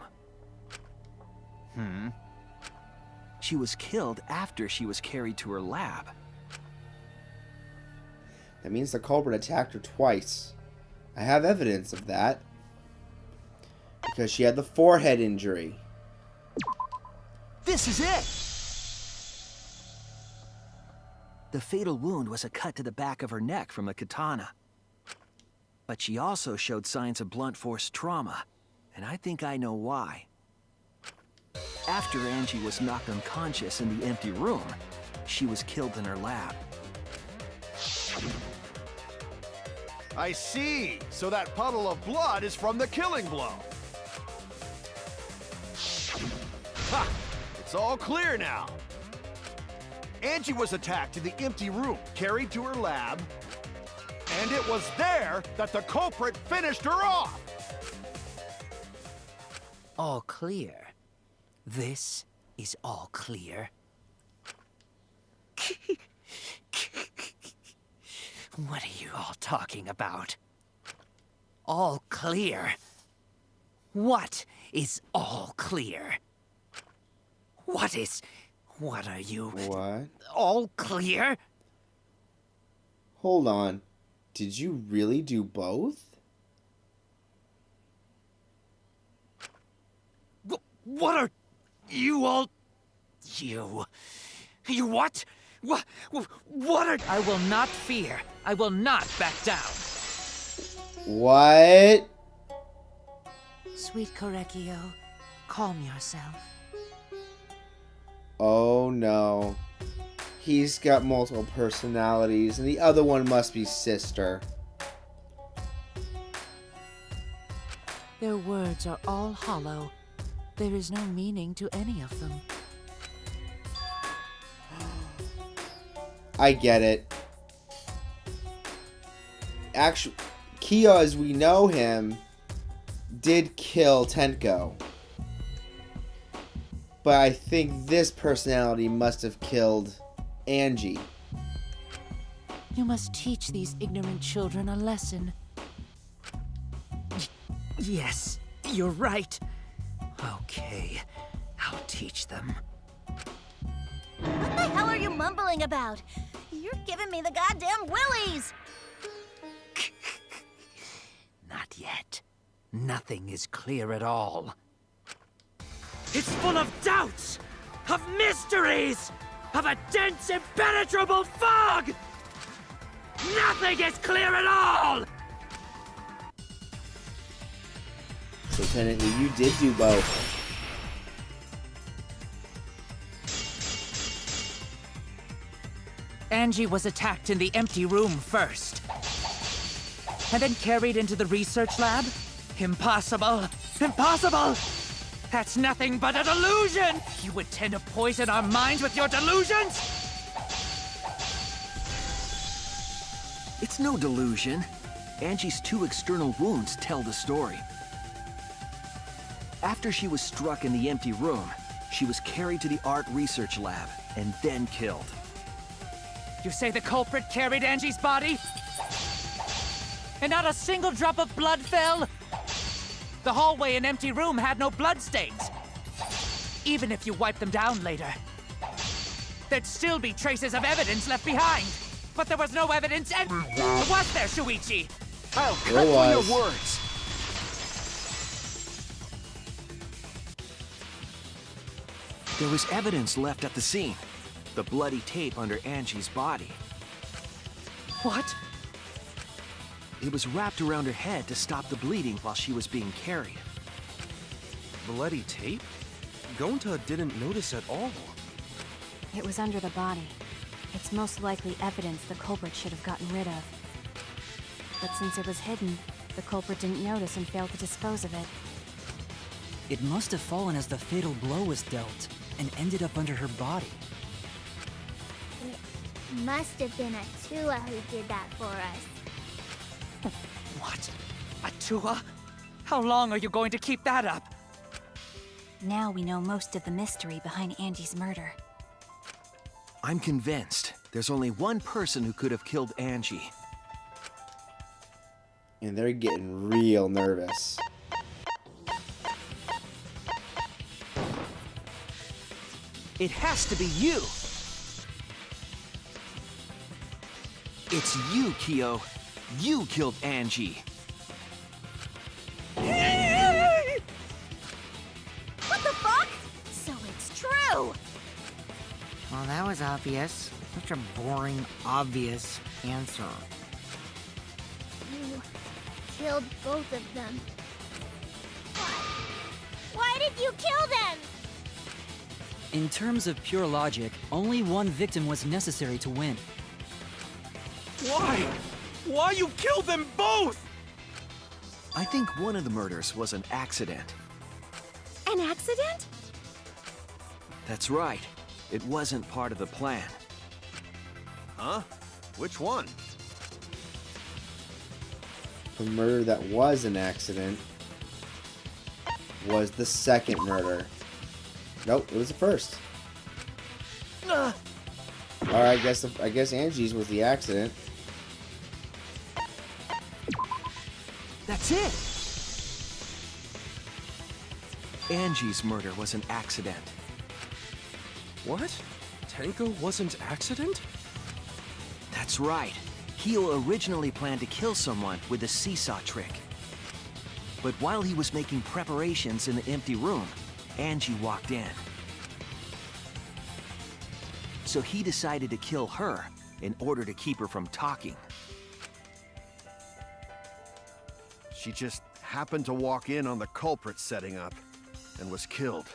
She was killed after she was carried to her lab. That means the culprit attacked her twice. I have evidence of that. Because she had the forehead injury. This is it! The fatal wound was a cut to the back of her neck from the katana. But she also showed signs of blunt force trauma, and I think I know why. After Angie was knocked unconscious in the empty room, she was killed in her lab. I see. So that puddle of blood is from the killing blow. Ha! It's all clear now. Angie was attacked in the empty room, carried to her lab, and it was there that the culprit finished her off. All clear. This is all clear. What are you all talking about? All clear? What is all clear? What are you? What? All clear? Hold on. Did you really do both? What are you all... You what? What are... I will not fear. I will not back down. What? Sweet Korekio, calm yourself. Oh no. He's got multiple personalities, and the other one must be Sister. Their words are all hollow. There is no meaning to any of them. I get it. Actually, Kyo, as we know him, did kill Tenko. But I think this personality must have killed Angie. You must teach these ignorant children a lesson. Yes, you're right. Okay, I'll teach them. What the hell are you mumbling about? You're giving me the goddamn willies! Not yet. Nothing is clear at all. It's full of doubts, of mysteries, of a dense, impenetrable fog! Nothing is clear at all! So technically you did do both. Angie was attacked in the empty room first. And then carried into the research lab? Impossible! Impossible! That's nothing but a delusion! You intend to poison our minds with your delusions? It's no delusion. Angie's 2 external wounds tell the story. After she was struck in the empty room, she was carried to the art research lab and then killed. You say the culprit carried Angie's body? And not a single drop of blood fell? The hallway and empty room had no bloodstains. Even if you wipe them down later, there'd still be traces of evidence left behind. But there was no evidence and... Was there, Shuichi? I'll cut through your words. There was evidence left at the scene. The bloody tape under Angie's body. What? It was wrapped around her head to stop the bleeding while she was being carried. Bloody tape? Gonta didn't notice at all. It was under the body. It's most likely evidence the culprit should have gotten rid of. But since it was hidden, the culprit didn't notice and failed to dispose of it. It must have fallen as the fatal blow was dealt, and ended up under her body. It must have been Atua who did that for us. What? Atua? How long are you going to keep that up? Now we know most of the mystery behind Angie's murder. I'm convinced there's only one person who could have killed Angie. And they're getting real nervous. It has to be you! It's you, Kyo. You killed Angie. What the fuck? So it's true! Well, that was obvious. Such a boring, obvious answer. You killed both of them. Why? Why did you kill them? In terms of pure logic, only one victim was necessary to win. Why? Why you killed them both? I think one of the murders was an accident. An accident? That's right. It wasn't part of the plan. Huh? Which one? The murder that was an accident was the second murder. Nope, it was the first. Alright, I guess Angie's was the accident. That's it! Angie's murder was an accident. What? Tenko wasn't accident? That's right. Kyo originally planned to kill someone with the seesaw trick. But while he was making preparations in the empty room, Angie walked in. So he decided to kill her in order to keep her from talking. She just happened to walk in on the culprit setting up and was killed.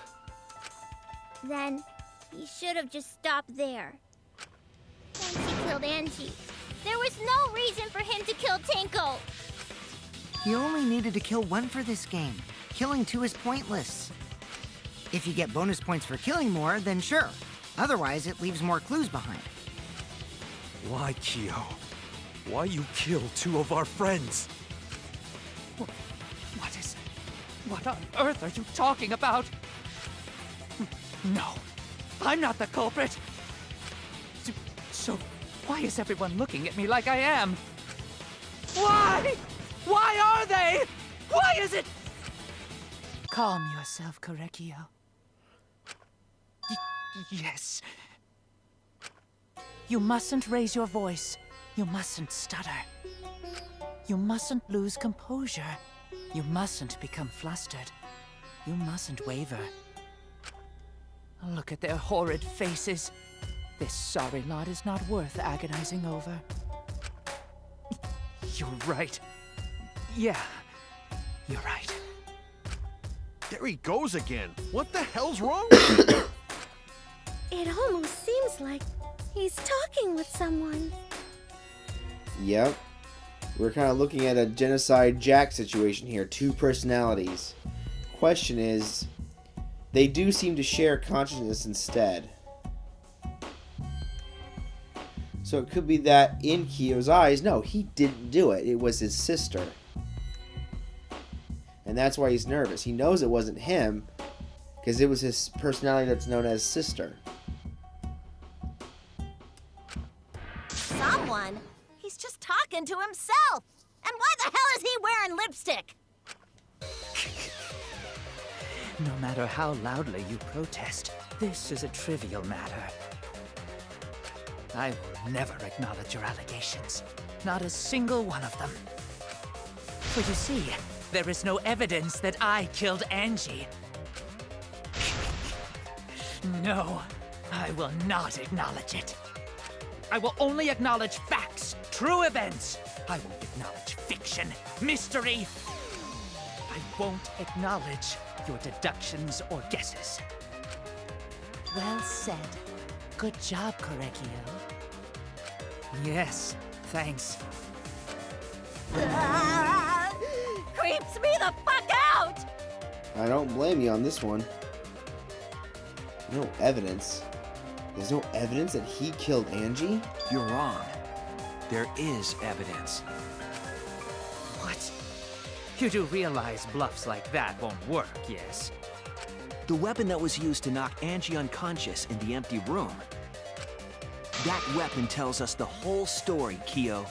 Then he should have just stopped there. Once he killed Angie, there was no reason for him to kill Tenko. You only needed to kill one for this game. Killing two is pointless. If you get bonus points for killing more, then sure. Otherwise, it leaves more clues behind. Why, Kyo? Why you kill two of our friends? What on earth are you talking about? No, I'm not the culprit. So, why is everyone looking at me like I am? Why? Why are they? Why is it? Calm yourself, Korekio. Yes. You mustn't raise your voice. You mustn't stutter. You mustn't lose composure. You mustn't become flustered. You mustn't waver. Look at their horrid faces. This sorry lot is not worth agonizing over. You're right. Yeah, you're right. There he goes again. What the hell's wrong? It almost seems like he's talking with someone. Yep. We're kind of looking at a genocide Jack situation here. Two personalities. Question is, they do seem to share consciousness instead. So it could be that in Kyo's eyes, no, he didn't do it. It was his sister. And that's why he's nervous. He knows it wasn't him, because it was his personality that's known as sister. Someone? He's just talking to himself. And why the hell is he wearing lipstick? No matter how loudly you protest, this is a trivial matter. I will never acknowledge your allegations. Not a single one of them. For you see, there is no evidence that I killed Angie. No, I will not acknowledge it. I will only acknowledge facts, true events. I won't acknowledge fiction, mystery. I won't acknowledge your deductions or guesses. Well said. Good job, Korekio. Yes, thanks. Creeps me the fuck out! I don't blame you on this one. No evidence. There's no evidence that he killed Angie? You're wrong. There is evidence. What? You do realize bluffs like that won't work, yes? The weapon that was used to knock Angie unconscious in the empty room. That weapon tells us the whole story, Kyo.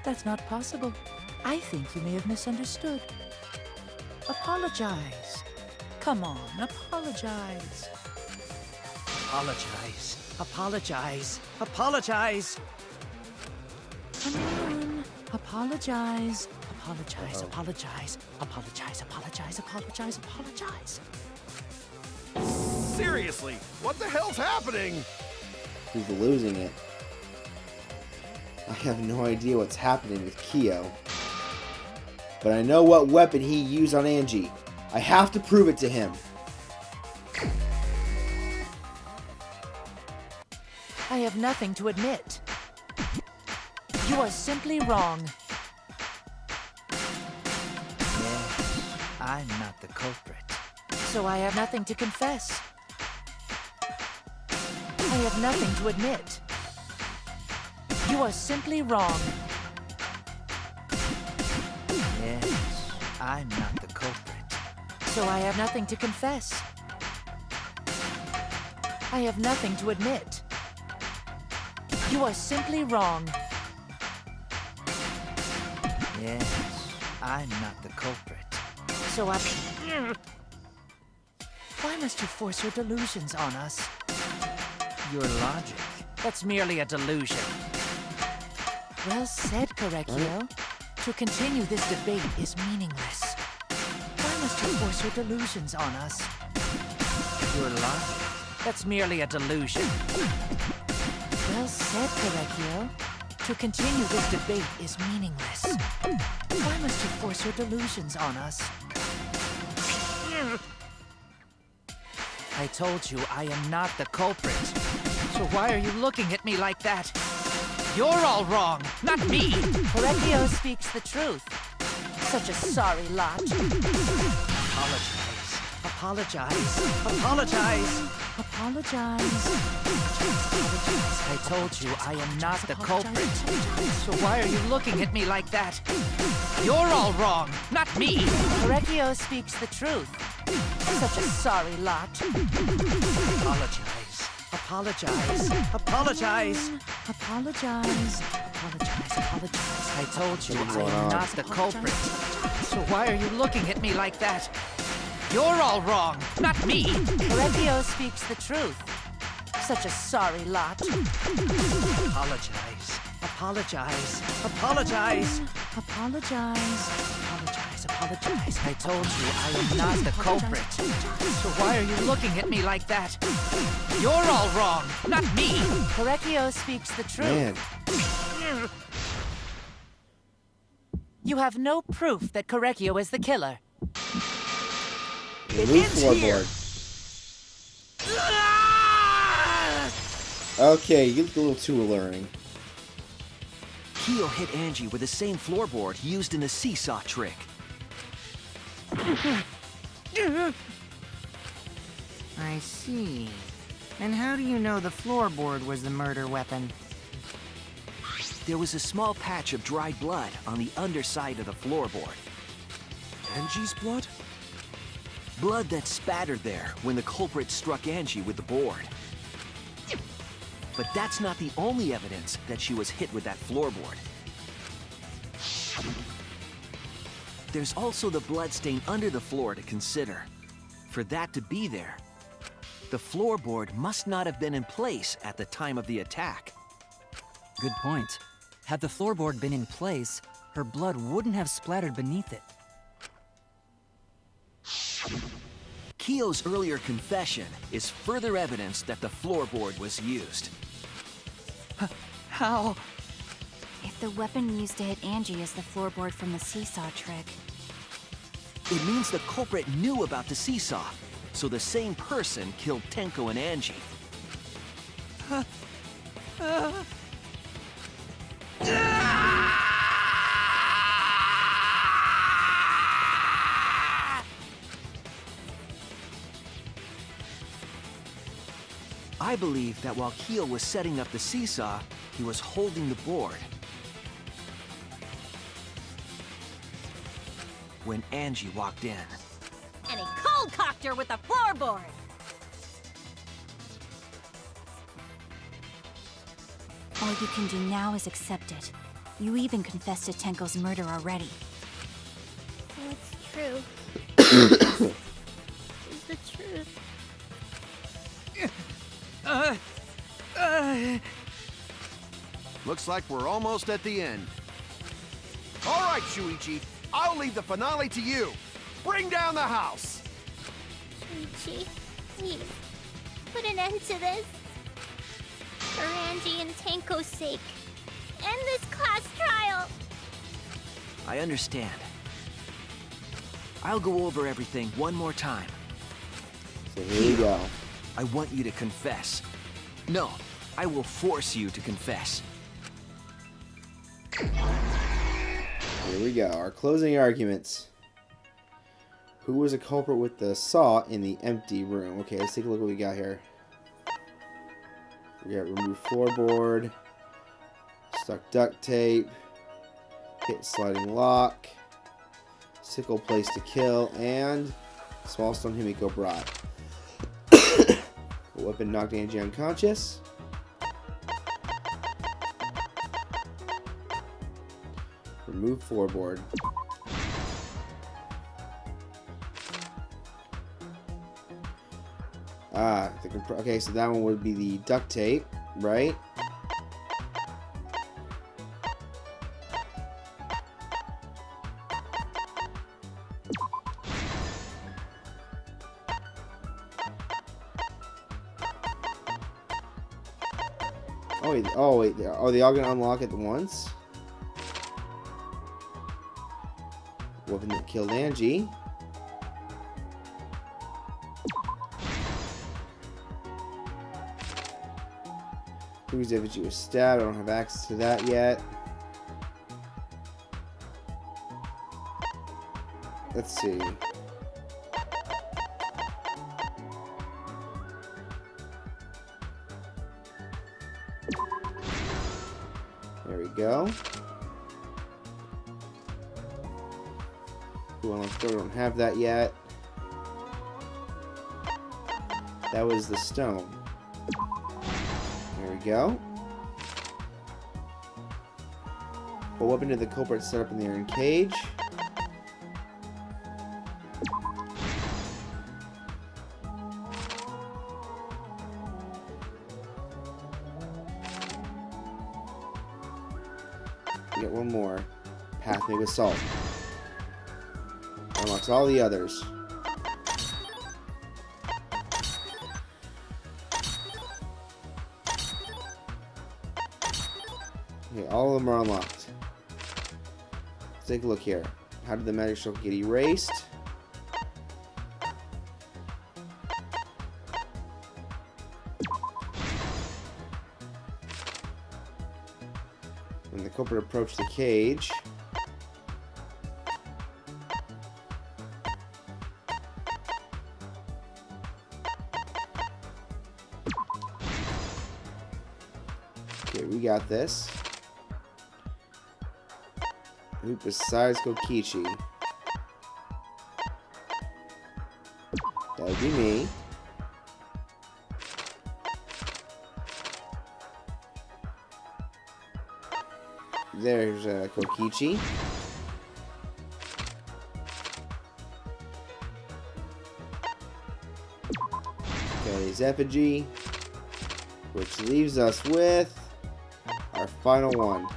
That's not possible. I think you may have misunderstood. Apologize. Come on, apologize. Apologize. Apologize. Apologize. Come on. Apologize. Apologize. Apologize. Apologize. Apologize. Apologize. Apologize. Seriously, what the hell's happening? He's losing it. I have no idea what's happening with Kyo. but I know what weapon he used on Angie. I have to prove it to him. I have nothing to admit. You are simply wrong. Yes, I'm not the culprit. So I have nothing to confess. I have nothing to admit. You are simply wrong. Yes, I'm not the culprit. So I have nothing to confess. I have nothing to admit. You are simply wrong. Yes, I'm not the culprit. So I... Why must you force your delusions on us? Your logic. That's merely a delusion. Well said, Correcchio. To continue this debate is meaningless. Why must you force your delusions on us? Your logic. That's merely a delusion. Well said, Correcchio. To continue this debate is meaningless. Why must you force your delusions on us? I told you I am not the culprit. So why are you looking at me like that? You're all wrong, not me! Correcchio speaks the truth. Such a sorry lot. Apologize. Apologize. Apologize. I told you I am not the culprit. So why are you looking at me like that? You're all wrong, not me! Correcchio speaks the truth. Such a sorry lot. Apologize. Apologize. Apologize. Apologize. Apologize. I told you I am not the culprit. So why are you looking at me like that? You're all wrong, not me! Correcchio speaks the truth. Such a sorry lot. Apologize. Apologize. Apologize. Apologize. Apologize. I told you I am not the culprit. So why are you looking at me like that? You're all wrong, not me! Correcchio speaks the truth. Man. You have no proof that Correcchio is the killer. Remove floorboard. Okay, you look a little too alluring. Keo hit Angie with the same floorboard used in the seesaw trick. I see. And how do you know the floorboard was the murder weapon? There was a small patch of dried blood on the underside of the floorboard. Angie's blood? Blood that spattered there when the culprit struck Angie with the board. But that's not the only evidence that she was hit with that floorboard. There's also the bloodstain under the floor to consider. For that to be there, the floorboard must not have been in place at the time of the attack. Good point. Had the floorboard been in place, her blood wouldn't have splattered beneath it. Keo's earlier confession is further evidence that the floorboard was used. How? If the weapon used to hit Angie is the floorboard from the seesaw trick, It means the culprit knew about the seesaw, so the same person killed Tenko and Angie. I believe that while Keo was setting up the seesaw, he was holding the board. When Angie walked in. And he cold-cocked her with the floorboard. all you can do now is accept it. You even confessed to Tenko's murder already. What's true? Is the truth. Looks like we're almost at the end. All right, Shuichi. I'll leave the finale to you. Bring down the house. Shuichi, please, put an end to this. For Angie and Tenko's sake. End this class trial. I understand. I'll go over everything one more time. So here we go. I want you to confess. No, I will force you to confess. Here we go. Our closing arguments. Who was a culprit with the saw in the empty room? Okay, let's take a look what we got here. We got remove floorboard, stuck duct tape, hit sliding lock, sickle place to kill, and small stone Himiko brought. Weapon knocked Angie unconscious. Remove floorboard. Okay, so that one would be the duct tape, right? Wait, are they all gonna unlock at once? Weapon that killed Angie. Who's if she was stabbed? I don't have access to that yet. Let's see. There we go. Who unlocked? I don't have that yet. That was the stone. There we go. What weapon did the culprit set up in the iron cage? We get one more. Path made with salt. Unlocks all the others. Okay, all of them are unlocked. Let's take a look here. How did the magic stroke get erased? When the culprit approached the cage, okay, we got this. Who besides Kokichi? That would be me. There's Kokichi. Okay, his effigy. Which leaves us with our final one.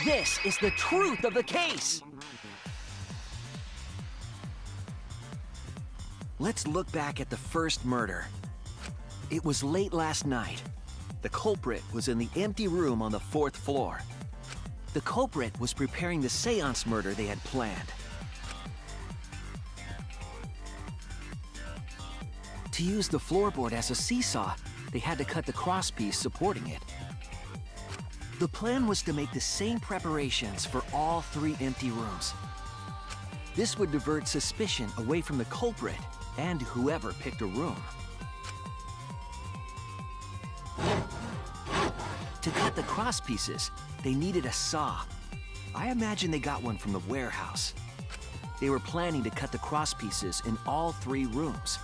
This is the truth of the case! Let's look back at the first murder. It was late last night. The culprit was in the empty room on the 4th floor. The culprit was preparing the seance murder they had planned. To use the floorboard as a seesaw, they had to cut the crosspiece supporting it. The plan was to make the same preparations for all 3 empty rooms. This would divert suspicion away from the culprit and whoever picked a room. To cut the crosspieces, they needed a saw. I imagine they got one from the warehouse. They were planning to cut the crosspieces in all 3 rooms.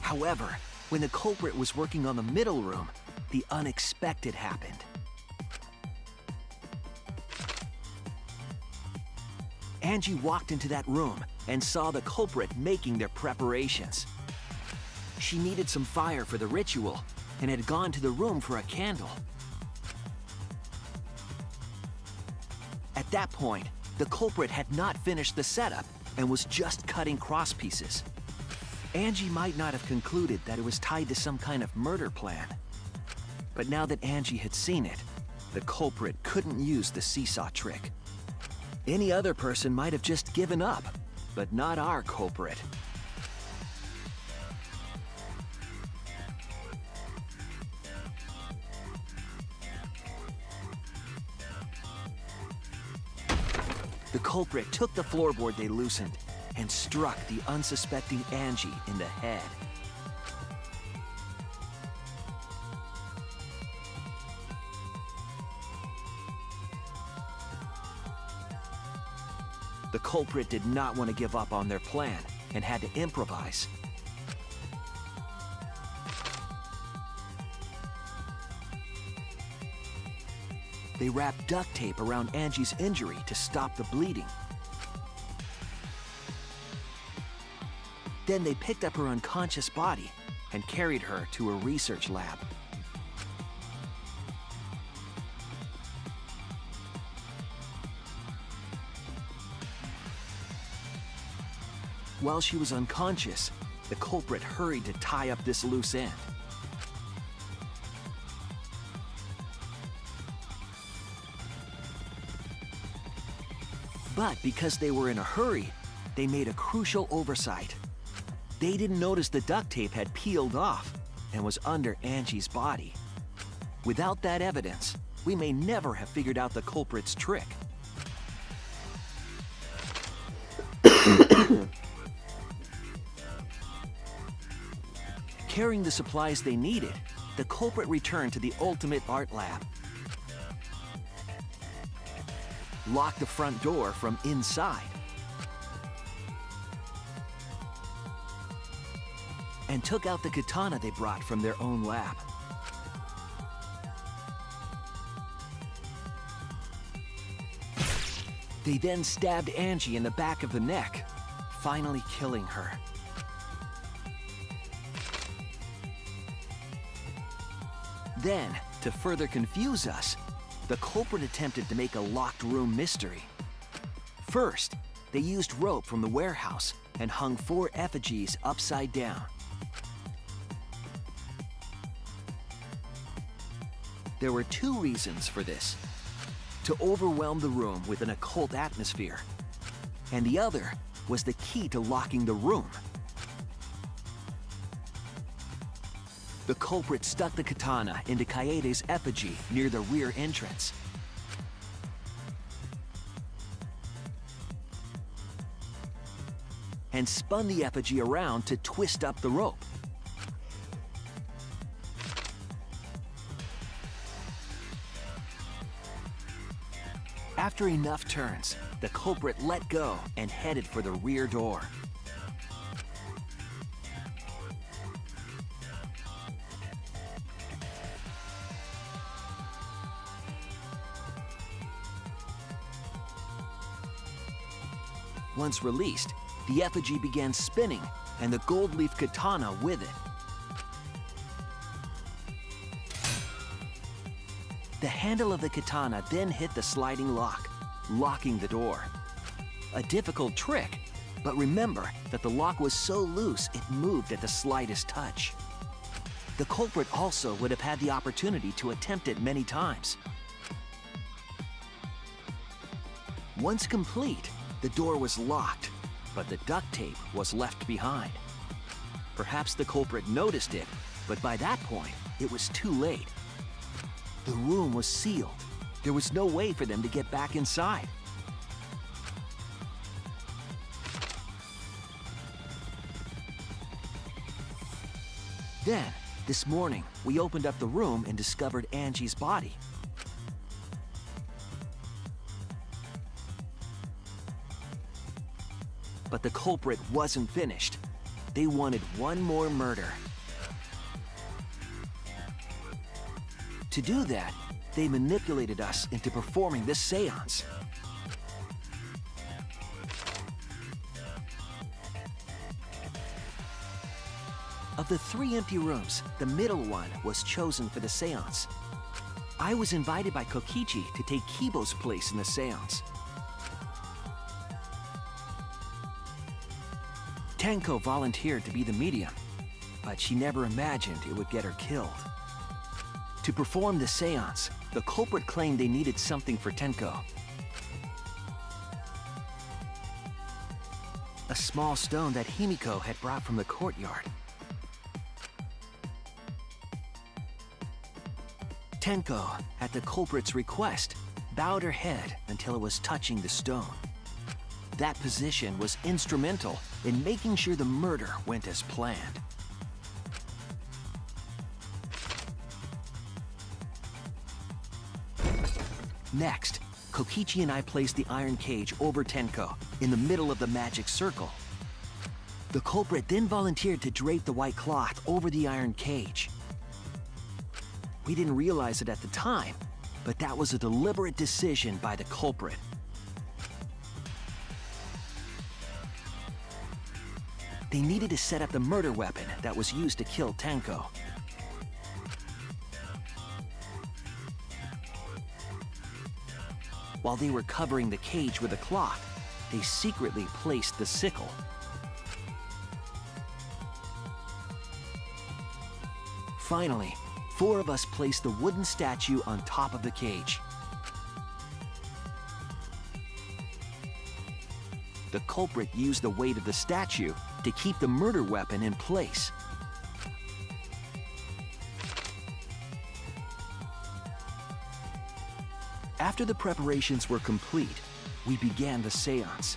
However, when the culprit was working on the middle room, the unexpected happened. Angie walked into that room and saw the culprit making their preparations. She needed some fire for the ritual and had gone to the room for a candle. At that point, the culprit had not finished the setup and was just cutting crosspieces. Angie might not have concluded that it was tied to some kind of murder plan. But now that Angie had seen it, the culprit couldn't use the seesaw trick. Any other person might have just given up, but not our culprit. The culprit took the floorboard they loosened and struck the unsuspecting Angie in the head. The culprit did not want to give up on their plan and had to improvise. They wrapped duct tape around Angie's injury to stop the bleeding. Then they picked up her unconscious body and carried her to a research lab. While she was unconscious, the culprit hurried to tie up this loose end. But because they were in a hurry, they made a crucial oversight. They didn't notice the duct tape had peeled off and was under Angie's body. Without that evidence, we may never have figured out the culprit's trick. Carrying the supplies they needed, the culprit returned to the ultimate art lab. Locked the front door from inside. And took out the katana they brought from their own lab. They then stabbed Angie in the back of the neck, finally killing her. Then, to further confuse us, the culprit attempted to make a locked room mystery. First, they used rope from the warehouse and hung 4 effigies upside down. There were 2 reasons for this: to overwhelm the room with an occult atmosphere, and the other was the key to locking the room. The culprit stuck the katana into Kaede's effigy near the rear entrance. And spun the effigy around to twist up the rope. After enough turns, the culprit let go and headed for the rear door. Once released, the effigy began spinning, and the gold leaf katana with it. The handle of the katana then hit the sliding lock, locking the door. A difficult trick, but remember that the lock was so loose it moved at the slightest touch. The culprit also would have had the opportunity to attempt it many times. Once complete, the door was locked, but the duct tape was left behind. Perhaps the culprit noticed it, but by that point, it was too late. The room was sealed. There was no way for them to get back inside. Then, this morning, we opened up the room and discovered Angie's body. But the culprit wasn't finished. They wanted one more murder. To do that, they manipulated us into performing this seance. Of the 3 empty rooms, the middle one was chosen for the seance. I was invited by Kokichi to take Kibo's place in the seance. Tenko volunteered to be the medium, but she never imagined it would get her killed. To perform the seance, the culprit claimed they needed something for Tenko. A small stone that Himiko had brought from the courtyard. Tenko, at the culprit's request, bowed her head until it was touching the stone. That position was instrumental in making sure the murder went as planned. Next, Kokichi and I placed the iron cage over Tenko in the middle of the magic circle. The culprit then volunteered to drape the white cloth over the iron cage. We didn't realize it at the time, but that was a deliberate decision by the culprit. They needed to set up the murder weapon that was used to kill Tenko. While they were covering the cage with a cloth, they secretly placed the sickle. Finally, 4 of us placed the wooden statue on top of the cage. The culprit used the weight of the statue to keep the murder weapon in place. After the preparations were complete, we began the seance.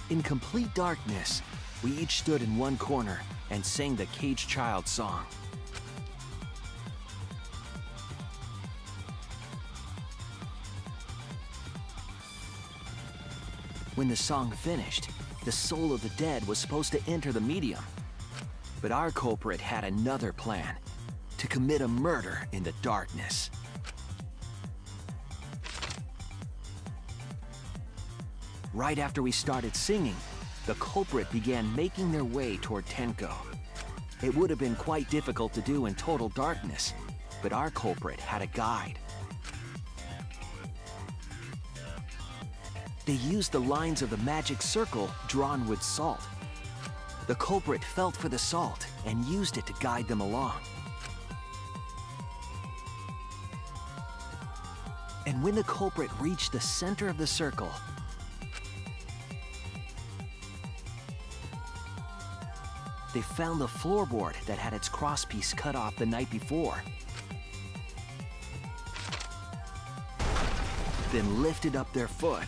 In complete darkness, we each stood in one corner and sang the Caged Child song. When the song finished, the soul of the dead was supposed to enter the medium. But our culprit had another plan: to commit a murder in the darkness. Right after we started singing, the culprit began making their way toward Tenko. It would have been quite difficult to do in total darkness, but our culprit had a guide. They used the lines of the magic circle drawn with salt. The culprit felt for the salt and used it to guide them along. And when the culprit reached the center of the circle, they found the floorboard that had its crosspiece cut off the night before. Then lifted up their foot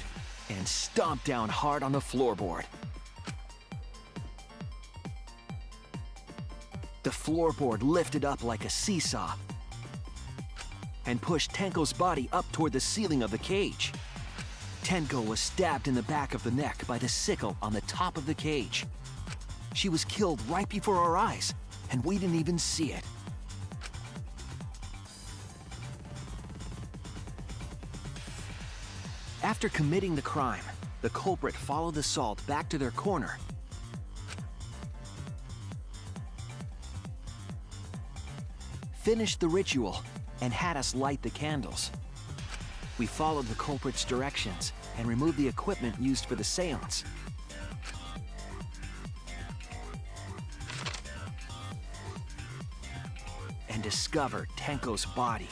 and stomped down hard on the floorboard. The floorboard lifted up like a seesaw and pushed Tenko's body up toward the ceiling of the cage. Tenko was stabbed in the back of the neck by the sickle on the top of the cage. She was killed right before our eyes, and we didn't even see it. After committing the crime, the culprit followed the salt back to their corner. Finished the ritual and had us light the candles. We followed the culprit's directions and removed the equipment used for the seance. And discovered Tenko's body.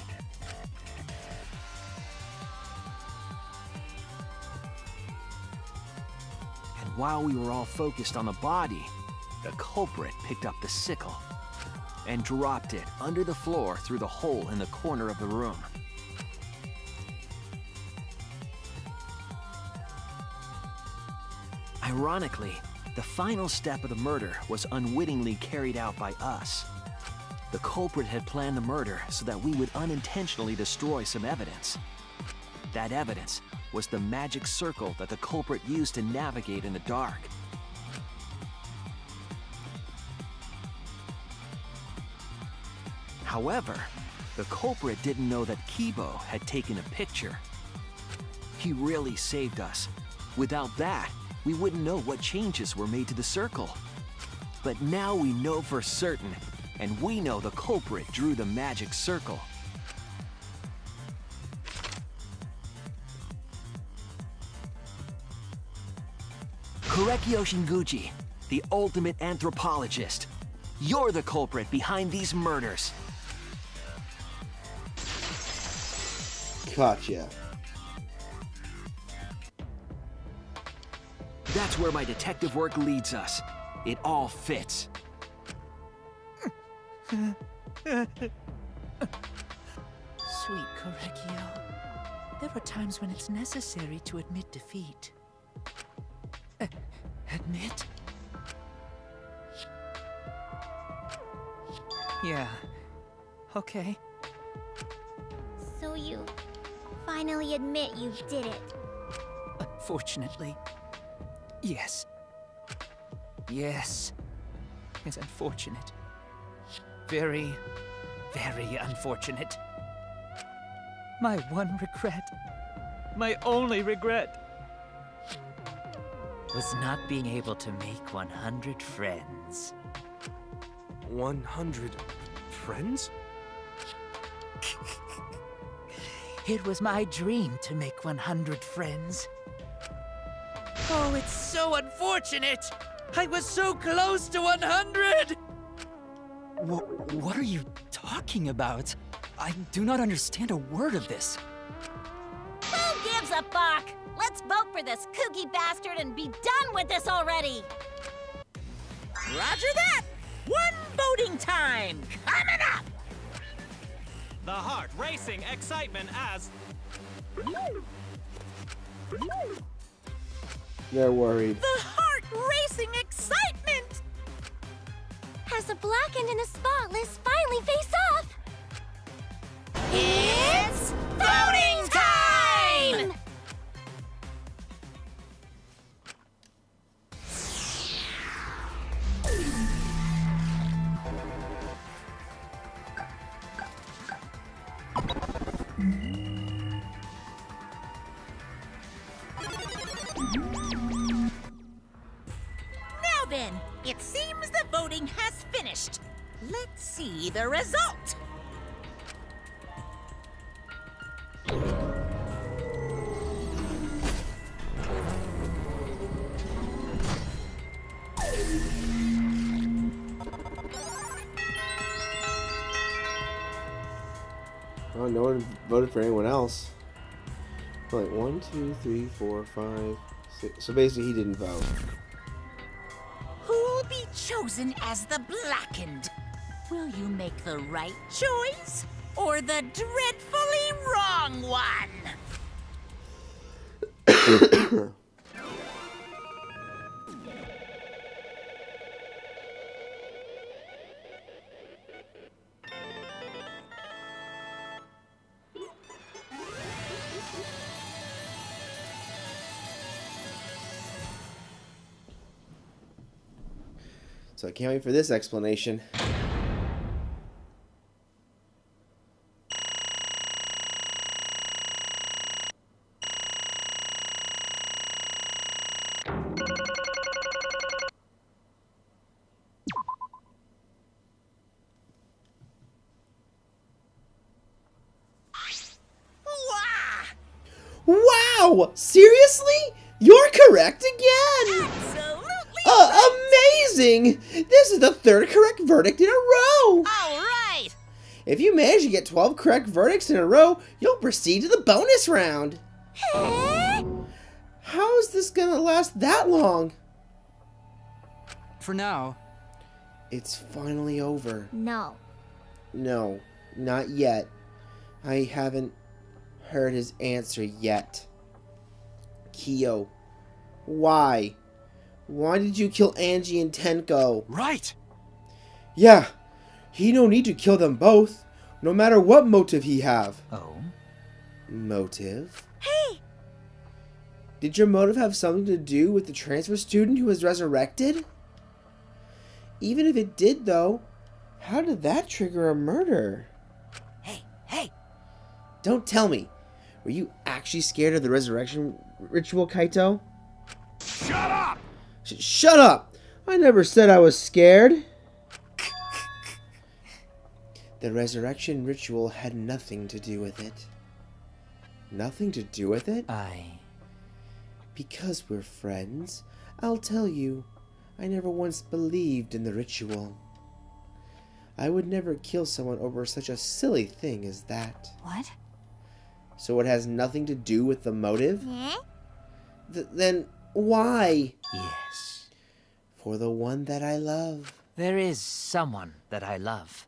And while we were all focused on the body, the culprit picked up the sickle and dropped it under the floor through the hole in the corner of the room. Ironically, the final step of the murder was unwittingly carried out by us. The culprit had planned the murder so that we would unintentionally destroy some evidence. That evidence was the magic circle that the culprit used to navigate in the dark. However, the culprit didn't know that Kibo had taken a picture. He really saved us. Without that, we wouldn't know what changes were made to the circle. But now we know for certain, and we know the culprit drew the magic circle. Korekio Shinguchi, the ultimate anthropologist. You're the culprit behind these murders. Gotcha. That's where my detective work leads us. It all fits. Sweet Korekio. There are times when it's necessary to admit defeat. Admit? Yeah. Okay. So you finally admit you did it. Unfortunately. Yes. Yes. It's unfortunate. Very, very unfortunate. My one regret, my only regret, was not being able to make 100 friends. 100 friends? It was my dream to make 100 friends. Oh, it's so unfortunate! I was so close to 100! What are you talking about? I do not understand a word of this. Who gives a fuck? Let's vote for this kooky bastard and be done with this already! Roger that! One voting time coming up! The heart racing excitement as... They're worried. The heart racing excitement! As the Blackened and the Spotless finally face off! It's voting time! Now then, it seems the voting has finished. Let's see the result. Oh, no one voted for anyone else. Like 1, 2, 3, 4, 5, 6. So basically, he didn't vote. Who'll be chosen as the Blackened? Will you make the right choice or the dreadfully wrong one? So I can't wait for this explanation. Wow! Seriously? You're correct again! Absolutely! Amazing! This is the third correct verdict in a row! All right! If you manage to get 12 correct verdicts in a row, you'll proceed to the bonus round. How is this gonna last that long? For now. It's finally over. No. No, not yet. I haven't heard his answer yet. Kyo, why? Why did you kill Angie and Tenko? Right! Yeah, he no need to kill them both, no matter what motive he have. Oh? Motive? Hey! Did your motive have something to do with the transfer student who was resurrected? Even if it did, though, how did that trigger a murder? Hey! Don't tell me. Were you actually scared of the resurrection ritual, Kaito? Shut up! Shut up! I never said I was scared. The resurrection ritual had nothing to do with it. Nothing to do with it? I... Because we're friends, I'll tell you, I never once believed in the ritual. I would never kill someone over such a silly thing as that. What? So it has nothing to do with the motive? Eh? Then why? Yes. For the one that I love. There is someone that I love.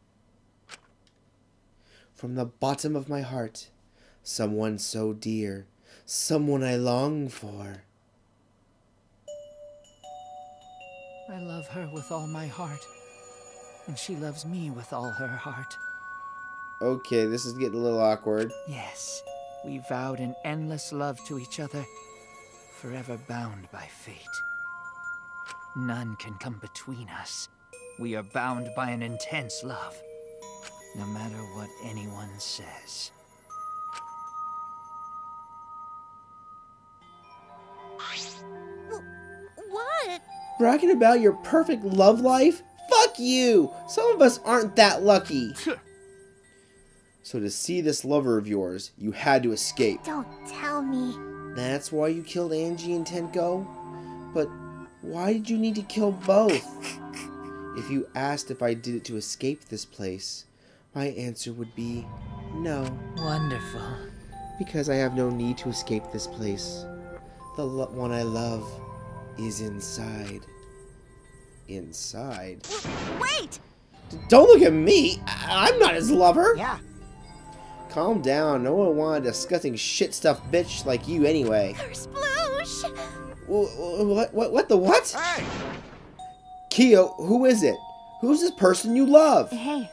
From the bottom of my heart, someone so dear, someone I long for. I love her with all my heart, and she loves me with all her heart. Okay, this is getting a little awkward. Yes, we vowed an endless love to each other, forever bound by fate. None can come between us. We are bound by an intense love, no matter what anyone says. What? Bragging about your perfect love life? Fuck you! Some of us aren't that lucky. So to see this lover of yours, you had to escape. Don't tell me. That's why you killed Angie and Tenko? But why did you need to kill both? If you asked if I did it to escape this place, my answer would be no. Wonderful. Because I have no need to escape this place. The one I love is inside. Inside? Wait! Don't look at me! I'm not his lover! Yeah. Calm down. No one wanted a disgusting shit-stuffed bitch like you anyway. Sploosh! What the what? Hey! Kyo, who is it? Who's this person you love? Hey.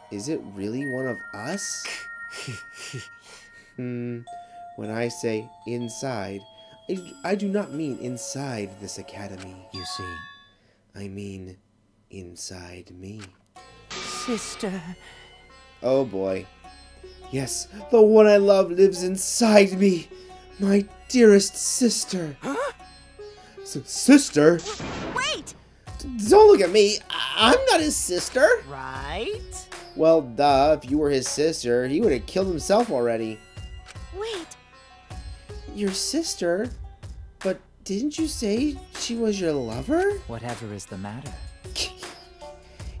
Is it really one of us? When I say inside, I do not mean inside this academy. You see. I mean inside me. Sister. Oh boy. Yes, the one I love lives inside me. My dearest sister. Huh? Sister? Wait! Don't look at me. I'm not his sister. Right? Well, duh. If you were his sister, he would have killed himself already. Wait. Your sister? But didn't you say she was your lover? Whatever is the matter?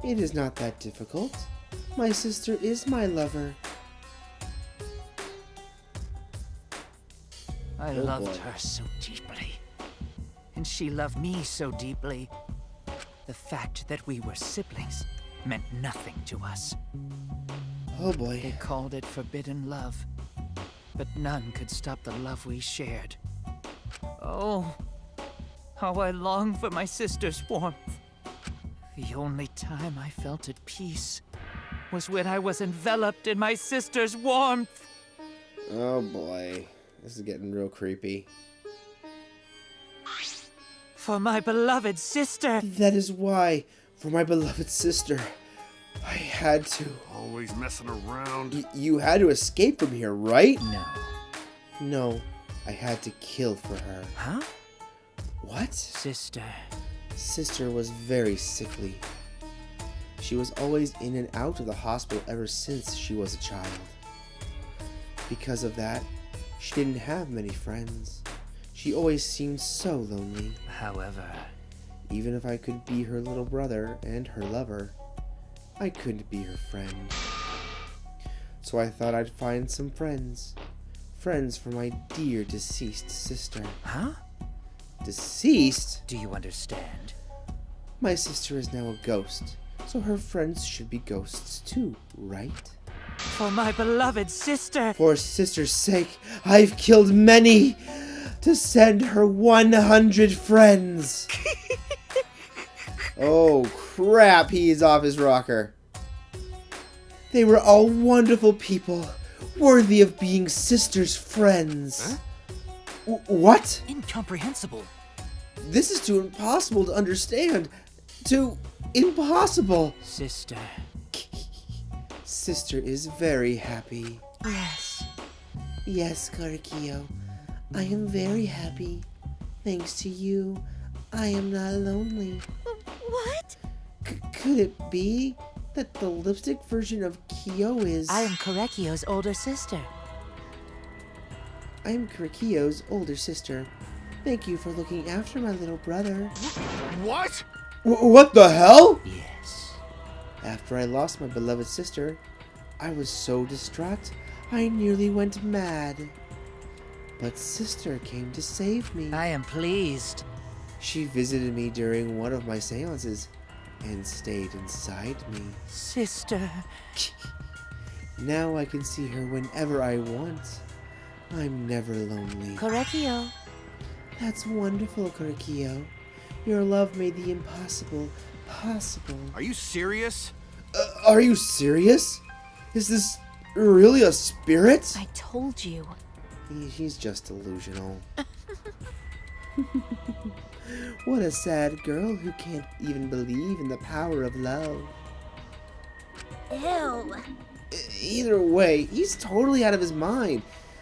It is not that difficult. My sister is my lover. I loved her so deeply. And she loved me so deeply. The fact that we were siblings meant nothing to us. Oh boy. They called it forbidden love. But none could stop the love we shared. Oh, how I long for my sister's warmth. The only time I felt at peace was when I was enveloped in my sister's warmth. Oh boy. This is getting real creepy. For my beloved sister. That is why, for my beloved sister, I had to. Always messing around. You had to escape from here, right? No. No, I had to kill for her. Huh? What? Sister. Sister was very sickly. She was always in and out of the hospital ever since she was a child. Because of that, she didn't have many friends. She always seemed so lonely. However, even if I could be her little brother and her lover, I couldn't be her friend. So I thought I'd find some friends. Friends for my dear deceased sister. Huh? Deceased? Do you understand? My sister is now a ghost, so her friends should be ghosts too, right? For my beloved sister! For sister's sake, I've killed many to send her 100 friends! Oh crap, he's off his rocker. They were all wonderful people, worthy of being sister's friends. Huh? What? Incomprehensible. This is too impossible to understand. Too impossible. Sister. Sister is very happy. Yes. Yes, Karikyo. I am very happy. Thanks to you, I am not lonely. What? Could it be that the lipstick version of Kyo is... I am Korekio's older sister. I am Karikyo's older sister. Thank you for looking after my little brother. What? What the hell? Yes. After I lost my beloved sister, I was so distraught, I nearly went mad. But sister came to save me. I am pleased. She visited me during one of my seances and stayed inside me. Sister. Now I can see her whenever I want. I'm never lonely. Correcchio. That's wonderful, Correcchio. Your love made the impossible possible. Are you serious? Are you serious? Is this really a spirit? I told you. He's just delusional. What a sad girl who can't even believe in the power of love. Ew. Either way, he's totally out of his mind.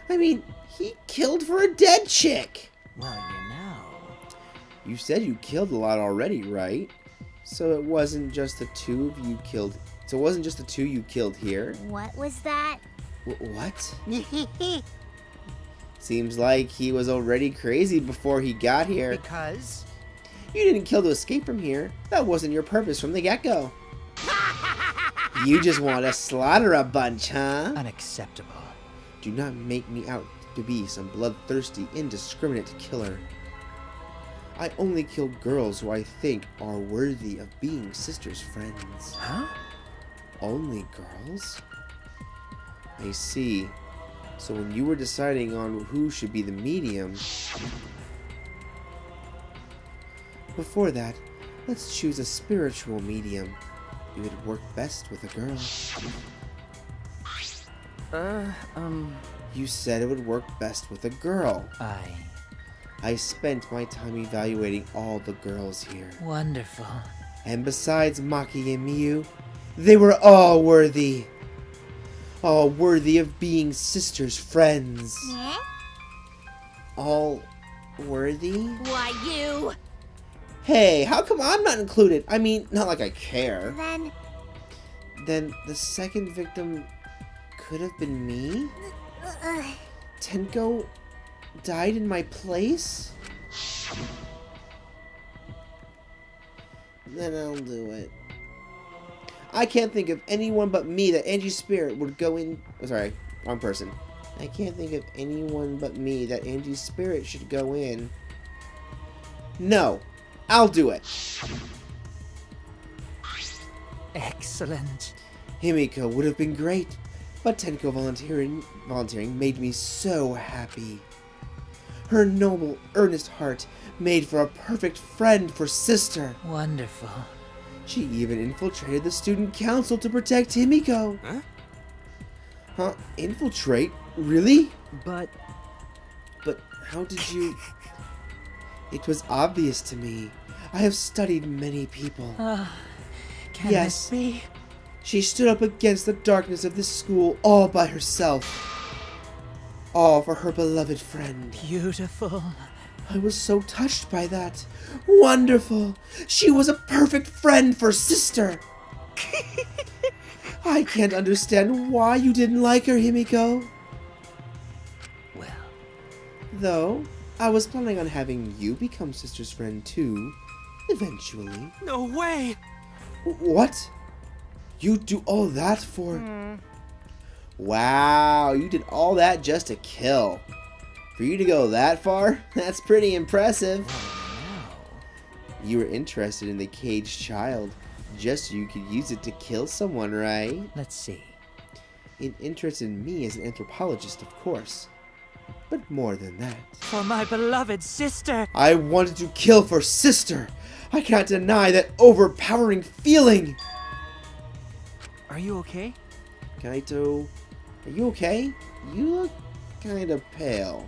I mean, he killed for a dead chick. Well, you know. You said you killed a lot already, right? So it wasn't just the two of you killed. So it wasn't just the two you killed here. What was that? What? Seems like he was already crazy before he got here. Because? You didn't kill to escape from here. That wasn't your purpose from the get-go. You just want to slaughter a bunch, huh? Unacceptable. Do not make me out to be some bloodthirsty, indiscriminate killer. I only kill girls who I think are worthy of being sisters' friends. Huh? Only girls? I see. So when you were deciding on who should be the medium... Before that, let's choose a spiritual medium. It would work best with a girl. You said it would work best with a girl. I spent my time evaluating all the girls here. Wonderful. And besides Maki and Miyu, they were all worthy. All worthy of being sisters' friends. Huh? All worthy? Why, you? Hey, how come I'm not included? I mean, not like I care. Then The second victim could have been me? Tenko died in my place? Then I'll do it. I can't think of anyone but me that Angie's spirit would go in... Oh, sorry, wrong person. I can't think of anyone but me that Angie's spirit should go in. No, I'll do it. Excellent. Himiko would have been great, but Tenko volunteering made me so happy. Her noble, earnest heart made for a perfect friend for sister. Wonderful. She even infiltrated the student council to protect Himiko. Huh? Huh? Infiltrate? Really? But how did you... It was obvious to me. I have studied many people. Can Yes. this be? She stood up against the darkness of this school all by herself. All for her beloved friend. Beautiful. I was so touched by that. Wonderful. She was a perfect friend for sister. I can't understand why you didn't like her, Himiko. Well. Though, I was planning on having you become sister's friend too, eventually. No way! What? You do all that for... Wow, you did all that just to kill. For you to go that far, that's pretty impressive. You were interested in the caged child, just so you could use it to kill someone, right? Let's see. An interest in me as an anthropologist, of course. But more than that. For my beloved sister! I wanted to kill for sister! I cannot deny that overpowering feeling! Are you okay? Kaito, are you okay? You look kind of pale.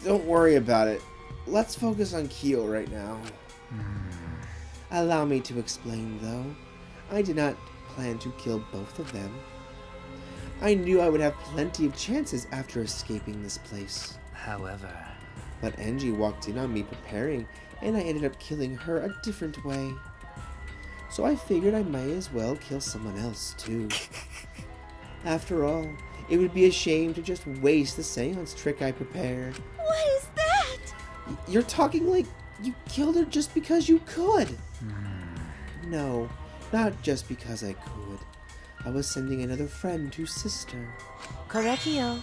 Don't worry about it. Let's focus on Kyo right now. Allow me to explain, though. I did not plan to kill both of them. I knew I would have plenty of chances after escaping this place. However... But Angie walked in on me preparing, and I ended up killing her a different way. So I figured I might as well kill someone else, too. After all, it would be a shame to just waste the seance trick I prepared. What is that? You're talking like you killed her just because you could. No, not just because I could. I was sending another friend to sister. Correcchio.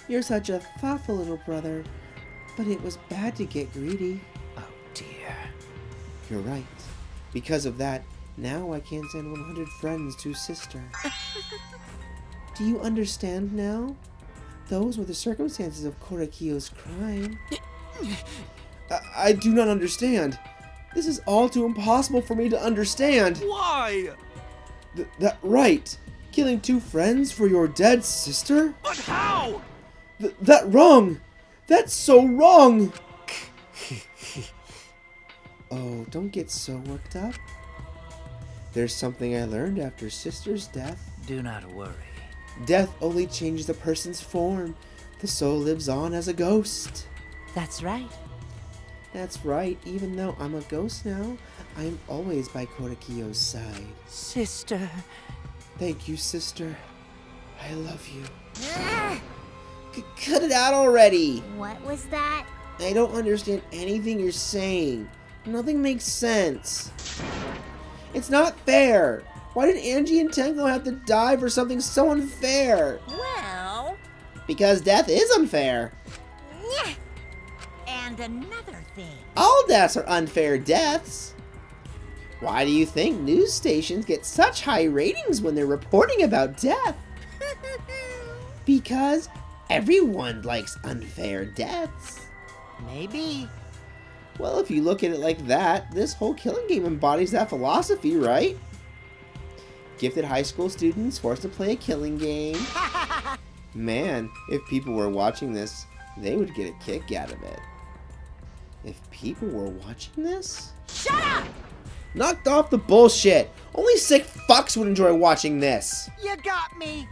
You're such a thoughtful little brother, but it was bad to get greedy. Oh dear. You're right. Because of that, now I can't send 100 friends to sister. Do you understand now? Those were the circumstances of Korekiyo's crime. I do not understand. This is all too impossible for me to understand. Why? That right. Killing 2 friends for your dead sister? But how? That wrong. That's so wrong. Oh, don't get so worked up. There's something I learned after sister's death. Do not worry. Death only changes a person's form. The soul lives on as a ghost. That's right. That's right. Even though I'm a ghost now, I'm always by Korekiyo's side. Sister. Thank you, sister. I love you. Cut it out already! What was that? I don't understand anything you're saying. Nothing makes sense. It's not fair. Why did Angie and Tenko have to die for something so unfair? Well... Because death is unfair. Yeah. And another thing. All deaths are unfair deaths. Why do you think news stations get such high ratings when they're reporting about death? Because everyone likes unfair deaths. Maybe. Well, if you look at it like that, this whole killing game embodies that philosophy, right? Gifted high school students forced to play a killing game. Man, if people were watching this, they would get a kick out of it. If people were watching this? Shut up! Knocked off the bullshit! Only sick fucks would enjoy watching this! You got me!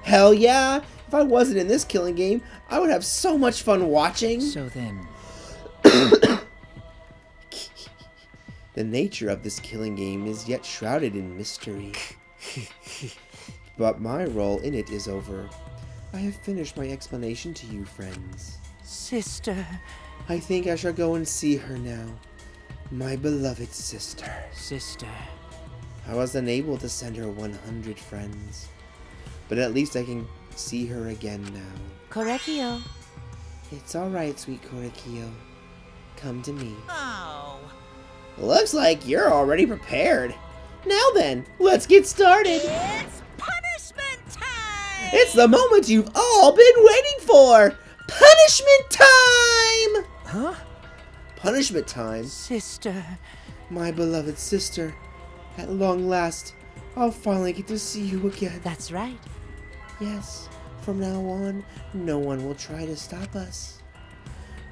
Hell yeah! If I wasn't in this killing game, I would have so much fun watching! So then... The nature of this killing game is yet shrouded in mystery. But my role in it is over. I have finished my explanation to you, friends. Sister. I think I shall go and see her now. My beloved sister. Sister. I was unable to send her 100 friends. But at least I can see her again now. Correcchio. It's alright, sweet Korekiyo. Come to me. Oh. Looks like you're already prepared. Now then, let's get started. It's punishment time! It's the moment you've all been waiting for! Punishment time! Huh? Punishment time? Sister. My beloved sister. At long last, I'll finally get to see you again. That's right. Yes, from now on, no one will try to stop us.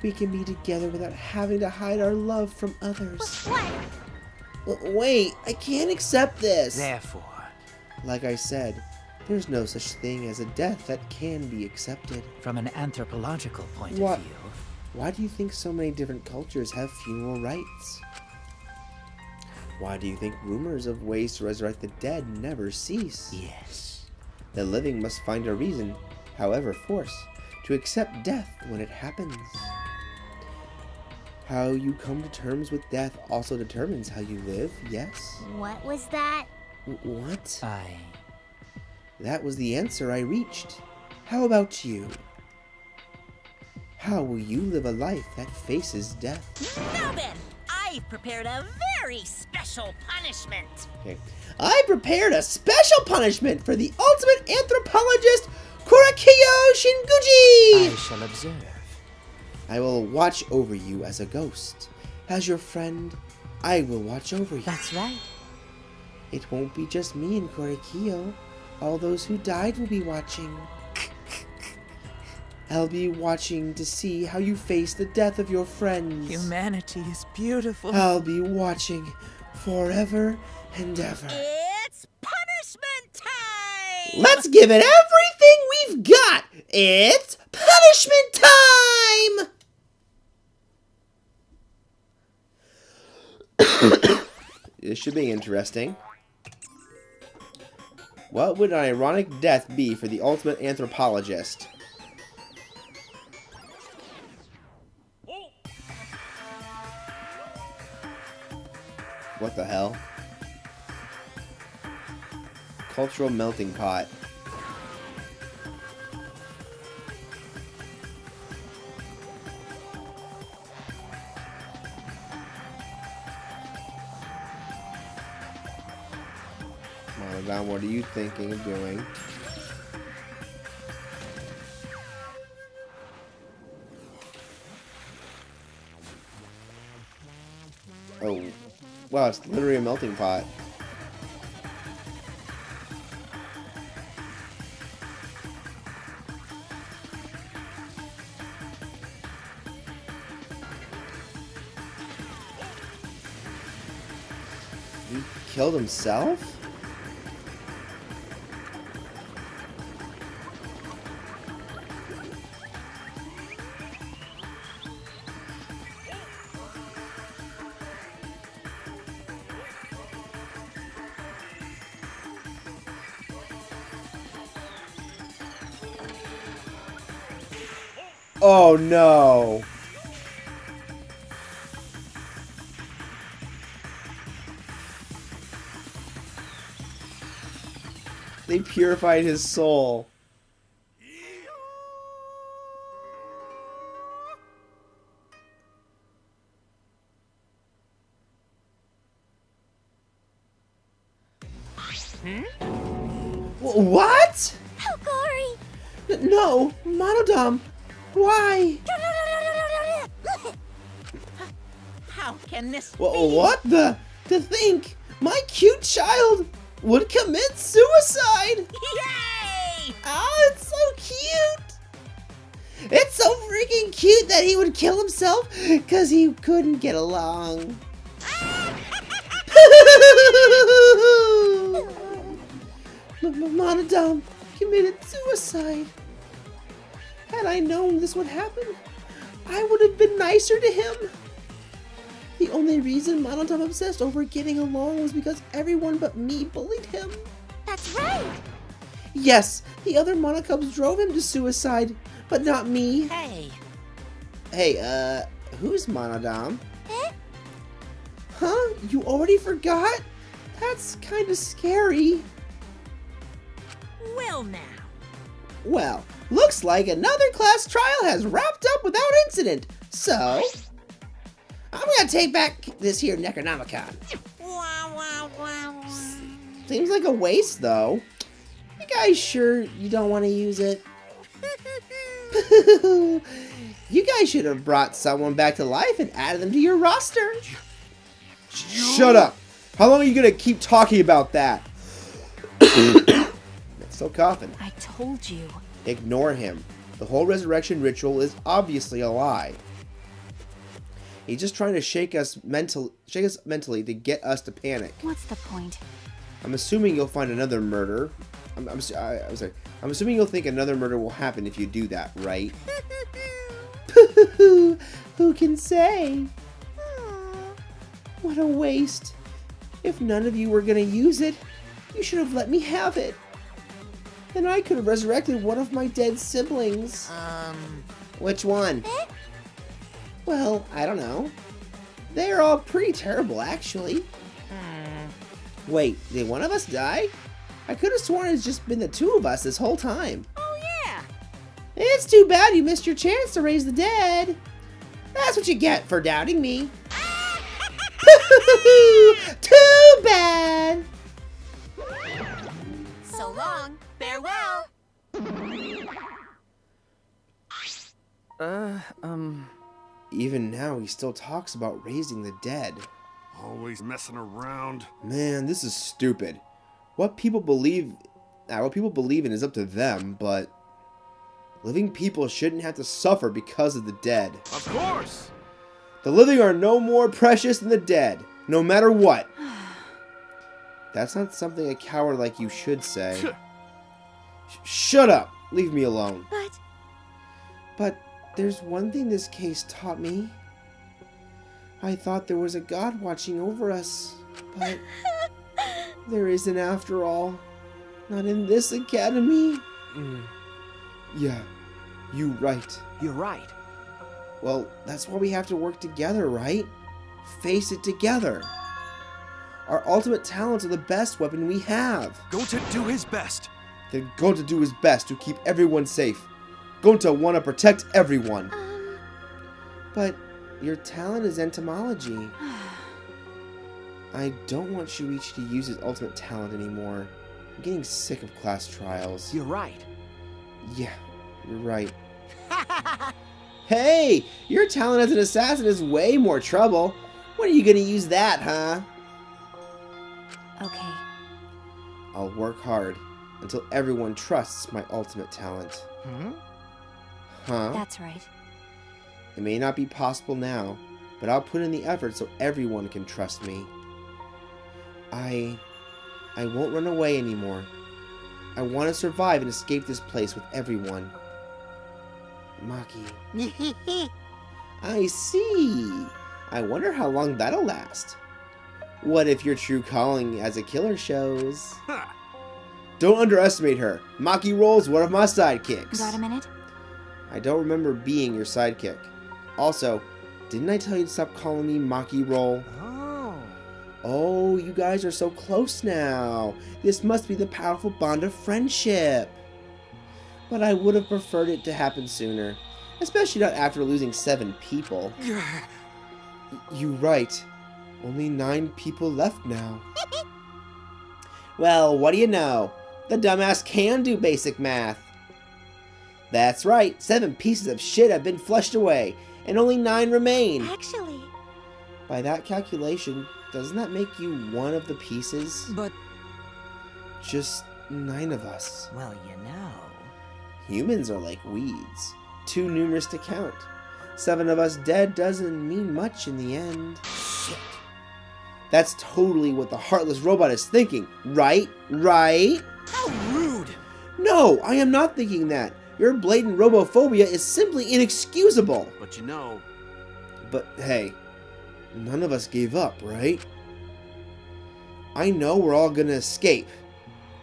We can be together without having to hide our love from others. What? Wait, I can't accept this. Therefore. Like I said, there's no such thing as a death that can be accepted. From an anthropological point What? of view. Why do you think so many different cultures have funeral rites? Why do you think rumors of ways to resurrect the dead never cease? Yes. The living must find a reason, however forced, to accept death when it happens. How you come to terms with death also determines how you live, yes? What was that? What? That was the answer I reached. How about you? How will you live a life that faces death? Now then, I've prepared a very special punishment. Okay. I prepared a special punishment for the ultimate anthropologist, Korekiyo Shinguji! I shall observe. I will watch over you as a ghost. As your friend, I will watch over you. That's right. It won't be just me and Korekiyo. All those who died will be watching. I'll be watching to see how you face the death of your friends. Humanity is beautiful. I'll be watching forever and ever. It's punishment time! Let's give it everything we've got! It's punishment time! This should be interesting. What would an ironic death be for the ultimate anthropologist? What the hell? Cultural melting pot. Monodon, what are you thinking of doing? Oh, wow, it's literally a melting pot. He killed himself? Oh no! They purified his soul. What? How gory! No, Monodam. Why? How can this be? What the? To think my cute child would commit suicide! Yay! Oh, it's so cute! It's so freaking cute that he would kill himself because he couldn't get along. Monodam committed suicide. Had I known this would happen, I would have been nicer to him. The only reason Monodam obsessed over getting along was because everyone but me bullied him. That's right! Yes, the other Monocubs drove him to suicide, but not me. Hey. Hey, who's Monodam? Eh? Huh? You already forgot? That's kinda scary. Well now. Well, looks like another class trial has wrapped up without incident, so I'm gonna take back this here Necronomicon. Wow, wow, wow. Seems like a waste, though. You guys sure you don't want to use it? You guys should have brought someone back to life and added them to your roster. Shut up! How long are you gonna keep talking about that? Still coughing. I told you. Ignore him. The whole resurrection ritual is obviously a lie. He's just trying to shake us mentally to get us to panic. What's the point? I'm assuming you'll find another murder. I'm sorry. I'm assuming you'll think another murder will happen if you do that, right? Who can say? What a waste. If none of you were gonna use it, you should have let me have it. Then I could have resurrected one of my dead siblings. Which one? Well, I don't know. They're all pretty terrible, actually. Wait, did one of us die? I could have sworn it's just been the two of us this whole time. Oh, yeah. It's too bad you missed your chance to raise the dead. That's what you get for doubting me. Too bad. So long. Farewell. Even now, he still talks about raising the dead. Always messing around. Man, this is stupid. What people believe in is up to them, but living people shouldn't have to suffer because of the dead. Of course! The living are no more precious than the dead, no matter what. That's not something a coward like you should say. Shut up! Leave me alone. But there's one thing this case taught me. I thought there was a God watching over us, but there isn't after all. Not in this academy. Yeah, you right. You're right. Well, that's why we have to work together, right? Face it together. Our ultimate talents are the best weapon we have. Going to do his best. Then going to do his best to keep everyone safe. Going to want to protect everyone. But your talent is entomology. I don't want Shuichi to use his ultimate talent anymore. I'm getting sick of class trials. You're right. Yeah, you're right. Hey! Your talent as an assassin is way more trouble. When are you gonna use that, huh? Okay. I'll work hard until everyone trusts my ultimate talent. Huh? That's right. It may not be possible now, but I'll put in the effort so everyone can trust me. I won't run away anymore. I want to survive and escape this place with everyone. Maki. I see. I wonder how long that'll last. What if your true calling as a killer shows? Don't underestimate her. Maki Roll's one of my sidekicks. Got a minute? I don't remember being your sidekick. Also, didn't I tell you to stop calling me Maki Roll? Oh, you guys are so close now. This must be the powerful bond of friendship. But I would have preferred it to happen sooner. Especially not after losing 7 people. You're right. Only 9 people left now. Well, what do you know? The dumbass can do basic math. That's right. 7 pieces of shit have been flushed away. And only 9 remain. Actually... By that calculation, doesn't that make you one of the pieces? But... Just 9 of us. Well, you know... Humans are like weeds. Too numerous to count. 7 of us dead doesn't mean much in the end. Shit. That's totally what the heartless robot is thinking. Right? Right? How rude! No, I am not thinking that. Your blatant robophobia is simply inexcusable. But you know... But hey, none of us gave up, right? I know we're all gonna escape.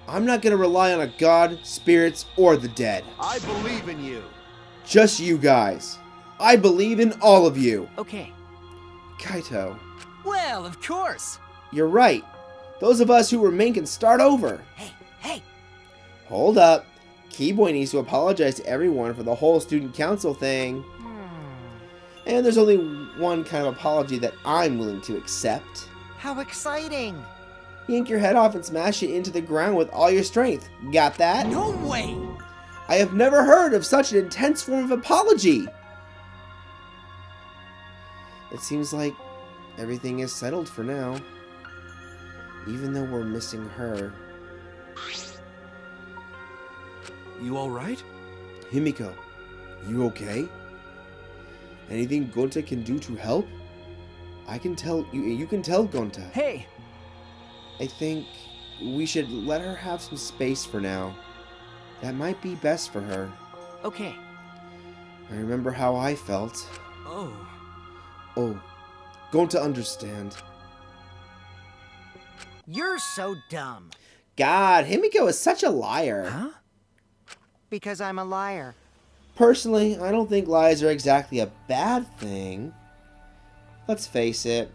I'm not gonna rely on a god, spirits, or the dead. I believe in you. Just you guys. I believe in all of you. Okay. Kaito. Well, of course. You're right. Those of us who remain can start over. Hey! Hold up. Keyboy needs to apologize to everyone for the whole student council thing. And there's only one kind of apology that I'm willing to accept. How exciting! Yank your head off and smash it into the ground with all your strength. Got that? No way! I have never heard of such an intense form of apology. It seems like everything is settled for now. Even though we're missing her. You alright? Himiko, you okay? Anything Gonta can do to help? I can tell you can tell Gonta. Hey! I think we should let her have some space for now. That might be best for her. Okay. I remember how I felt. Oh. Oh, Gonta understand. You're so dumb. God, Himiko is such a liar. Huh? Because I'm a liar. Personally, I don't think lies are exactly a bad thing. Let's face it,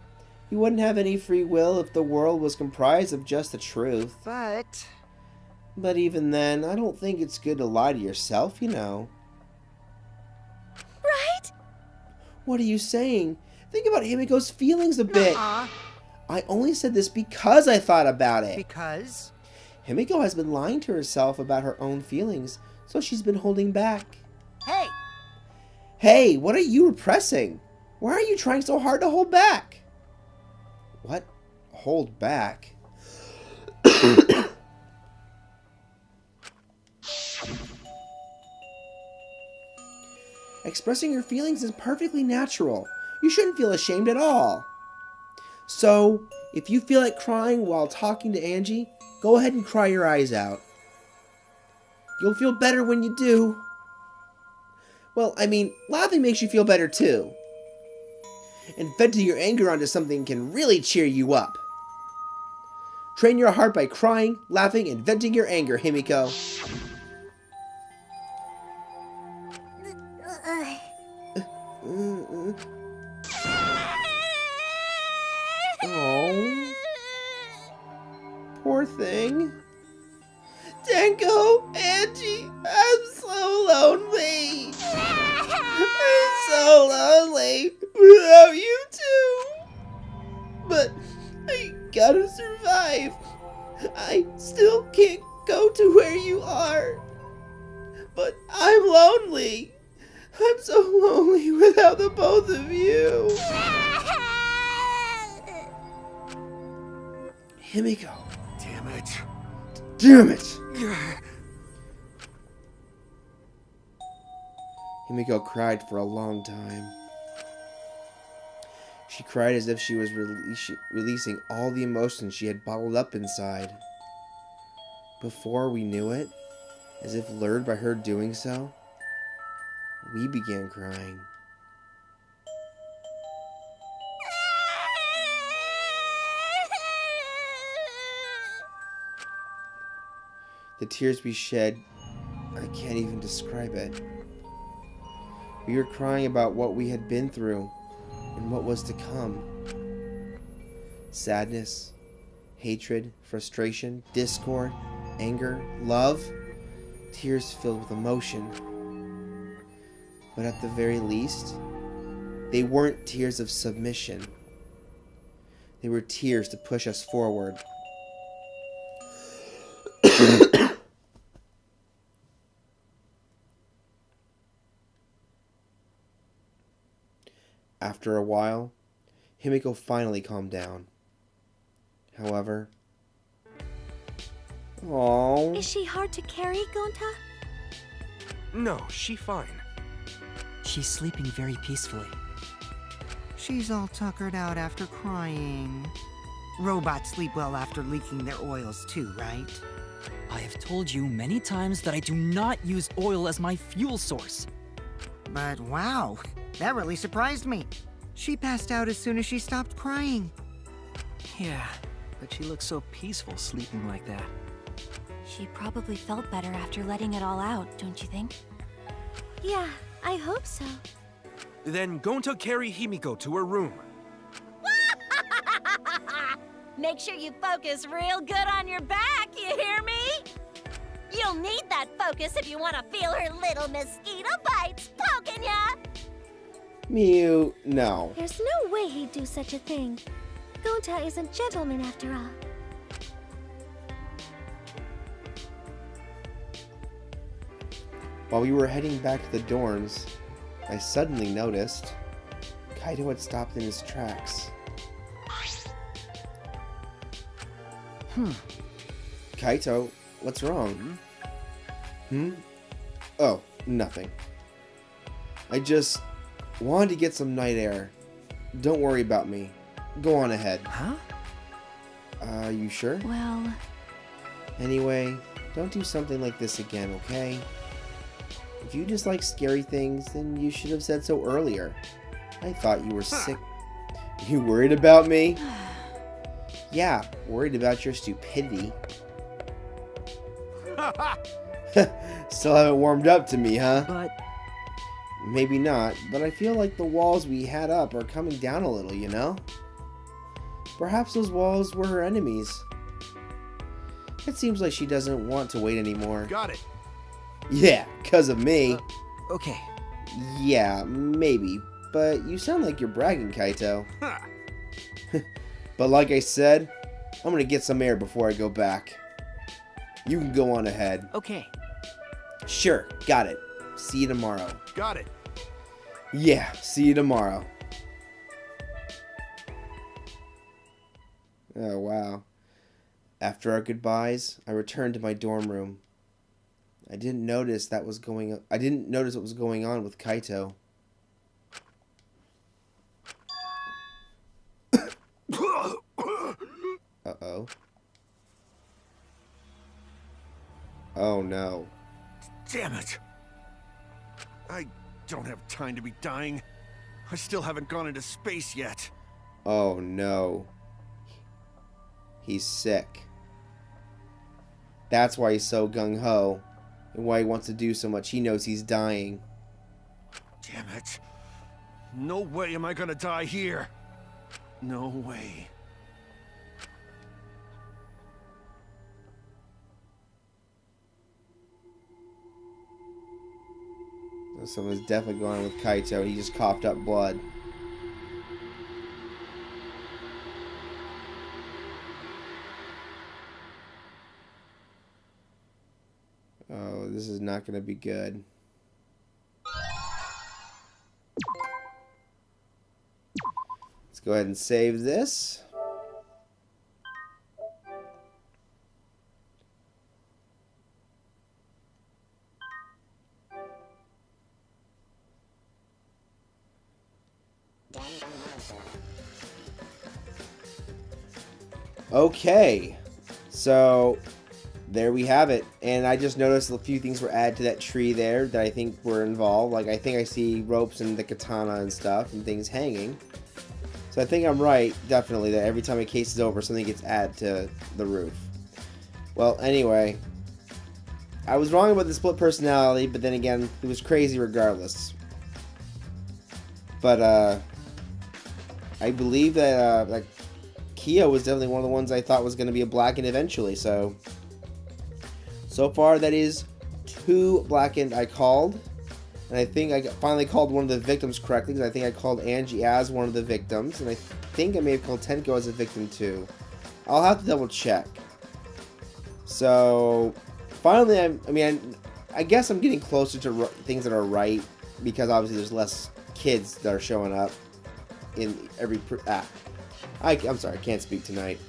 you wouldn't have any free will if the world was comprised of just the truth. But even then, I don't think it's good to lie to yourself, you know. Right? What are you saying? Think about Himiko's feelings a bit. Nuh-uh. I only said this because I thought about it. Because? Himiko has been lying to herself about her own feelings, so she's been holding back. Hey! Hey, what are you repressing? Why are you trying so hard to hold back? What? Hold back? Expressing your feelings is perfectly natural. You shouldn't feel ashamed at all. So, if you feel like crying while talking to Angie, go ahead and cry your eyes out. You'll feel better when you do. Well, I mean, laughing makes you feel better too. And venting your anger onto something can really cheer you up. Train your heart by crying, laughing, and venting your anger, Himiko. Oh. poor thing. Tenko, Angie, I'm so lonely. I'm so lonely without you two. But I gotta survive. I still can't go to where you are. But I'm lonely. I'm so lonely without the both of you. Himiko. Damn it. Damn it! Himiko cried for a long time. She cried as if she was releasing all the emotions she had bottled up inside. Before we knew it, as if lured by her doing so, we began crying. The tears we shed, I can't even describe it. We were crying about what we had been through and what was to come. Sadness, hatred, frustration, discord, anger, love, tears filled with emotion. But at the very least, they weren't tears of submission. They were tears to push us forward. After a while, Himiko finally calmed down. However... Aww. Is she hard to carry, Gonta? No, she fine. She's sleeping very peacefully. She's all tuckered out after crying. Robots sleep well after leaking their oils too, right? I have told you many times that I do not use oil as my fuel source. But wow, that really surprised me. She passed out as soon as she stopped crying. Yeah, but she looks so peaceful sleeping like that. She probably felt better after letting it all out, don't you think? Yeah, I hope so. Then Gonta carry Himiko to her room. Make sure you focus real good on your back, you hear me? You'll need that focus if you want to feel her little mosquito bites poking ya! Mew, no. There's no way he'd do such a thing. Gonta is a gentleman after all. While we were heading back to the dorms, I suddenly noticed Kaito had stopped in his tracks. Kaito, what's wrong? Oh, nothing. I just wanted to get some night air. Don't worry about me. Go on ahead. Huh? You sure? Well... Anyway, don't do something like this again, okay? If you dislike scary things, then you should have said so earlier. I thought you were sick. You worried about me? Yeah, worried about your stupidity. Still haven't warmed up to me, huh? But... Maybe not, but I feel like the walls we had up are coming down a little, you know? Perhaps those walls were her enemies. It seems like she doesn't want to wait anymore. Got it. Yeah, 'cause of me. Okay. Yeah, maybe. But you sound like you're bragging, Kaito. But like I said, I'm gonna get some air before I go back. You can go on ahead. Okay. Sure, got it. See you tomorrow. Got it. Yeah, see you tomorrow. Oh, wow. After our goodbyes, I returned to my dorm room. I didn't notice what was going on with Kaito. Uh-oh. Oh no. Damn it. I don't have time to be dying. I still haven't gone into space yet. Oh no. He's sick. That's why he's so gung-ho. And why he wants to do so much. He knows he's dying. Damn it. No way am I gonna die here. No way. Someone's definitely going with Kaito. He just coughed up blood. Oh, this is not going to be good. Let's go ahead and save this. Okay, so there we have it. And I just noticed a few things were added to that tree there that I think were involved. Like, I think I see ropes and the katana and stuff and things hanging. So I think I'm right, definitely, that every time a case is over, something gets added to the roof. Well, anyway, I was wrong about the split personality, but then again, it was crazy regardless. But, I believe that, like, Kyo was definitely one of the ones I thought was going to be a Blackened eventually, so far that is 2 Blackened I called, and I think I finally called one of the victims correctly, because I think I called Angie as one of the victims, and I think I may have called Tenko as a victim too. I'll have to double check. So, finally, I guess I'm getting closer to things that are right, because obviously there's less kids that are showing up in every... I'm sorry, I can't speak tonight.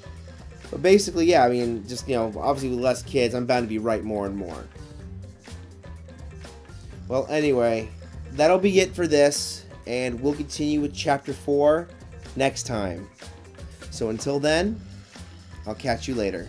But basically, yeah, I mean, just, you know, obviously with less kids, I'm bound to be right more and more. Well, anyway, that'll be it for this, and we'll continue with Chapter 4 next time. So until then, I'll catch you later.